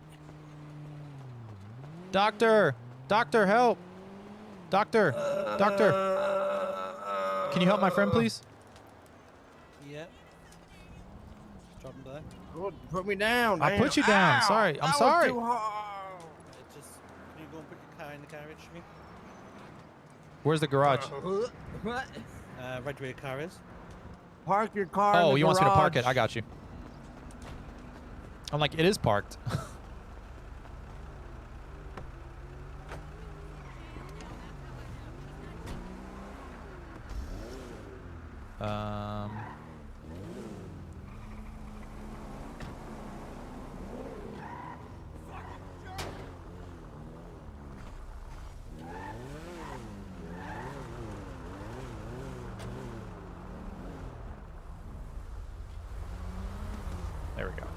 Doctor! Doctor, help! Doctor! Doctor! Can you help my friend, please? Yeah. Drop him back. Put me down. I damn. put you down. Ow, Sorry. I'm that was sorry. too hard. Just, can you go and put your car in the garage for me? Where's the garage? What? Right where your car is. Park your car. in Oh, the you want me to park it? garage. I got you. I'm like, it is parked. There we go.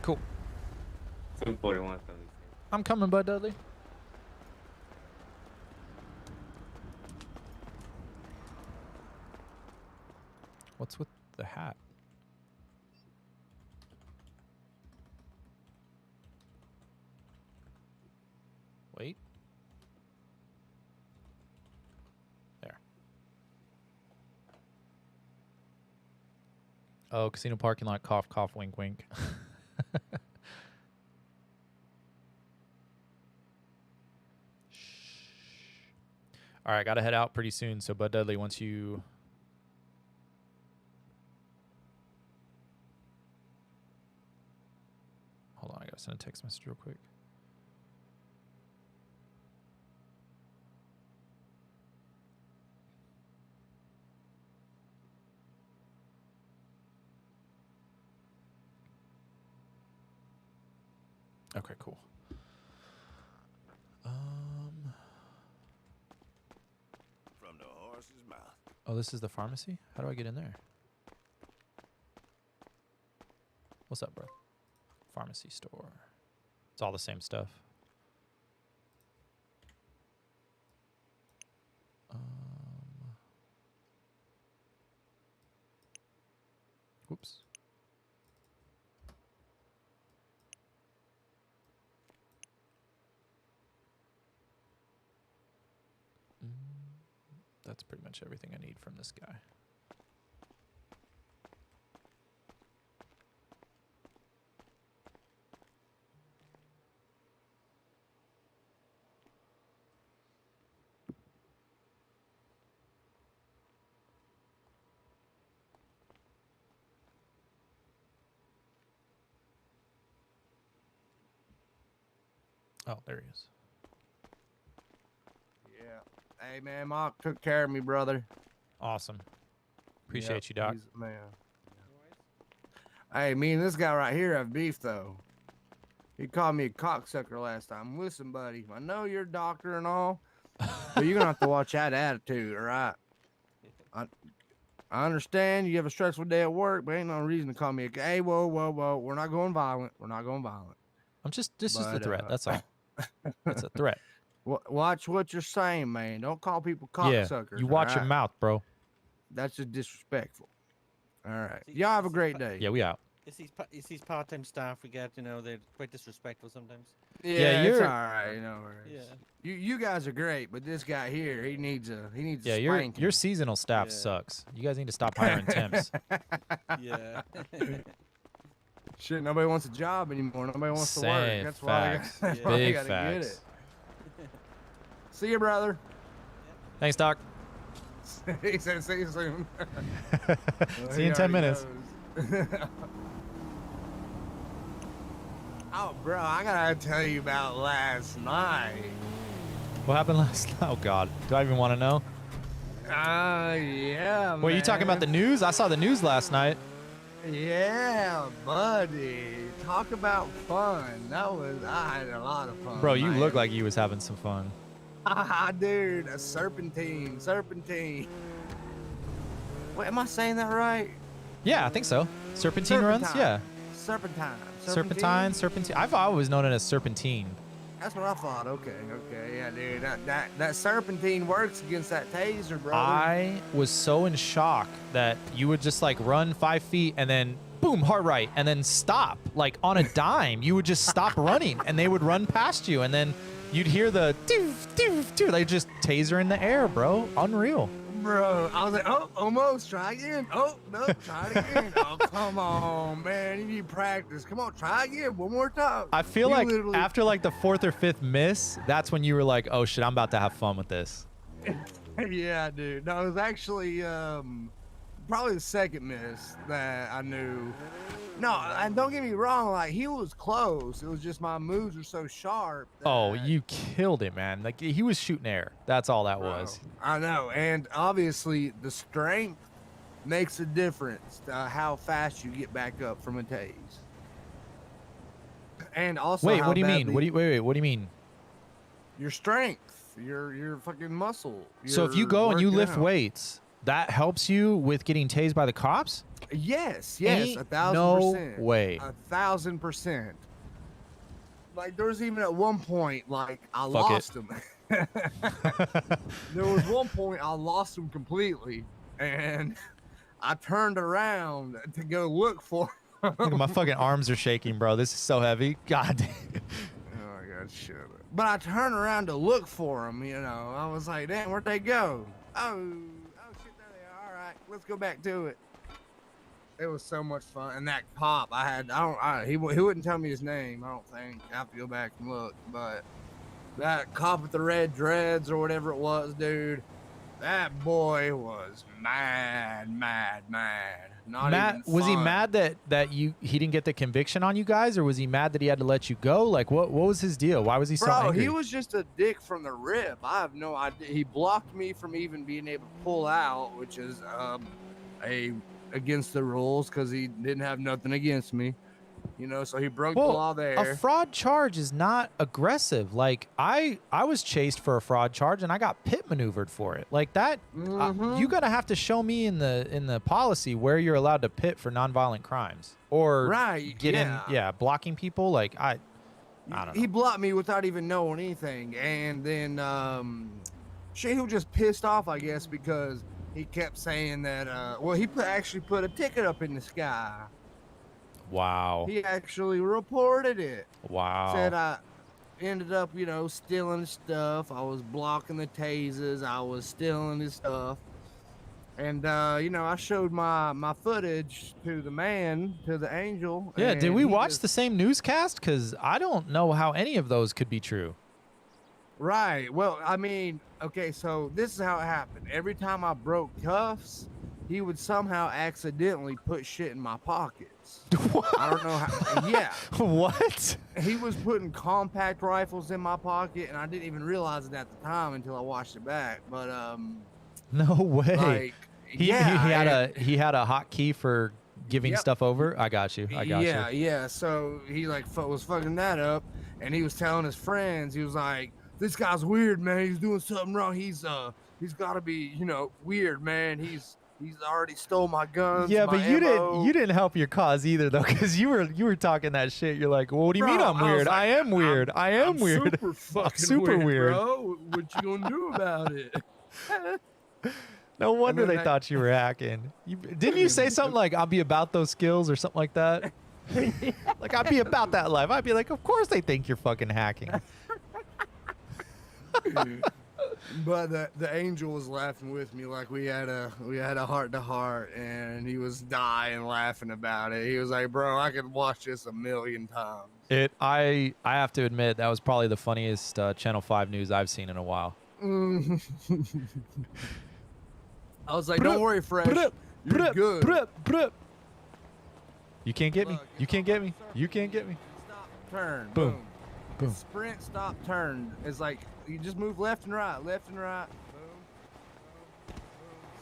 Cool. 741. I'm coming, Bud Duddley. What's with the hat? Wait. There. Oh, casino parking lot, cough, cough, wink, wink. All right, got to head out pretty soon. So, Bud Duddley, once you... Hold on, I got to send a text message real quick. Okay, cool. From the horse's mouth. Oh, this is the pharmacy? How do I get in there? What's up, bro? Pharmacy store. It's all the same stuff. Whoops. That's pretty much everything I need from this guy. Oh, there he is. Yeah. Hey, man, Mark took care of me, brother. Awesome. Appreciate you, Doc. He's the man. Hey, me and this guy right here have beef, though. He called me a cocksucker last time. Listen, buddy, I know you're a doctor and all, but you're going to have to watch that attitude, all right? I understand you have a stressful day at work, but ain't no reason to call me a... Hey, whoa, whoa, whoa. We're not going violent. We're not going violent. I'm just, this is a But, threat. That's all. It's a threat. Watch what you're saying, man. Don't call people Yeah, cocksuckers. you watch all your right? mouth, bro. That's just disrespectful. All right. See, Y'all have a see, great pa- day. Yeah, we out. It's these part-time staff we get, you know, they're quite disrespectful sometimes. Yeah, it's you're- all right. No worries. Yeah. You guys are great, but this guy here, he needs a Yeah, spanking. your seasonal staff Yeah. sucks. You guys need to stop hiring temps. Yeah. Shit, nobody wants a job anymore. Nobody wants to Same work. That's why facts. they, that's why they Big gotta get facts. it. See you, brother. Thanks, Doc. He said, see you soon. See you in 10 minutes. Oh, bro, I gotta tell you about last night. What happened last night? Oh, God. Do I even want to know? Yeah, Were you talking about the news? I saw the news last night. Yeah, buddy. Talk about fun. I had a lot of fun. Bro, you man. look like you was having some fun. Dude, a serpentine. Wait, am I saying that right? Yeah, I think so. Serpentine runs? Yeah. Serpentine. Serpentine. I've always known it as serpentine. That's what I thought. Okay. Yeah, dude. That serpentine works against that taser, brother. I was so in shock that you would just like run 5 feet and then boom, hard right, and then stop. Like on a dime, you would just stop running and they would run past you. And then you'd hear the doof, doof, doof. They just taser in the air, bro. Unreal. Bro, I was like, oh, almost. Try again. Oh, no, try it again. Oh, come on, man. You need practice. Come on, try again. One more time. I feel He like literally- after like the 4th or 5th miss, that's when you were like, oh shit, I'm about to have fun with this. Yeah, dude. No, it was actually probably the second miss that I knew. No, and don't get me wrong, like he was close. It was just my moves were so sharp. Oh, that- you killed it, man. Like he was shooting air. That's all that was. I know, and obviously the strength makes a difference to how fast you get back up from a tase. And also, Wait, how what do you badly- mean? Wait, what do you mean? Your strength, your fucking muscle. So if you your go and you working lift out. weights, that helps you with getting tased by the cops? Yes, Ain't 1,000%. no way. 1,000%. Like there was even at one point, like I Fuck it. lost him. There was one point I lost him completely, and I turned around to go look for him. Look, my fucking arms are shaking, bro. This is so heavy. God damn. Oh my god, shut up. But I turned around to look for him, you know. I was like, damn, where'd they go? Oh shit, there they are. All right, let's go back to it. It was so much fun. And that cop, he wouldn't tell me his name, I don't think. I have to go back and look. But that cop with the red dreads or whatever it was, dude, that boy was mad. Not Matt, even was he fun. mad that he didn't get the conviction on you guys, or was he mad that he had to let you go? Like what was his deal? Why was he so Bro, angry? he was just a dick from the rip. I have no idea. He blocked me from even being able to pull out, which is against the rules because he didn't have nothing against me. You know, so he broke the law there. A fraud charge is not aggressive. Like I was chased for a fraud charge and I got pit maneuvered for it. Like that, you gotta have to show me in the policy where you're allowed to pit for nonviolent crimes or Right, blocking people. Like I don't know. He blocked me without even knowing anything, and then he was just pissed off, I guess, because he kept saying that. He actually put a ticket up in the sky. Wow. He actually reported it. Wow. Said I ended up, stealing stuff. I was blocking the tasers. I was stealing his stuff. And, I showed my footage to the man, to the angel. Yeah, did and we he watch just- the same newscast? Because I don't know how any of those could be true. Right. Well, I mean, okay, so this is how it happened. Every time I broke cuffs, he would somehow accidentally put shit in my pockets. I don't know how. Yeah. What? He was putting compact rifles in my pocket, and I didn't even realize it at the time until I watched it back. But No way. like, he yeah, he had a hotkey for giving Yep. stuff over. I got you. yeah, yeah. So he was fucking that up, and he was telling his friends. He was like, "This guy's weird, man. He's doing something wrong. He's got to be, weird, man. He's already stole my guns." Yeah, my but you ammo." didn't help your cause either though, because you were talking that shit. You're like, well, what do you mean Bro, I'm I was weird? like, I am weird. I am I'm weird. Super fucking super weird. bro. What you gonna do about it? No wonder then they thought you were hacking. Didn't you say something like, I'll be about those skills or something like that? Like, I'd be about that life. I'd be like, of course they think you're fucking hacking. But the angel was laughing with me, like we had a heart to heart, and he was dying laughing about it. He was like, "Bro, I could watch this 1,000,000 times." I have to admit, that was probably the funniest Channel 5 news I've seen in a while. I was like, "Don't worry, Fresh, you're good." You can't get me. Look, You can't get me. You can't get me. Stop, turn, Boom. boom, Boom. Sprint, stop, turn. It's like you just move left and right, boom, boom, boom.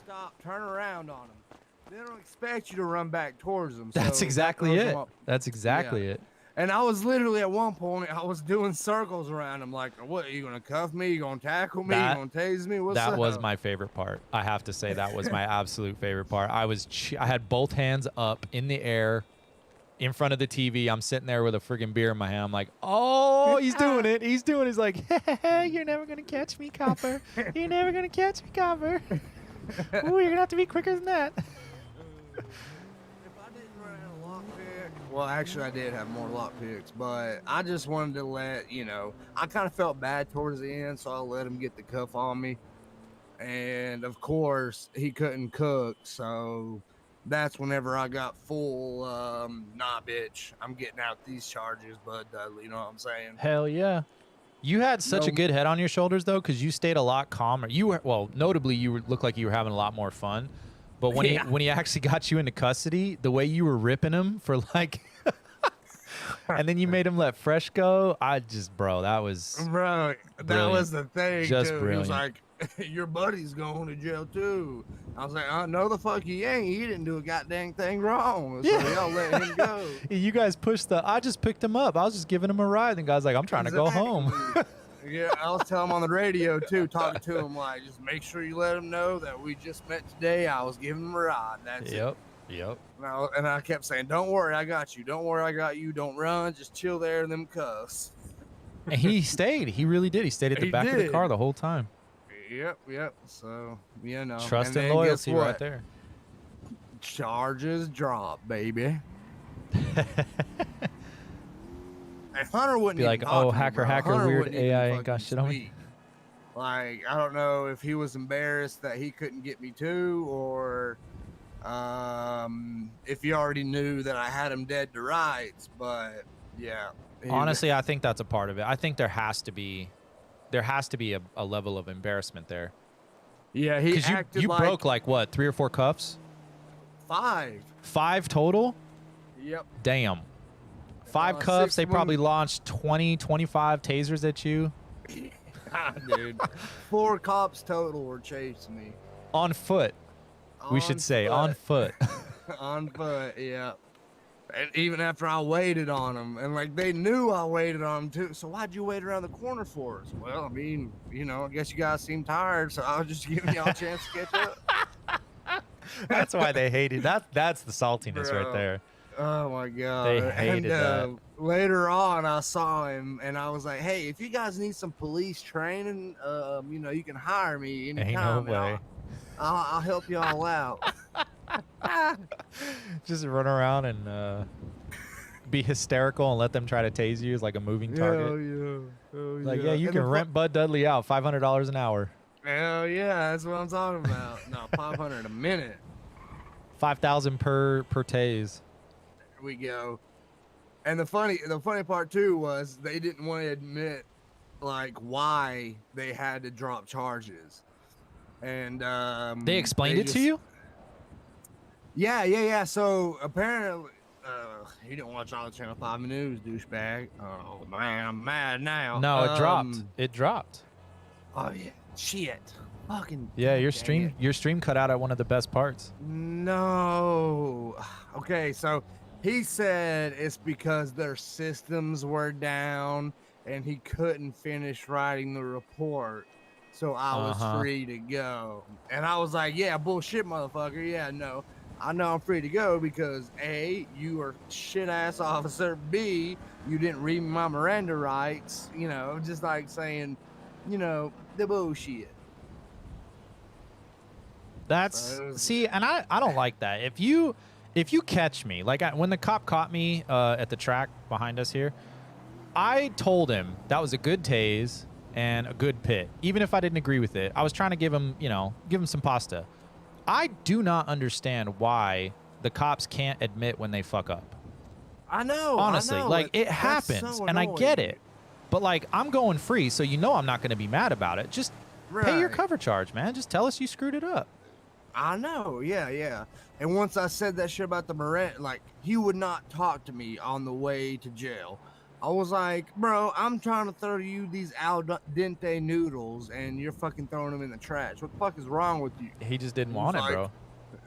Stop, turn around on him. they don't expect you to run back towards them. That's so exactly that throws it. them off. That's exactly it. And I was literally at one point, I was doing circles around him, like, what, are you going to cuff me? You going to tackle me? That- You going to tase me? What's That up? was my favorite part. I have to say that was my absolute favorite part. I had both hands up in the air in front of the TV. I'm sitting there with a friggin' beer in my hand. I'm like, oh, he's doing it. He's doing it. He's like, hey, you're never going to catch me, copper. You're never going to catch me, copper. Ooh, you're going to have to be quicker than that. If I didn't run out of lock pick, well, actually, I did have more lock picks, but I just wanted to let, I kind of felt bad towards the end, so I let him get the cuff on me. And, of course, he couldn't cook, so that's whenever I got full, nah, bitch, I'm getting out these charges, Bud Duddley, you know what I'm saying? Hell yeah. You had such a No- good head on your shoulders, though, because you stayed a lot calmer. Notably, you looked like you were having a lot more fun. But when Yeah. he actually got you into custody, the way you were ripping him for like, and then you made him let Fresh go, bro, that was Bro, that brilliant. was the thing, Just too. brilliant. He was like, your buddy's going to jail, too. I was like, no, the fuck he ain't. He didn't do a goddamn thing wrong. So Yeah. y'all let him go. You guys pushed I just picked him up. I was just giving him a ride. And guy's like, I'm trying to go home. Exactly. Yeah, I was telling him on the radio, too, talking to him, like, just make sure you let him know that we just met today. I was giving him a ride. That's it. Yep. And I kept saying, don't worry, I got you. Don't worry, I got you. Don't run. Just chill there in them cuffs. And he stayed. He really did. He stayed at the He back of the did. car the whole time. Yep. So, Trust and then loyalty guess what? right there. Charges drop, baby. And Hunter wouldn't Be even like, talk oh, to me, hacker, bro. Hunter weird wouldn't even AI ain't fucking got shit on me. speak. Like, I don't know if he was embarrassed that he couldn't get me to, or if he already knew that I had him dead to rights. But yeah, Honestly, I think that's a part of it. I think there has to be a level of embarrassment there. yeah, he Because acted you like broke like what, 3 or 4 cuffs? 5. 5 total? Yep. Damn. 5 Uh, cuffs. 6 They probably women. launched 20, 25 tasers at you Dude, 4 cops total were chasing me. on foot. We should say on foot. On foot, yeah. And even after I waited on them, and like they knew I waited on them too. So why'd you wait around the corner for us? Well, I mean, I guess you guys seem tired, so I was just giving y'all a chance to catch up. That's why they hated that's the saltiness right Bro. there. Oh my god! They hated that. Later on, I saw him, and I was like, "Hey, if you guys need some police training, you can hire me anytime. Ain't no and way. I'll help you all out." Just run around and be hysterical and let them try to tase you as like a moving target. Like, yeah, you can rent Bud Duddley out, $500 an hour. Hell yeah, that's what I'm talking about. No, 500 a minute. 5,000 per tase. There we go. And the funny part too was they didn't want to admit like why they had to drop charges. And They explained it to just- you? Yeah. So apparently, he didn't watch all the Channel 5 news, douchebag. Oh man, I'm mad now. No, it dropped. It dropped. Oh yeah, shit. Fucking. Yeah, your dang it. stream cut out at one of the best parts. No. Okay, so he said it's because their systems were down and he couldn't finish writing the report. So I was free to go. And I was like, yeah, bullshit, motherfucker. Yeah, no. I know I'm free to go because A, you are shit ass officer. B, you didn't read my Miranda rights. Just like saying, the bullshit. That's So it was- see, and I don't like that. If you catch me, like when the cop caught me at the track behind us here, I told him that was a good tase and a good pit. Even if I didn't agree with it, I was trying to give him some pasta. I do not understand why the cops can't admit when they fuck up. I know. Honestly, I know. like it That's happens, so and I get annoying. it. But like I'm going free, so I'm not going to be mad about it. Just pay your Right. cover charge, man. Just tell us you screwed it up. I know, yeah. And once I said that shit about the Miranda, like, he would not talk to me on the way to jail. I was like, bro, I'm trying to throw you these al dente noodles, and you're fucking throwing them in the trash. What the fuck is wrong with you? He just didn't He's want it, like, bro.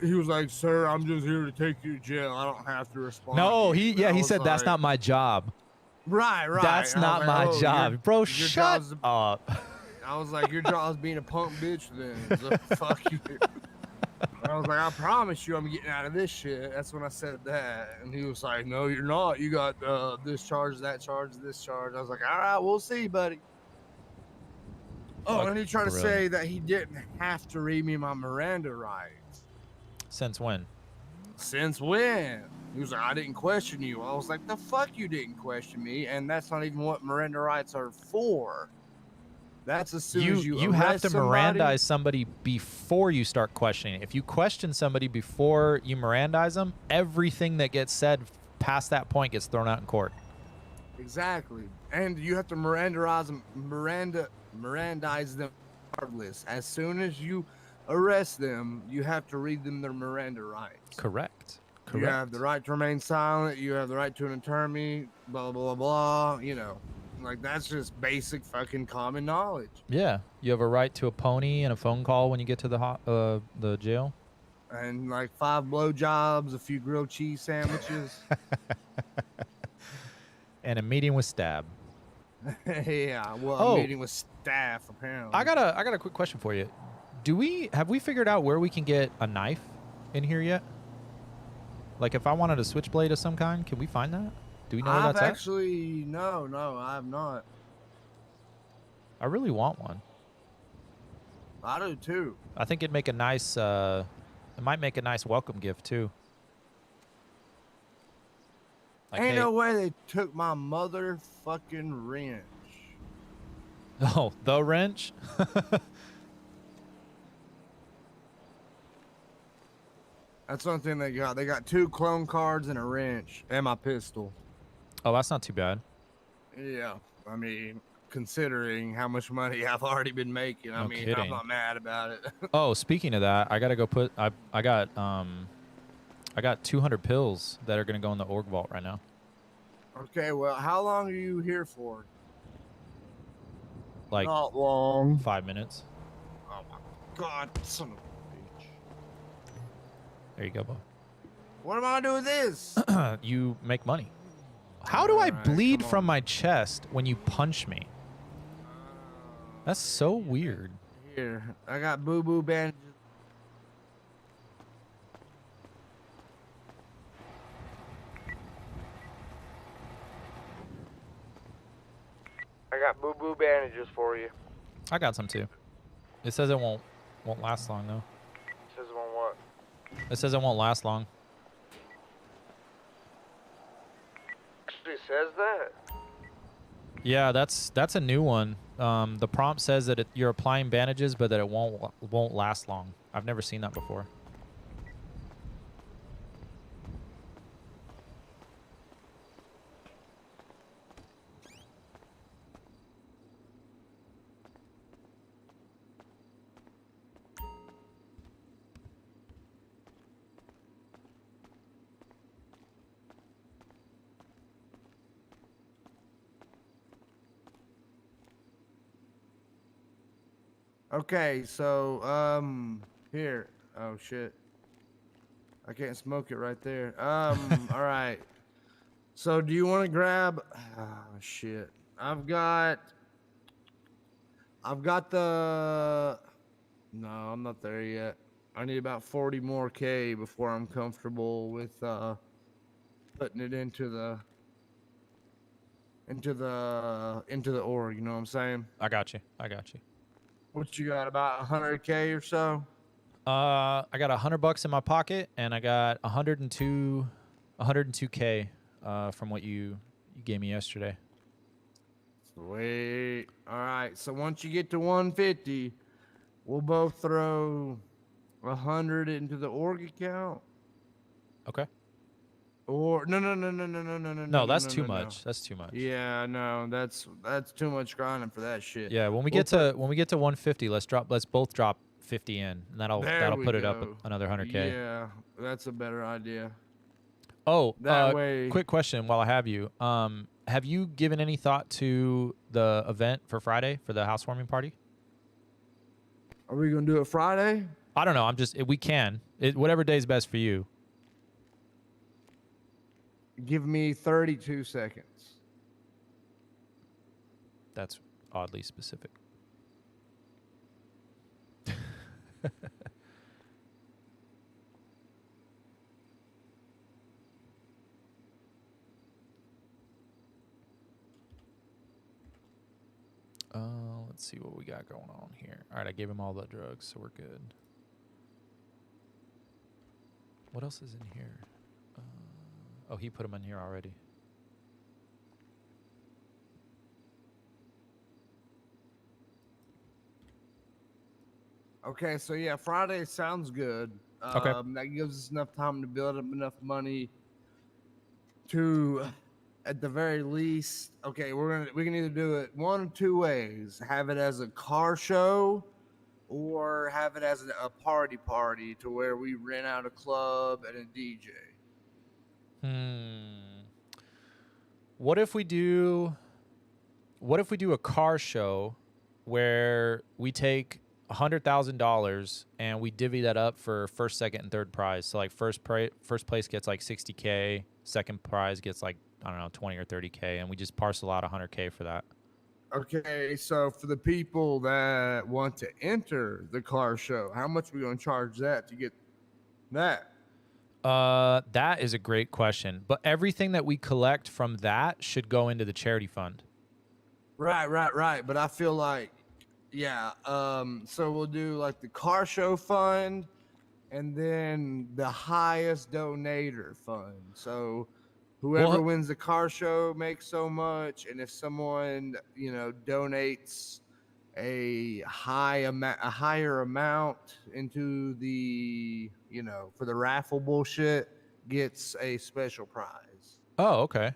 He was like, "Sir, I'm just here to take you to jail. I don't have to respond." No, to you." he I he was said that's like, not my job. Right. That's And I was not like, my "Oh, job, bro. your Shut job's up. I was like, your job's being a punk bitch then. So fuck you. I was like, I promise you I'm getting out of this shit. That's when I said that. And he was like, no, you're not. You got this charge, that charge, this charge. I was like, all right, we'll see, buddy. Oh, Fuck, and he tried to brilliant. say that he didn't have to read me my Miranda rights. Since when? Since when? He was like, I didn't question you. I was like, the fuck you didn't question me. And that's not even what Miranda rights are for. That's as soon as You have to somebody. Mirandize somebody before you start questioning. If you question somebody before you Mirandize them, everything that gets said past that point gets thrown out in court. Exactly. And you have to Mirandize them regardless. As soon as you arrest them, you have to read them their Miranda rights. Correct. You have the right to remain silent. You have the right to an attorney, blah, blah, blah, you know. Like, that's just basic fucking common knowledge. Yeah, you have a right to a pony and a phone call when you get to the jail. And like 5 blowjobs, a few grilled cheese sandwiches. And a meeting with Stab. Yeah, well, Oh. a meeting with staff apparently. I got a quick question for you. Have we figured out where we can get a knife in here yet? Like, if I wanted a switchblade of some kind, can we find that? Do we know where I've that's at? actually no, I have not. I really want one. I do too. I think it'd make a nice. It might make a nice welcome gift too. Like, Ain't hey- no way they took my motherfucking wrench. Oh, the wrench. That's one thing they got. They got 2 clone cards and a wrench and my pistol. Oh, that's not too bad. Yeah, I mean, considering how much money I've already been making, I No mean, kidding. I'm not mad about it. Oh, speaking of that, I gotta go put. I got 200 pills that are gonna go in the org vault right now. Okay, well, how long are you here for? Like Not long. 5 minutes. Oh my god, son of a bitch. There you go, Bo. What am I gonna do with this? You make money. How do I Alright, bleed come from on. my chest when you punch me? That's so weird. Here, I got boo-boo bandages. I got boo-boo bandages for you. I got some too. It says it won't last long though. Says on what? It says it won't last long. Actually says that. Yeah, that's a new one. The prompt says that you're applying bandages, but that it won't last long. I've never seen that before. Okay, so here. Oh shit. I can't smoke it right there. All right. So do you want to grab shit. I've got the No, I'm not there yet. I need about 40 more K before I'm comfortable with putting it into the org, you know what I'm saying? I got you. What you got, about 100K or so? I got $100 in my pocket, and I got 102K from what you gave me yesterday. Sweet. All right. So once you get to 150, we'll both throw 100 into the org account. Okay. Or no. No, that's too much. That's too much. Yeah, no, that's too much grinding for that shit. Yeah, when we We'll get to 150, let's both drop 50 in, and that'll There we put it up go. another 100K. Yeah, that's a better idea. Oh, That way- quick question while I have you. Have you given any thought to the event for Friday for the housewarming party? Are we gonna do it Friday? I don't know. We can. Whatever day is best for you. Give me 32 seconds. That's oddly specific. Let's see what we got going on here. All right, I gave him all the drugs, so we're good. What else is in here? Oh, he put them in here already. Okay, so yeah, Friday sounds good. Okay. That gives us enough time to build up enough money to, at the very least, okay, we can either do it one of two ways: have it as a car show, or have it as a party to where we rent out a club and a DJ. What if we do a car show where we take $100,000 and we divvy that up for first, second, and third prize? So like first place gets like $60K, second prize gets like, I don't know, 20 or 30K, and we just parcel out $100K for that. Okay, so for the people that want to enter the car show, how much are we going to charge that to get that? That is a great question. But everything that we collect from that should go into the charity fund. Right. But I feel like, yeah. So we'll do like the car show fund, and then the highest donator fund. So whoever wins the car show makes so much, and if someone donates a higher amount into the for the raffle bullshit, gets a special prize. Oh, okay.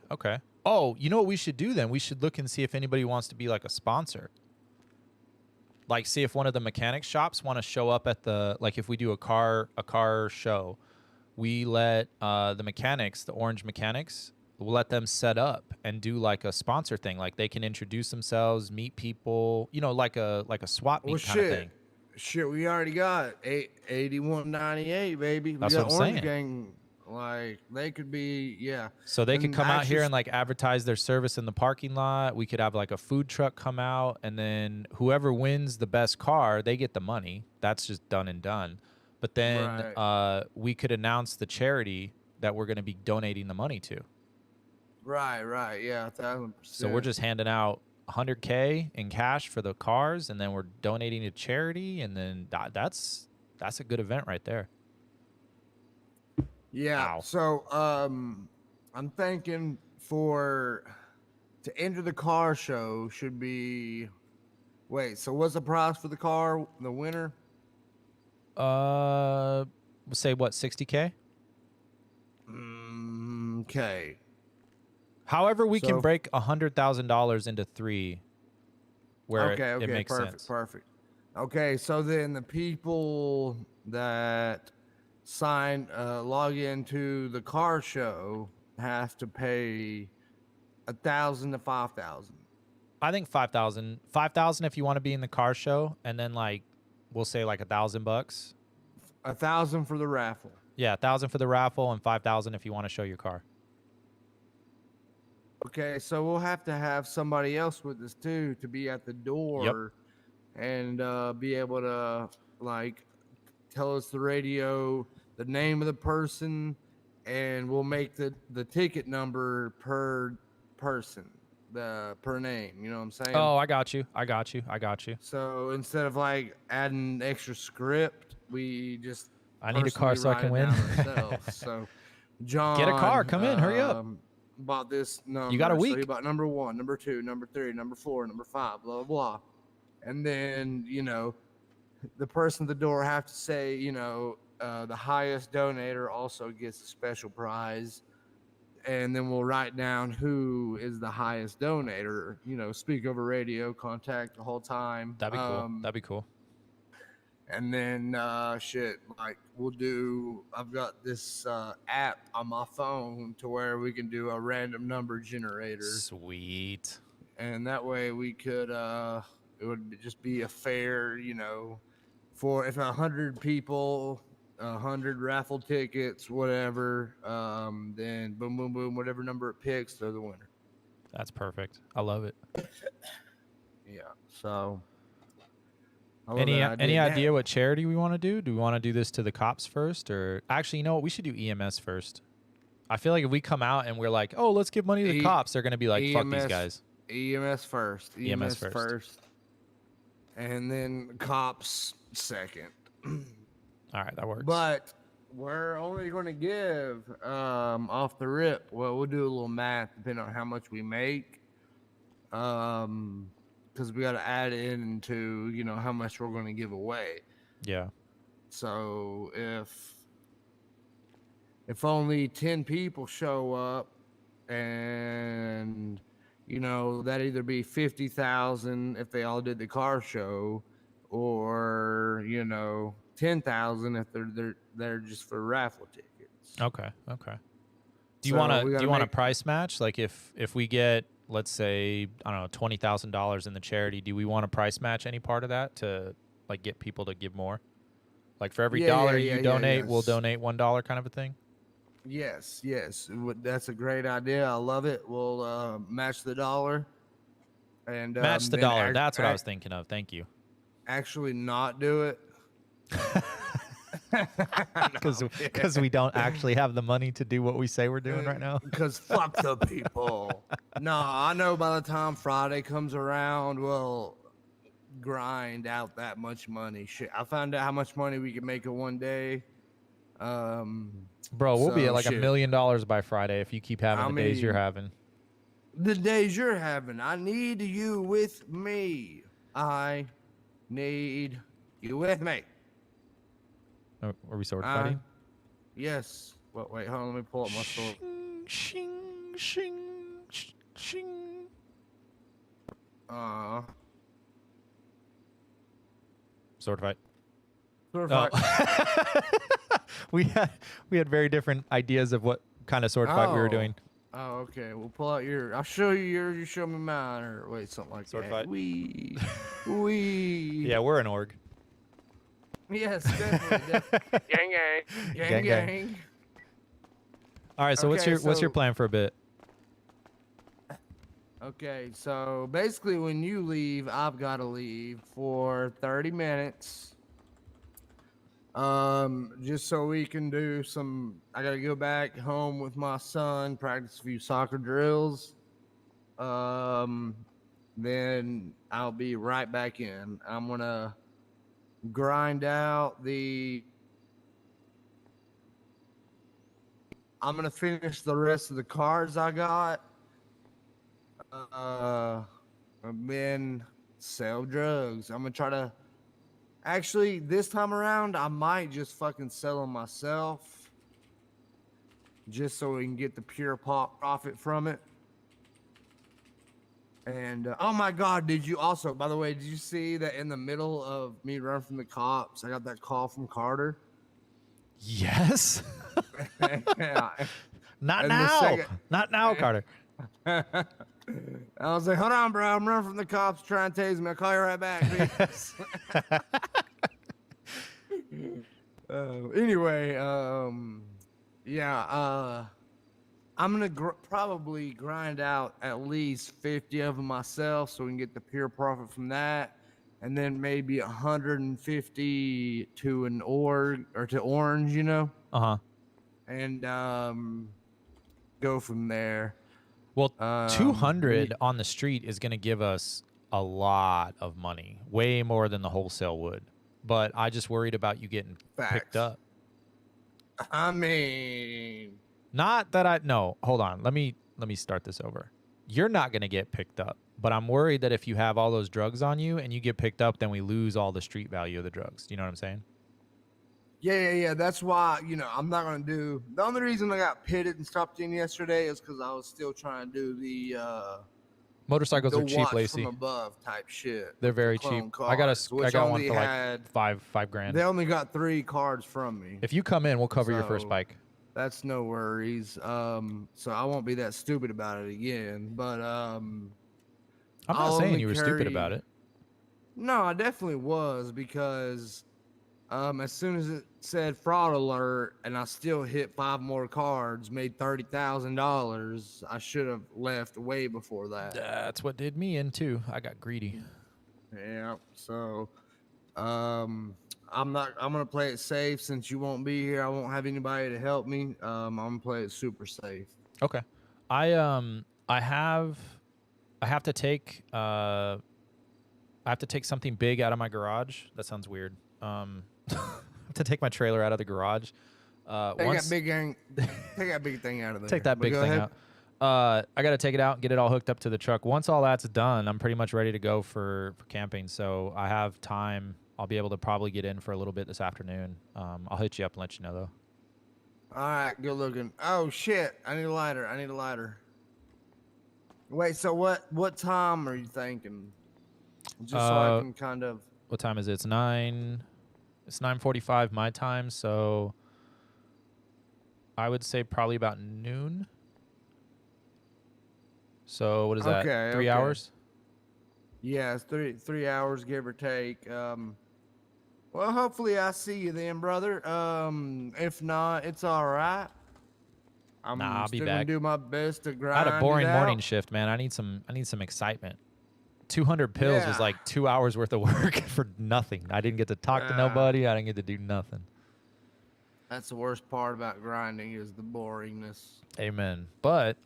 Oh, you know what we should do then? We should look and see if anybody wants to be like a sponsor. Like, see if one of the mechanic shops want to show up at if we do a car show, we let the mechanics, the orange mechanics, we'll let them set up and do like a sponsor thing. Like they can introduce themselves, meet people, like a swap meet kind of thing. Shit, we already got 8198, baby. That's we got what I'm Orange saying. Gang, like they could be, yeah. So they could come out here actually- and like advertise their service in the parking lot. We could have like a food truck come out, and then whoever wins the best car, they get the money. That's just done and done. But then we could announce the charity that we're going to be donating the money to. Right, yeah, 1,000%. So we're just handing out $100K in cash for the cars, and then we're donating to charity, and then that's a good event right there. Yeah. Wow. So I'm thinking to enter the car show should be. Wait. So what's the prize for the car? The winner? We'll say what, $60K? Okay. However, we can break $100,000 into three, where it makes sense. Perfect. Okay, so then the people that log into the car show have to pay $1,000 to $5,000. I think $5,000. $5,000 if you want to be in the car show, and then like we'll say like $1,000. $1,000 for the raffle. Yeah, $1,000 for the raffle, and $5,000 if you want to show your car. Okay, so we'll have to have somebody else with us too to be at the door and be able to like tell us the radio, the name of the person, and we'll make the ticket number per person, per name. You know what I'm saying? Oh, I got you. So instead of like adding extra script, we just I need a car so I can win. So John, get a car. Come in. Hurry up. Bought this number. You got a week. So he bought number 1, number 2, number 3, number 4, number 5, blah, blah, blah. And then, the person at the door have to say, the highest donator also gets a special prize. And then we'll write down who is the highest donator, speak over radio, contact the whole time. That'd be cool. And then I've got this app on my phone to where we can do a random number generator. Sweet. And that way we could it would just be a fair, for if 100 people, 100 raffle tickets, whatever, then boom, boom, boom, whatever number it picks, they're the winner. That's perfect. I love it. Yeah. So. I love Any that idea. any Yeah. idea what charity we want to do? Do we want to do this to the cops first, or actually, you know what? We should do EMS first. I feel like if we come out and we're like, "Oh, let's give money to the cops," they're gonna be like, "Fuck these guys." EMS first. EMS first. And then cops second. All right, that works. But we're only going to give off the rip. Well, we'll do a little math depending on how much we make. Because we got to add into, you know, how much we're going to give away. Yeah. So if only 10 people show up, and you know, that either be 50,000 if they all did the car show, or you know, 10,000 if they're just for raffle tickets. Okay. Do you want a price match? Like if we get, let's say, I don't know, $20,000 in the charity, do we want to price match any part of that to like get people to give more? Like for every dollar you donate, we'll donate $1 kind of a thing? Yes. That's a great idea. I love it. We'll match the dollar. And match the dollar. That's what I was thinking of. Thank you. Actually not do it. Because we don't actually have the money to do what we say we're doing right now. Because fuck the people. No, I know by the time Friday comes around, we'll grind out that much money. Shit, I found out how much money we can make in one day. Bro, we'll be at like $1 million by Friday if you keep having the days you're having. The days you're having. I need you with me. I need you with me. Are we sword fighting? Yes. Wait, hold on. Let me pull up my sword. Shing, shing, shing. Sword fight. Sword fight. We had very different ideas of what kind of sword fight we were doing. Oh, okay. We'll pull out your. I'll show you yours. You show me mine, or wait, something like sword that. Fight. We. Yeah, we're an org. Yes, definitely. Gang. All right. So what's your plan for a bit? Okay, so basically, when you leave, I've got to leave for 30 minutes. Just so we can do some. I gotta go back home with my son, practice a few soccer drills. Then I'll be right back in. I'm gonna grind out the. I'm gonna finish the rest of the cards I got. And then sell drugs. I'm gonna try to. Actually, this time around, I might just fucking sell them myself, just so we can get the pure profit from it. And oh my God, did you also? By the way, did you see that in the middle of me running from the cops, I got that call from Carter? Yes. Yeah. Not now. Not now, Carter. I was like, hold on, bro. I'm running from the cops trying to tase me. I'll call you right back. Anyway, yeah, I'm going to probably grind out at least 50 of them myself so we can get the pure profit from that. And then maybe 150 to an org or to orange, you know? Uh-huh. And go from there. Well, 200 on the street is going to give us a lot of money, way more than the wholesale would. But I just worried about you getting picked up. I mean, not that no, hold on. Let me start this over. You're not going to get picked up, but I'm worried that if you have all those drugs on you and you get picked up, then we lose all the street value of the drugs. You know what I'm saying? Yeah. That's why, you know, I'm not going to do. The only reason I got pitted and stopped in yesterday is because I was still trying to do the motorcycles are cheap, watch Lacey. from above type shit. They're very cheap. I got one for like five grand. They only got 3 cards from me. If you come in, we'll cover your first bike. That's no worries. So I won't be that stupid about it again. But I'm not saying you were stupid about it. No, I definitely was, because As soon as it said fraud alert, and I still hit 5 more cards, made $30,000. I should have left way before that. That's what did me in too. I got greedy. Yeah. So, I'm gonna play it safe since you won't be here. I won't have anybody to help me. I'm gonna play it super safe. Okay. I have to take something big out of my garage. That sounds weird. I have to take my trailer out of the garage. Take that big thing out of there. Take that big thing out. I got to take it out and get it all hooked up to the truck. Once all that's done, I'm pretty much ready to go for camping. So I have time. I'll be able to probably get in for a little bit this afternoon. I'll hit you up and let you know, though. All right, good looking. Oh, shit. I need a lighter. Wait, so what time are you thinking? Just so I can kind of... What time is it? It's 9:45 my time, so I would say probably about noon. So what is that? Okay, 3 hours? Yeah, it's 3 hours, give or take. Well, hopefully I see you then, brother. If not, it's all right. I'll be still back. Gonna do my best to I grind. had a boring it morning out. shift, man. I need some excitement. 200 pills was Yeah. like 2 hours worth of work for nothing. I didn't get to talk to nobody. I didn't get to do nothing. That's the worst part about grinding is the boringness. Amen. But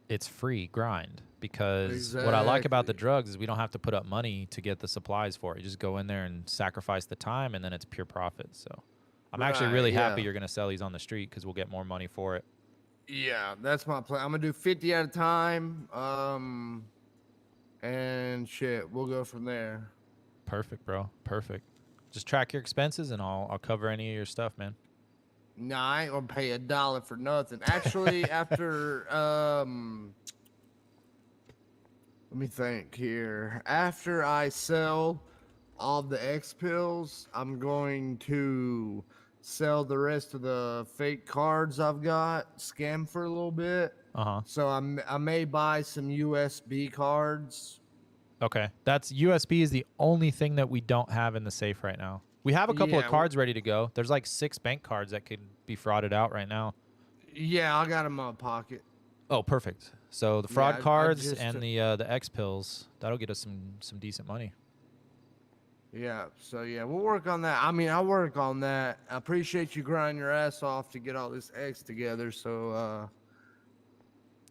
it's free grind because what I like about the Exactly. drugs is we don't have to put up money to get the supplies for it. You just go in there and sacrifice the time, and then it's pure profit. So I'm actually Right, really happy yeah. you're going to sell these on the street because we'll get more money for it. Yeah, that's my plan. I'm gonna do 50 at a time. And shit, we'll go from there. Perfect, bro. Perfect. Just track your expenses, and I'll cover any of your stuff, man. Nah, I ain't gonna pay $1 for nothing. Actually, after let me think here. After I sell all the X pills, I'm going to sell the rest of the fake cards I've got, scam for a little bit. So I may buy some USB cards. Okay. That's USB is the only thing that we don't have in the safe right now. We have a couple of Yeah, cards ready to go. There's like 6 bank cards that could be frauded out right now. Yeah, I got them in my pocket. Oh, perfect. So the fraud I cards just and took- the X pills, that'll get us some decent money. Yeah, so yeah, we'll work on that. I mean, I'll work on that. I appreciate you grinding your ass off to get all this X together. So,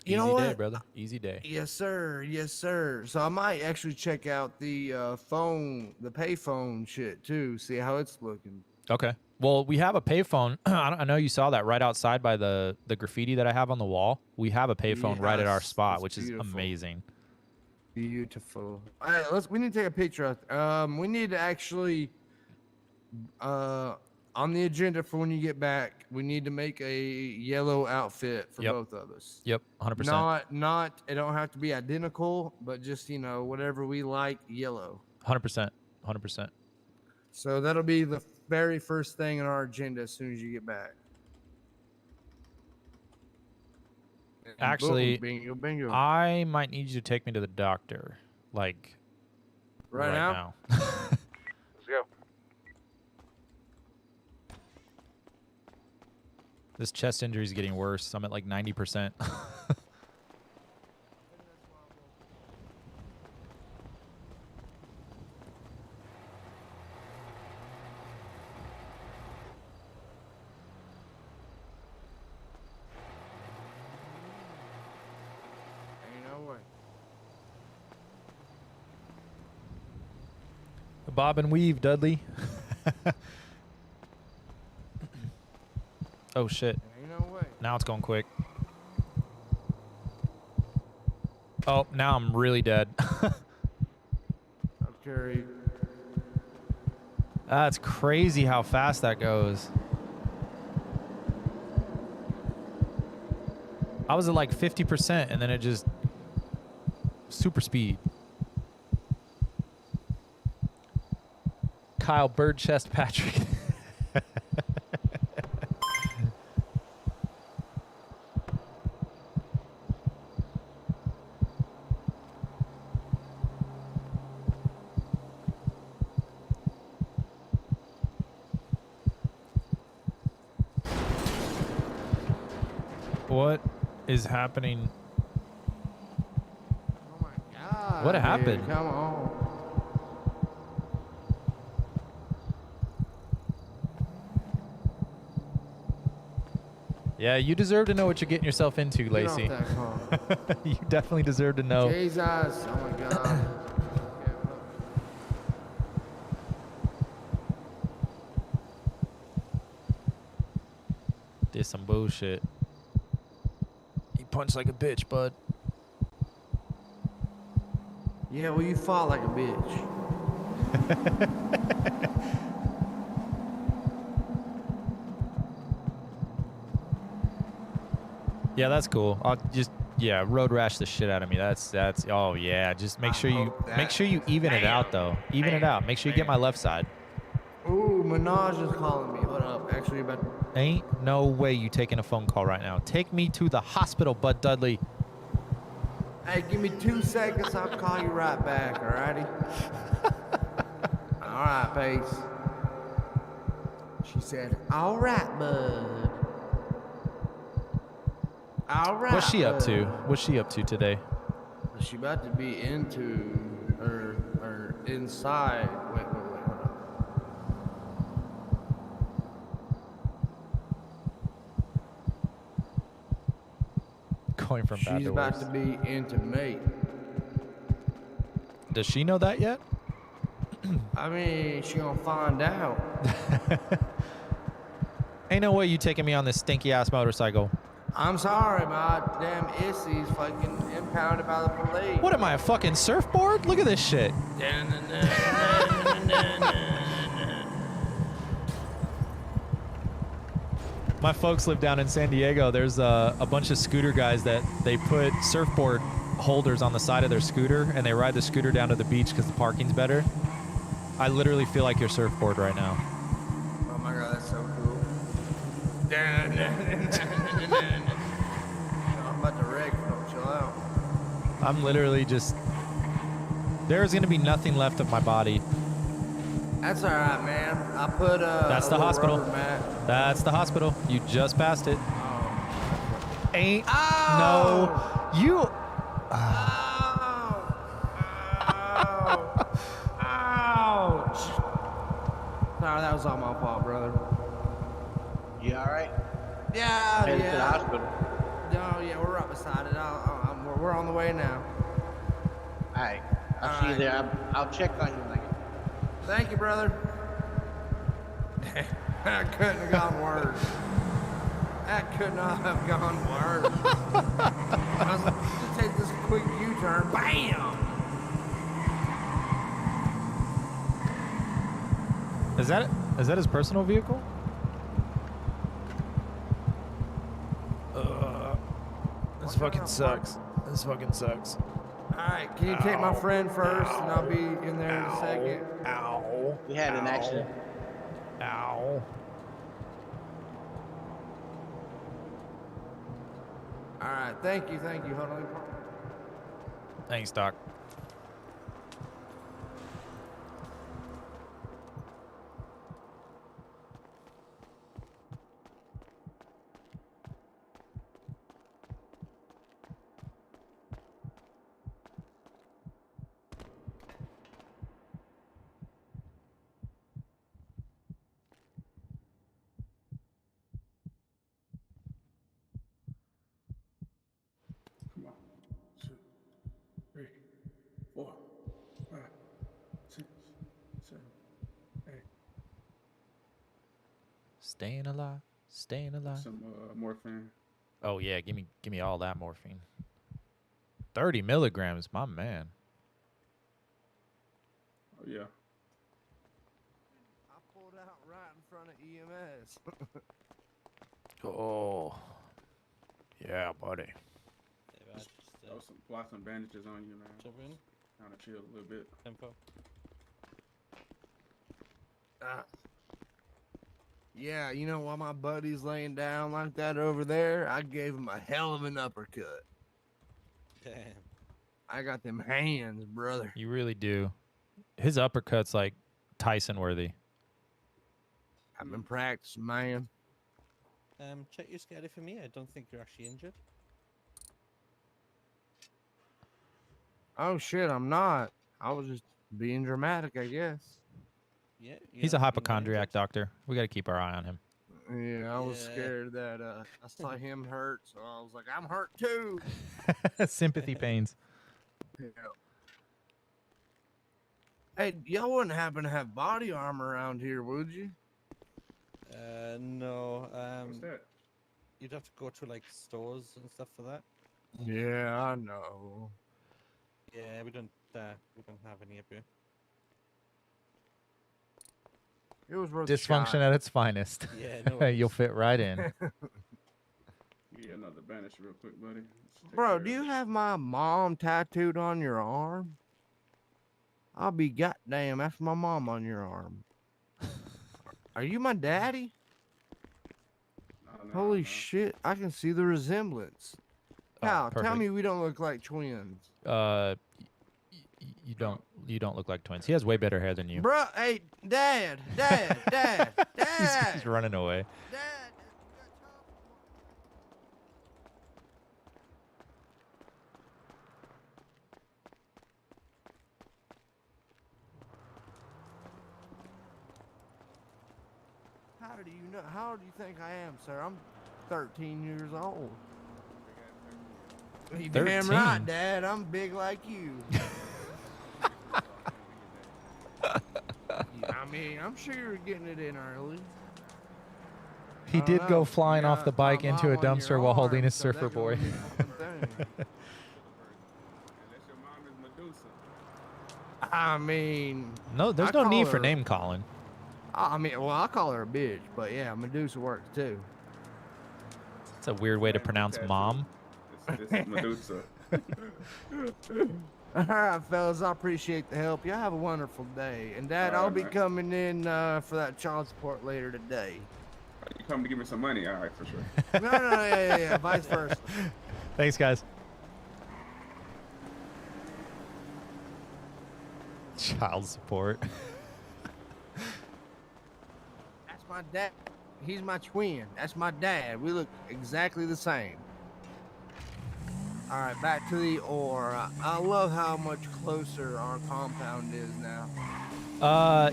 you know Easy day, what? brother. Easy day. Yes, sir. Yes, sir. So I might actually check out the the payphone shit too. See how it's looking. Okay. Well, we have a payphone. I know you saw that right outside by the graffiti that I have on the wall. We have a payphone right at our Yes, spot, it's which is beautiful. amazing. Beautiful. All right, we need to take a picture. We need to actually, on the agenda for when you get back, we need to make a yellow outfit for Yep. both of us. Yep, 100%. Not. It don't have to be identical, but just whatever we like, yellow. 100%. 100%. So that'll be the very first thing on our agenda as soon as you get back. And Actually, boom, bingo, bingo. I might need you to take me to the doctor, like right now. now. Let's go. This chest injury is getting worse. I'm at like 90%. Ain't no way. Bob and weave, Dudley. Oh shit. Ain't no way. Now it's going quick. Oh, now I'm really dead. I'll carry. That's crazy how fast that goes. I was at like 50% and then it just super speed. Kyle Birdchest Patrick. What is happening? Oh my God. What dude, happened? Come on. Yeah, you deserve to know what you're getting yourself into, Get Lacey. off that car. You definitely deserve to know. Jesus. Oh my God. Yeah, look. Did some bullshit. You punched like a bitch, bud. Yeah, well, you fought like a bitch. Yeah, that's cool. I'll just road rash the shit out of me. That's oh yeah. Just make I sure you hope make that- sure you even it out though. Even it out. Make sure you get my left side. Ooh, Minaj is calling me. Hold up. Actually, about to... Ain't no way you taking a phone call right now. Take me to the hospital, Bud Duddley. Hey, give me 2 seconds. I'll call you right back. Alrighty. All right, Pace. She said, "All right, bud. All right." What's she up to? bud." What's she up to today? She about to be into or inside. Wait, hold on. Going from bad She's to about worse. to be into me. Does she know that yet? I mean, she gonna find out. Ain't no way you taking me on this stinky ass motorcycle. I'm sorry, my damn issy's fucking impounded by the police. What am I, a fucking surfboard? Look at this shit. My folks live down in San Diego. There's a bunch of scooter guys that they put surfboard holders on the side of their scooter and they ride the scooter down to the beach because the parking's better. I literally feel like your surfboard right now. Oh my God, that's so cool. I'm about to wreck. Don't chill out. I'm literally just... There's going to be nothing left of my body. That's all right, man. I put That's a the little hospital. rubber mat. That's the hospital. You just passed it. Oh. Ain't Ow! no... You... Ow! Ow! Ouch! Sorry, that was all my fault, brother. You all right? Yeah, Headed to the yeah. hospital. No, yeah, we're right beside it. We're on the way now. All right. I'll All see you right. there. I'll check on you when I get there. Thank you, brother. That couldn't have gone worse. That could not have gone worse. I was like, just take this quick U-turn. Bam! Is that his personal vehicle? This fucking sucks. This fucking sucks. All right, can you take my friend first, and I'll be in there in a second. Ow. We had an accident. Ow. All right, thank you. Hold on. Thanks, Doc. Come on. 2, 3, 4, 5, 6, 7, 8. Staying alive. Staying alive. Some morphine. Oh yeah, give me all that morphine. 30 milligrams, my man. Oh yeah. I pulled out right in front of EMS. Oh. Yeah, buddy. Throw some bandages on you, man. Jump in. Kind of chill a little bit. Tempo. Yeah, you know, while my buddy's laying down like that over there, I gave him a hell of an uppercut. Damn. I got them hands, brother. You really do. His uppercut's like Tyson worthy. I've been practicing, man. Check your scary for me. I don't think you're actually injured. Oh shit, I'm not. I was just being dramatic, I guess. Yeah. He's a hypochondriac, doctor. We got to keep our eye on him. Yeah, I was Yeah. scared that I saw him hurt, so I was like, I'm hurt too. Sympathy pains. Yeah. Hey, y'all wouldn't happen to have body armor around here, would you? No. What's that? You'd have to go to like stores and stuff for that. Yeah, I know. Yeah, we don't have any up here. It was worth a Dysfunction shot. at its finest. Yeah, no. You'll fit right in. Yeah, another bandage real quick, buddy. Let's take Bro, care do of you it. have my mom tattooed on your arm? I'll be goddamn, that's my mom on your arm. Are you my daddy? No, Holy no. shit, I can see the resemblance. Oh, How? Tell perfect. me we don't look like twins. You don't look like twins. He has way better hair than you. Bro, hey, Dad, He's running away. Dad. How do you know? How old do you think I am, sir? I'm 13 years old. You damn right, 13? Dad. I'm big like you. I mean, I'm sure you're getting it in early. He I don't did know. go You flying off got the bike my into a mom on your dumpster while holding arm, his so surfer that boy. gonna be one thing. Unless your mom is Medusa. I mean, No, there's I no call need for her- name calling. well, I call her a bitch, but yeah, Medusa works too. It's a weird way to pronounce Tattoo. mom. This is Medusa. All right, fellas, I appreciate the help. Y'all have a wonderful day. And Dad, All I'll right, be man. coming in for that child support later today. You come to give me some money? All right, for sure. No, yeah, vice versa. Thanks, guys. Child support. That's my dad. He's my twin. That's my dad. We look exactly the same. All right, back to the ore. I love how much closer our compound is now.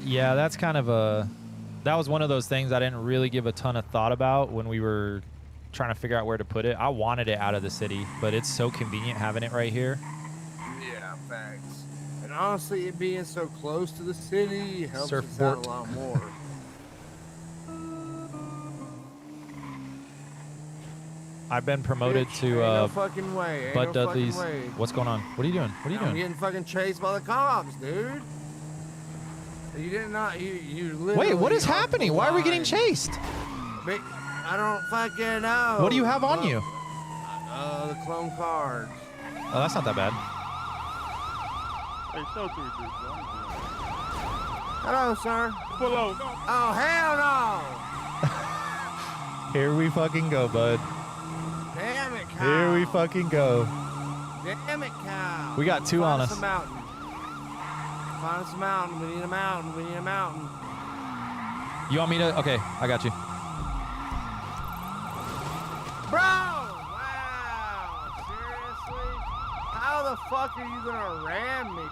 Yeah, that's kind of that was one of those things I didn't really give a ton of thought about when we were trying to figure out where to put it. I wanted it out of the city, but it's so convenient having it right here. Yeah, facts. And honestly, it being so close to the city helps us out Surfport. a lot more. I've been promoted Bitch, to ain't no fucking way. Ain't Bud no Duddley's. fucking way. What's going on? What are you doing? What are you I'm doing? getting fucking chased by the cops, dude. You did not. You literally. Wait, what is are happening? Why are we getting blind. chased? I don't fucking know. What do you have on you? The clone cards. Oh, that's not that bad. Hey, show 3 dudes, bro. Hello, sir. Pull over. Oh, hell no. Here we fucking go, bud. Damn it, cow. Here we fucking go. Damn it, cow. We got two Find on us us. a mountain. Find us a mountain. We need a mountain. We need a mountain. You want me to? Okay, I got you. Bro! Wow! Seriously? How the fuck are you gonna ram me, dude?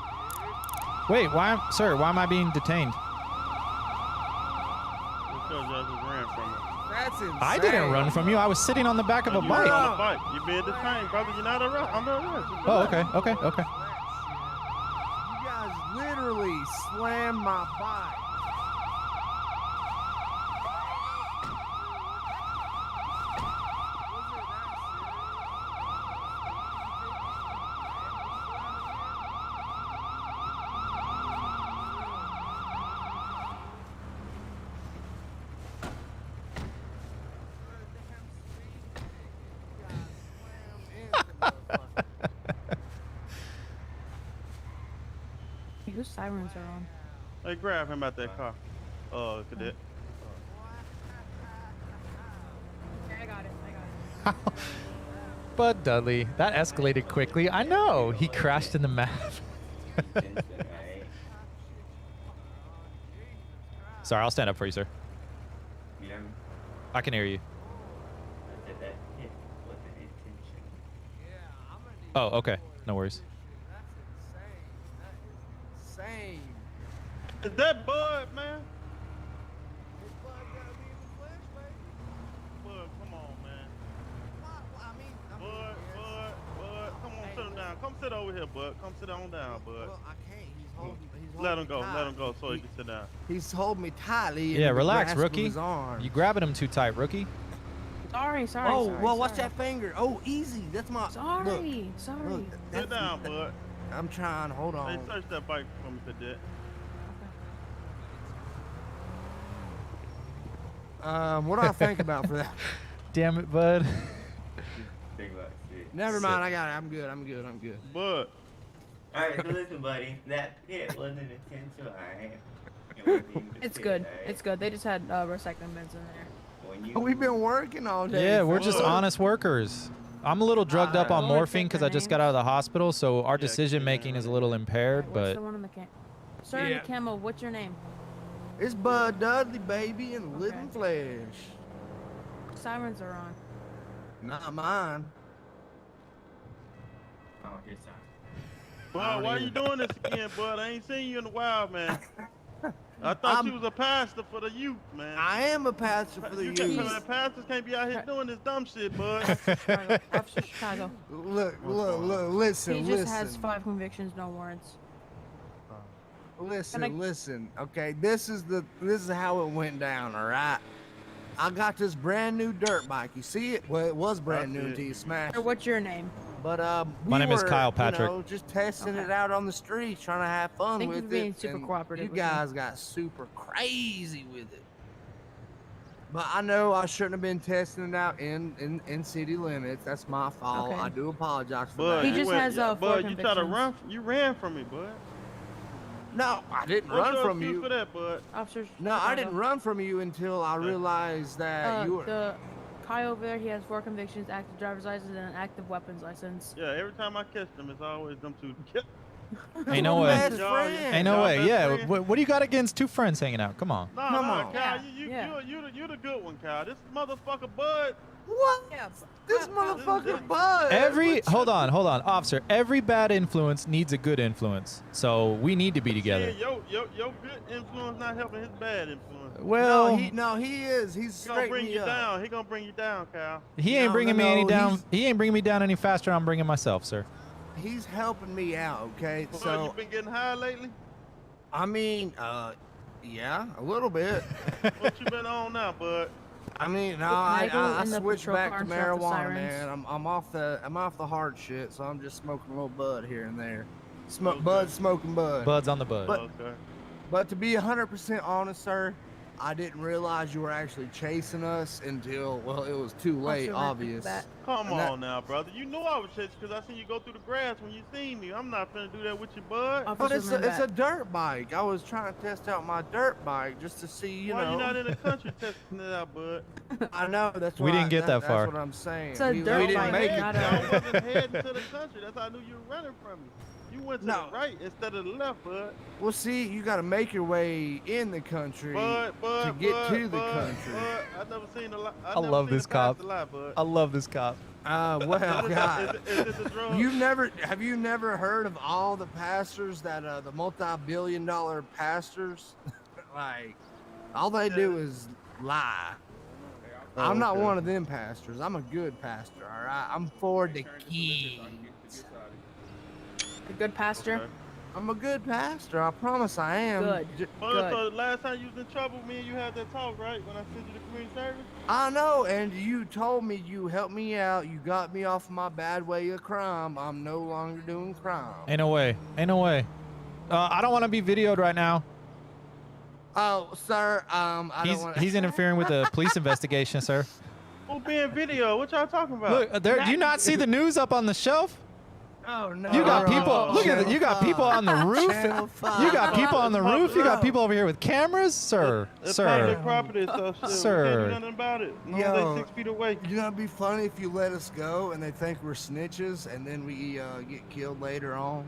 Wait, sir, why am I being detained? Because I just ran from him. That's insane. I didn't run from you. I was sitting on the back of a You bike. were on a bike. You being detained, brother. You're not under arrest. Oh, okay. You guys literally slammed my bike. Whose sirens are on? Hey, grab him out that car. Cadet. Okay, I got it. Bud Duddley. That escalated quickly. I know. He crashed in the map. Sorry, I'll stand up for you, sir. Yeah. I can hear you. Oh, okay. No worries. That's insane. That is insane. Is that Bud, man? His blood gotta be in the flesh, baby. Bud, come on, man. Well, I mean, Bud, yes. Bud, come on, Hey, sit him down. Come sit over here, Bud. Come sit on down, Bud. Well, I can't. He's holding Let him me go. tight. Let him go so he can sit down. He's holding me tightly. Yeah, in the relax, grasp of rookie. his arm. You grabbing him too tight, rookie. Sorry, sorry. Oh, sorry, well, watch sorry. that finger. Oh, easy. That's my. Sorry, Look, sorry. look, Sit that's- down, Bud. I'm trying. Hold Hey, on. search that bike for me, cadet. What do I think about for that? Damn it, bud. Think about shit. Never mind. I got it. I'm good. I'm good. I'm good. Bud, Alright, so listen, buddy. That pit wasn't intentional, alright? It wasn't even the It's pit, good. alright? It's good. They just had recycling bins in there. When you We've been working all day. Yeah, we're just Bud. honest workers. I'm a little drugged up on Wanna morphine take because their I just got out of the hospital, so our Yeah, decision keep making that is a right little there. impaired. What's But the one in the cam? Sir in Yeah. the camo, what's your name? It's Bud Duddley, baby, in living flesh. Sirens are on. Not mine. Oh, okay, sorry. Bud, why you doing this again, Bud? I ain't seen you in a while, man. I thought you was a pastor for the youth, man. I am a pastor for the You can't, youth. man, pastors can't be out here doing this dumb shit, Bud. Chicago. Officer Chicago. Look, listen, He just listen. has 5 convictions, no warrants. Listen, And listen. Okay, this is how it went down. All right. I got this brand new dirt bike. You see it? Well, it was brand new see it. until you smashed Sir, it. what's your name? But My name is Kyle Patrick. You know, just testing it Okay. out on the streets, trying to have fun Thank you with for being it. super and cooperative You with me. guys got super crazy with it. But I know I shouldn't have been testing it out in city limits. That's my fault. Okay. I do apologize for Bud, that. He you just went- has, yeah, 4 Bud, you tried to convictions. run. You ran from me, Bud. No, I didn't What's run your from excuse you. for that, Bud? Officer No, I Chicago. didn't run from you until I realized that you were. The Kai over there, he has 4 convictions, active driver's license, and an active weapons license. Yeah, every time I catch them, it's always them two. Ain't no We're way. best Y'all- friends. Ain't no Y'all way. best Yeah. friends? What do you got against 2 friends hanging out? Come on. No, Come no, on. Kyle, Yeah. you the good one, Kyle. This motherfucker, Bud. What? Yeah. This motherfucker Bud. Hold on, officer. Every bad influence needs a good influence, so we need to be together. Yeah, your good influence not helping his bad influence. Well, No, he is. He's He gonna straightening bring me you up. down. He gonna bring you down, Kyle. he ain't No, bringing no, me any no, down. he's- He ain't bringing me down any faster. I'm bringing myself, sir. He's helping me out. Okay, Bud, so you been getting high lately? I mean, yeah, a little bit. What you been on now, Bud? I mean, no, I I go in the switched patrol back car to and shut off the marijuana, sirens. man. I'm off the hard shit, so I'm just smoking a little bud here and there. Okay. Bud smoking bud. Bud's on the bud. But- Okay. But to be 100% honest, sir, I didn't realize you were actually chasing us until, well, it was too late, Officer, obvious. that- Come And that- on now, brother. You know I was chasing because I seen you go through the grass when you seen me. I'm not finna do that with you, Bud. Officer, But it's remember a that. dirt bike. I was trying to test out my dirt bike just to see, you Why know. you not in the country testing it out, Bud? I know that's We why didn't get that far. That's what I'm saying. It's a we dirt didn't bike, make it. not I a- wasn't heading to the country. That's how I knew you were running from me. You went to No. the right instead of the left, Bud. Well, see, you got to make your way in the country Bud, to get to the Bud, country. Bud, I never seen a lot. I love this cop. Bud. I love this cop. Well, God. Is it the drug? Have you never heard of all the pastors that the multi-billion-dollar pastors? Like, all they do is lie. I'm not okay. one of them pastors. I'm a good pastor. All right, I'm for the kids. A good pastor. Okay. I'm a good pastor. I promise I am. Good. Bud, Good. so last time you was in trouble, me and you had that talk, right? When I sent you to community service? I know, and you told me you helped me out. You got me off my bad way of crime. I'm no longer doing crime. Ain't no way. Ain't no way. I don't want to be videoed right now. Oh, sir, I He's don't want he's interfering with the police investigation, sir. Who being video? What y'all talking about? Look, there. Do you not see the news up on the shelf? Oh no! You got no, people. no, Look at it. You got people on the roof. Channel You got people on the roof. You got No. people over here with cameras, sir. It's Sir. public property, so shit, Sir. we can't do nothing about it. No, Yo. they 6 feet away. You know, it'd be funny if you let us go and they think we're snitches, and then we get killed later on.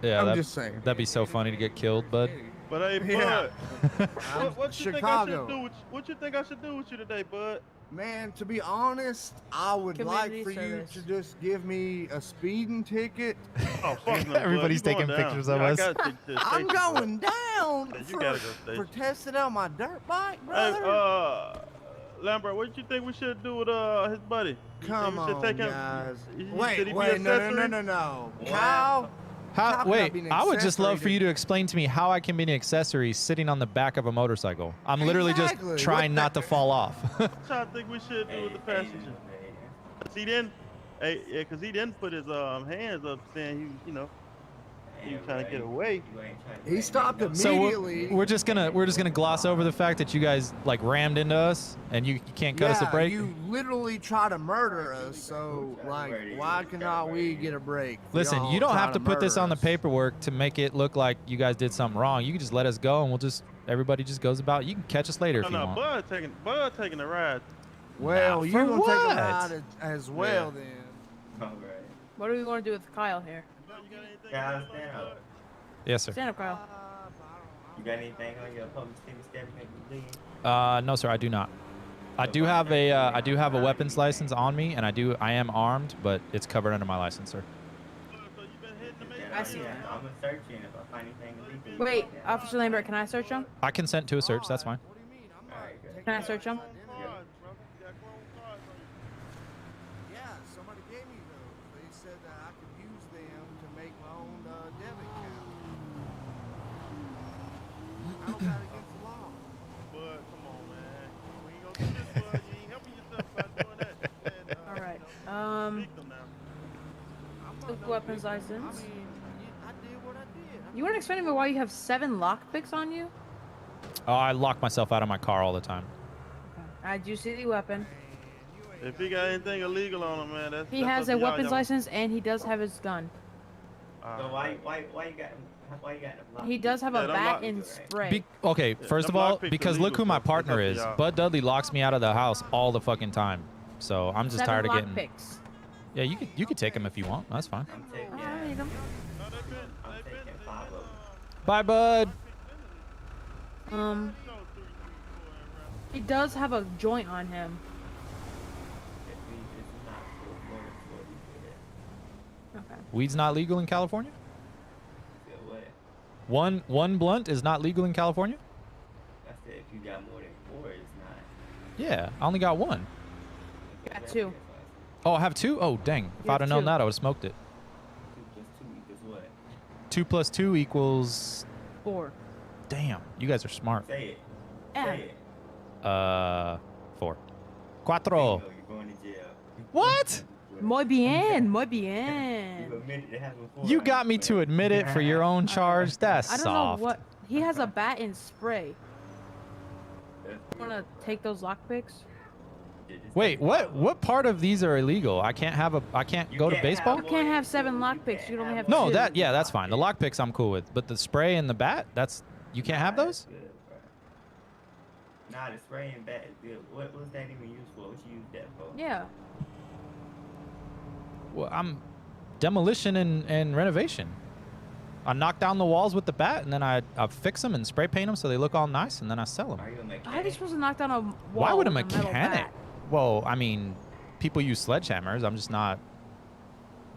Yeah, I'm that, just saying. that'd be so funny to get killed, bud. But hey, Bud, Yeah. what you think I Chicago. should do? What you think I should do with you today, Bud? Man, to be honest, I would Community like for service. you to just give me a speeding ticket. Oh, fuck no, bud. Everybody's You going taking down. pictures of Yeah, I us. gotta take you to the I'm station, bud. going down Yeah, you for, gotta go for station. testing out my dirt bike, Hey, brother. Lambert, what you think we should do with his buddy? You think Come we should on, take him? guys. Should he Wait, be wait, no, accessory? no. What? Kyle, How can I Wait, be an I would just love accessory for to- you to explain to me how I can be an accessory sitting on the back of a motorcycle. I'm literally Exactly. just trying What not the- to fall off. What y'all think we should do with the passenger? Cause he didn't, cause he didn't put his hands up saying he trying to get away. He stopped So immediately. we're just gonna gloss over the fact that you guys like rammed into us and you can't cut us a break. You literally try to murder us, so like, why cannot we get a break? for Listen, y'all you don't trying have to put this murder on the us? paperwork to make it look like you guys did something wrong. You can just let us go and everybody just goes about. You can catch us later if you No, want. Bud taking the ride. Well, Nah, you're for gonna take what? a ride as well then. All right. What are we going to do with Kyle here? Bud, you got anything? Guys, on stand Bud? up. Yes, sir. Stand up, Kyle. You got anything on your public safety staff you think you leave? No, sir, I do not. I do have a weapons license on me, and I am armed, but it's covered under my license, sir. So you been hitting the man? I see that. I'm gonna search you, and if I find anything illegal. Wait, Officer Lambert, can I search him? I consent to a search. That's fine. What do you mean? I'm not Alright, good. taking Can I search him? Cards, bro. You got chrome cards on you. Yeah, somebody gave me those. They said that I could use them to make my own debit account. How is that against the law? Bud, come on, man. We ain't gonna do this, Bud. You ain't helping yourself by doing that. Man, All right. victim now. I'm Took not weapons victim. license. I mean, I did what I did. You want to explain to me why you have 7 lockpicks on you? Oh, I lock myself out of my car all the time. Okay. I do see the weapon. If he got anything illegal on him, man, that's He that's has up a to y'all. weapons Y'all- license and he does have his gun. So why you got them locked? He does have Yeah, a them bat lock- and spray. Okay, first them of all, lockpicks are because look legal, who my so partner it's is. up to y'all. Bud Duddley locks me out of the house all the fucking time. So I'm just 7 tired of getting. lockpicks. Yeah, you could take him if you want. That's fine. I'm taking, I don't need 'em. No, they been- I'm they taking been- 5 of them. Bye, Bud. He does have a joint on him. If it's not for more than 40, Okay. Weed's not legal in California. feel what? One blunt is not legal in California. I said if you got more than 4, it's not. Yeah, I only got one. Got 2. Oh, I have 2. Oh, dang! If You I'd have have known 2. that, I would have smoked it. 2 plus 2 equals what? 2 plus 2 equals. 4. Damn, you guys are smart. Say it. Yeah. Say it. 4. Cuatro. Bingo, you're going to jail. What? Muy bien, muy You bien. admitted to having 4. You got me to admit it for your own charge. That's I don't soft. know what. He has a bat and spray. That's You want to take those lockpicks? Wait, what part of these are illegal? I can't You go to can't baseball? have You can't more have than 7 two. You lockpicks. can't You only have No, 2. that's fine. The lockpicks I'm cool with, but the spray and the bat, you can't have those? Good, bro. Nah, the spray and bat is good. What was that even used for? What you use that for? Yeah. Well, I'm demolition and renovation. I knock down the walls with the bat, and then I fix them and spray paint them so they look all nice, and then I sell them. Are you a mechanic? How are you supposed to knock down a wall? Why would a with metal mechanic? bat? Well, I mean, people use sledgehammers. I'm just not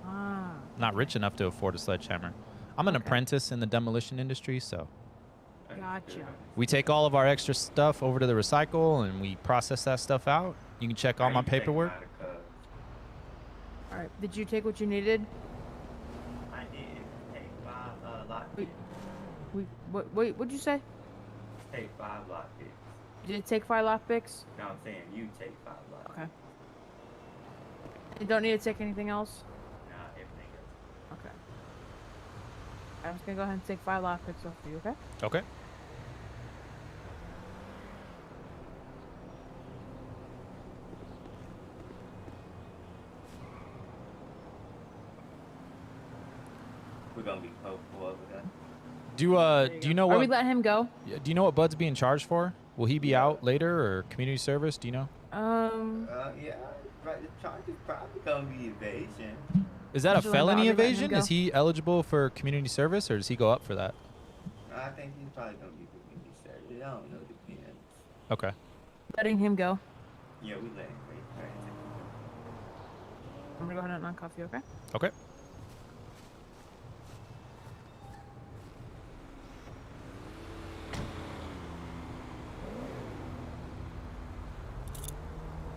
Ah. rich enough to afford a sledgehammer. I'm an Okay. apprentice in the demolition industry, so Gotcha. we take all of our extra stuff over to the recycle and we process that stuff out. You can check all my paperwork. All right. Did you take what you needed? I did take 5 lockpicks. Wait. What'd you say? Take 5 lockpicks. Did it take 5 lockpicks? No, I'm saying you take 5 lockpicks. Okay. You don't need to take anything else? Nah, everything else. Okay. I'm just gonna go ahead and take 5 lockpicks off for you, okay? Okay. We're gonna be hopeful over that. Do you know Are we what letting him go? do you know what Bud's being charged for? Will he be out later or community service? Do you know? Yeah, right. The charge is probably gonna be evasion. Is that a Usually not. felony I'll be letting him evasion? go. Is he eligible for community service or does he go up for that? I think he's probably gonna be community service. I don't know, depends. Okay. Letting him go. Yeah, we let. I'm gonna go ahead and uncuff you, okay? Okay.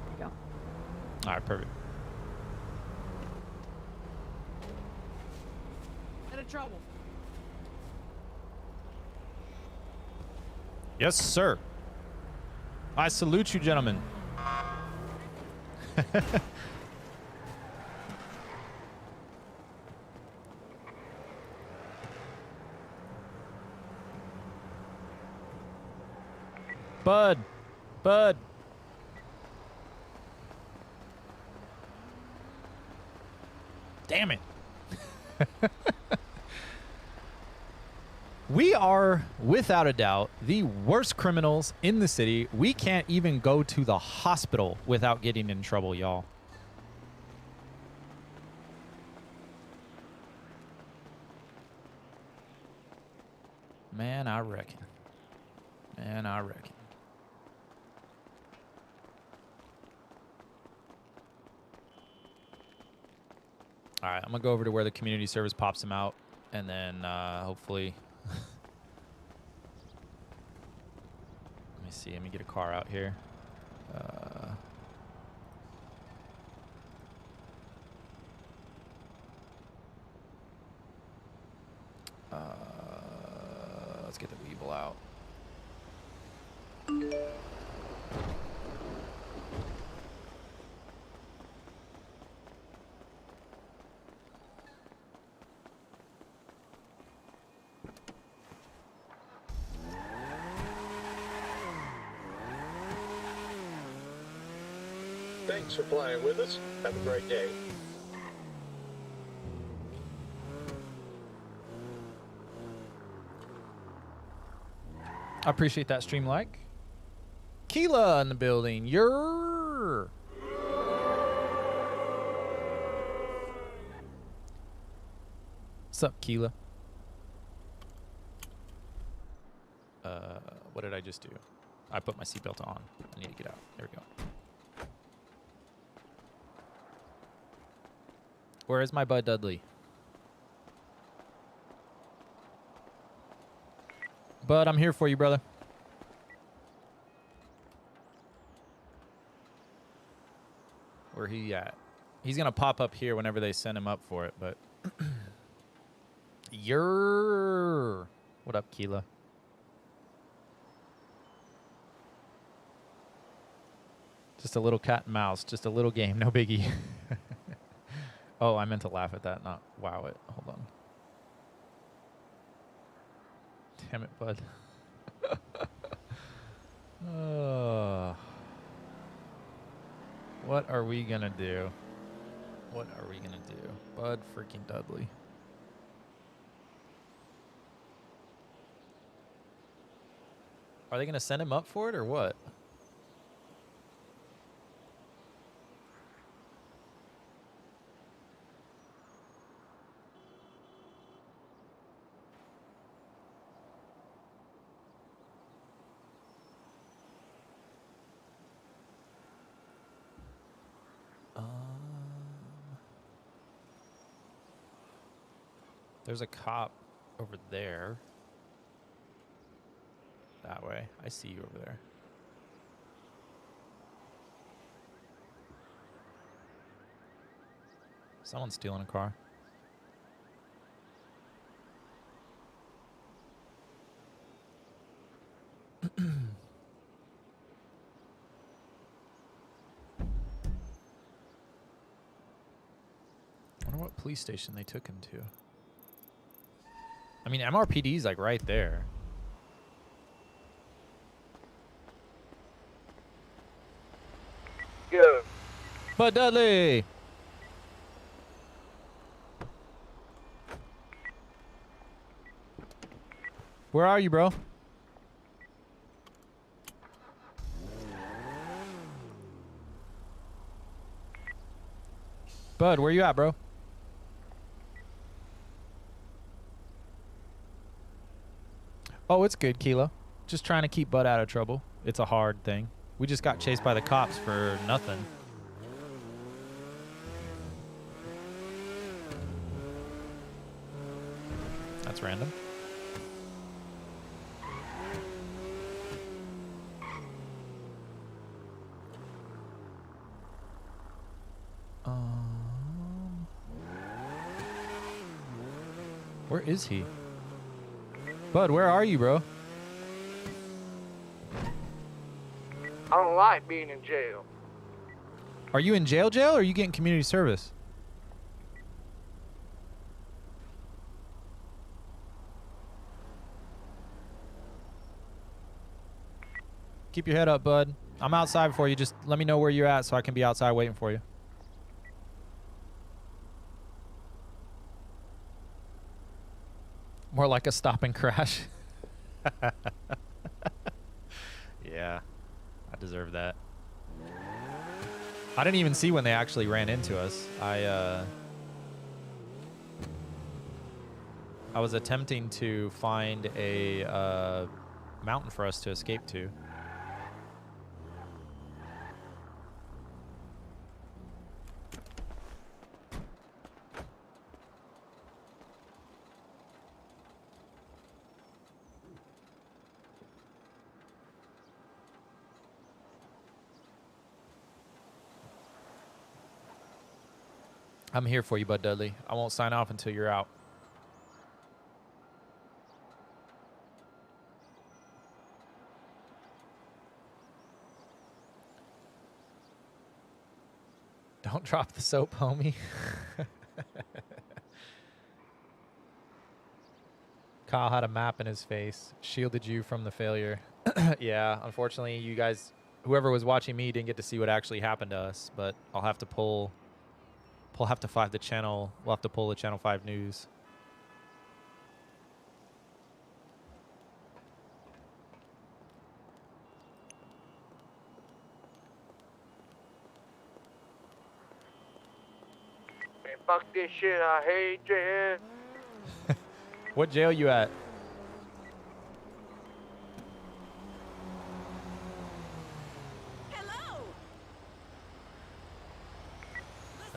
There you go. All right, perfect. Get in trouble. Yes, sir. I salute you, gentlemen. Bud. Bud. Damn it. We are, without a doubt, the worst criminals in the city. We can't even go to the hospital without getting in trouble, y'all. Man, I reckon. Man, I reckon. All right, I'm going to go over to where the community service pops him out, and then hopefully... Let me see. Let me get a car out here. Let's get the Weevil out. Thanks for flying with us. Have a great day. I appreciate that stream like. Keela in the building. You're. What's up, Keela? What did I just do? I put my seatbelt on. I need to get out. There we go. Where is my Bud Duddley? Bud, I'm here for you, brother. Where he at? He's gonna pop up here whenever they send him up for it, but you're what up, Keela? Just a little cat and mouse, just a little game, no biggie. Oh, I meant to laugh at that, not wow it. Hold on. Damn it, Bud. What are we gonna do? What are we gonna do? Bud freaking Duddley. Are they gonna send him up for it or what? There's a cop over there. That way. I see you over there. Someone's stealing a car. I wonder what police station they took him to. I mean, MRPD's like right there. Go. Bud Duddley! Where are you, bro? Bud, where you at, bro? Oh, it's good, Kilo. Just trying to keep Bud out of trouble. It's a hard thing. We just got chased by the cops for nothing. That's random. Where is he? Bud, where are you, bro? I don't like being in jail. Are you in jail or are you getting community service? Keep your head up, bud. I'm outside for you. Just let me know where you're at so I can be outside waiting for you. More like a stop and crash. Yeah, I deserve that. I didn't even see when they actually ran into us. I was attempting to find a mountain for us to escape to. I'm here for you, Bud Duddley. I won't sign off until you're out. Don't drop the soap, homie. Kyle had a map in his face, shielded you from the failure. Yeah, unfortunately, you guys, whoever was watching me, didn't get to see what actually happened to us. But I'll have to have to find the channel. We'll have to pull the Channel 5 news. Man, fuck this shit. I hate jail. What jail you at?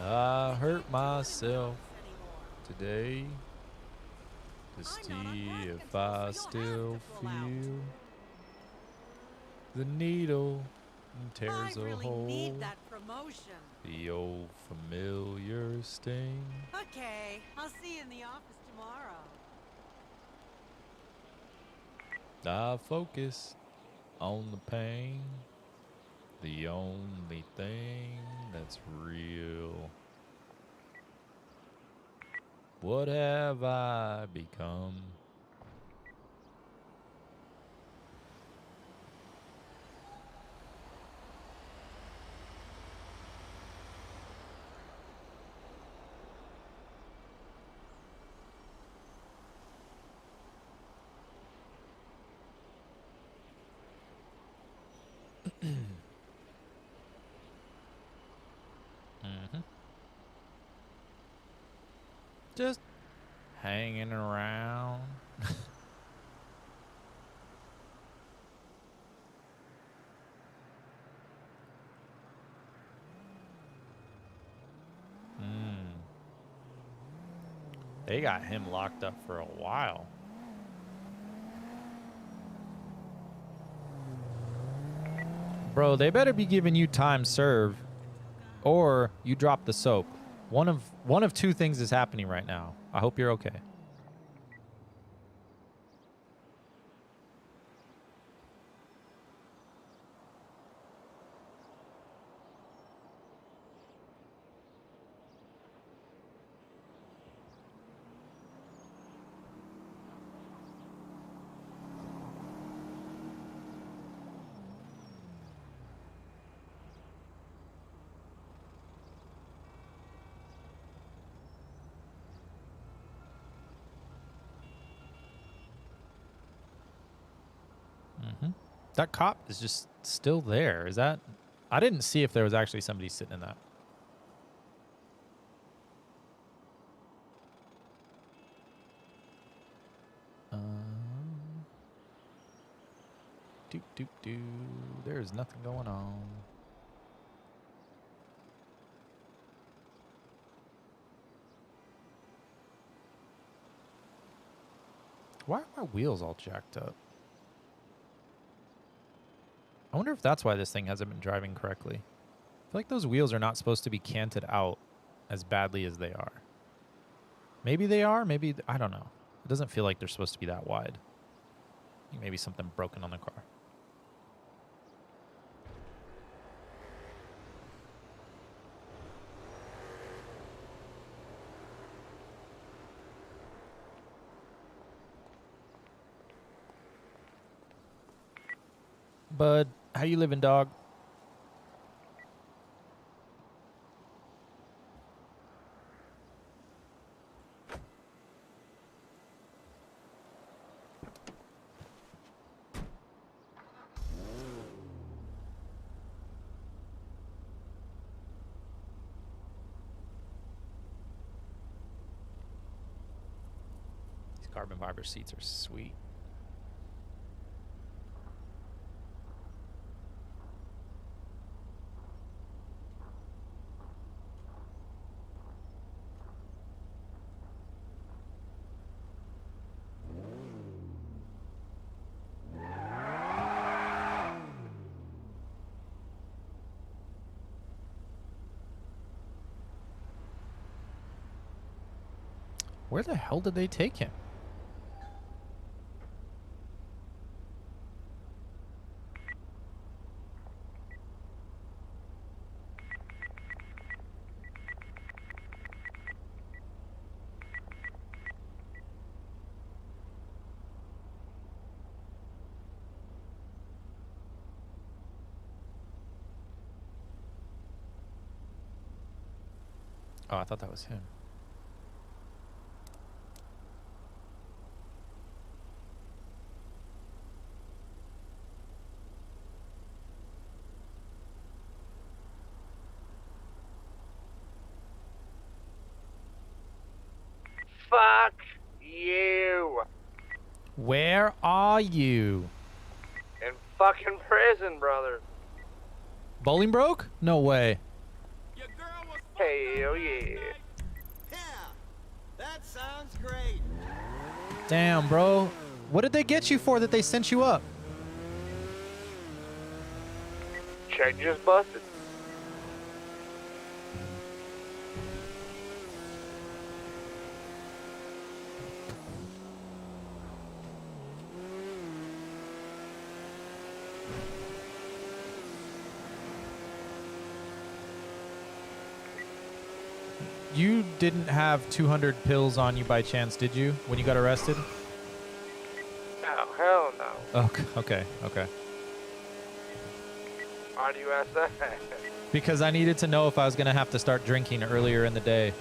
I hurt myself today to see if I still feel the needle tears a hole. The old familiar sting. Okay, I'll see you in the office tomorrow. I focus on the pain, the only thing that's real. What have I become? Just hanging around. They got him locked up for a while. Bro, they better be giving you time served or you drop the soap. One of two things is happening right now. I hope you're okay. That cop is just still there. Is that? I didn't see if there was actually somebody sitting in that. There is nothing going on. Why are my wheels all jacked up? I wonder if that's why this thing hasn't been driving correctly. I feel like those wheels are not supposed to be canted out as badly as they are. Maybe they are. Maybe, I don't know. It doesn't feel like they're supposed to be that wide. I think maybe something broken on the car. Bud, how you living, dog? These carbon fiber seats are sweet. Where the hell did they take him? Oh, I thought that was him. Fuck you. Where are you? In fucking prison, brother. Bowling broke? No way. Hell yeah. Yeah, that sounds great. Damn, bro. What did they get you for that they sent you up? Check just busted. You didn't have 200 pills on you by chance, did you, when you got arrested? Oh, hell no. Okay. Why do you ask that? Because I needed to know if I was going to have to start drinking earlier in the day.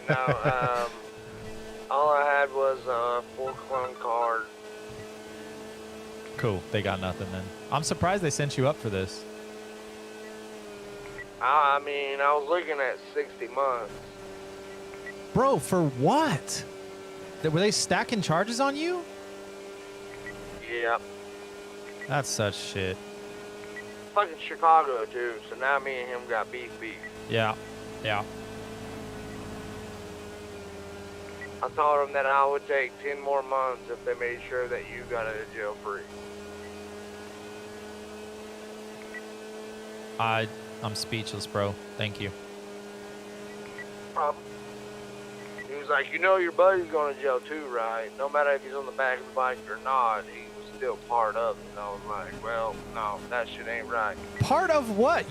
No, all I had was a full clone card. Cool. They got nothing then. I'm surprised they sent you up for this. I mean, I was looking at 60 months. Bro, for what? Were they stacking charges on you? Yeah. That's such shit. Fucking Chicago, too, so now me and him got beef. Yeah. I told him that I would take 10 more months if they made sure that you got out of jail free. I'm speechless, bro. Thank you. Problem. He was like, you know your buddy's going to jail too, right? No matter if he's on the back of the bike or not, he was still part of it. And I was like, well, no, that shit ain't right. Part of what?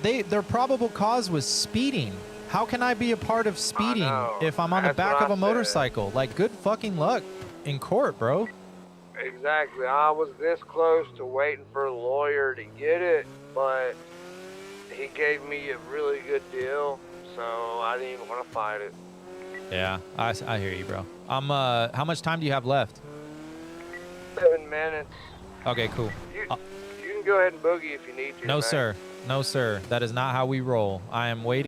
Their probable cause was speeding. How can I be a part of speeding if I'm on the back of a motorcycle? Like, good fucking luck in court, bro. Exactly. I was this close to waiting for a lawyer to get it, but he gave me a really good deal, so I didn't even want to fight it. Yeah, I hear you, bro. How much time do you have left? 7 minutes. Okay, cool. You can go ahead and boogie if you need to. No, man. sir. No, sir. That is not how we roll. I am waiting.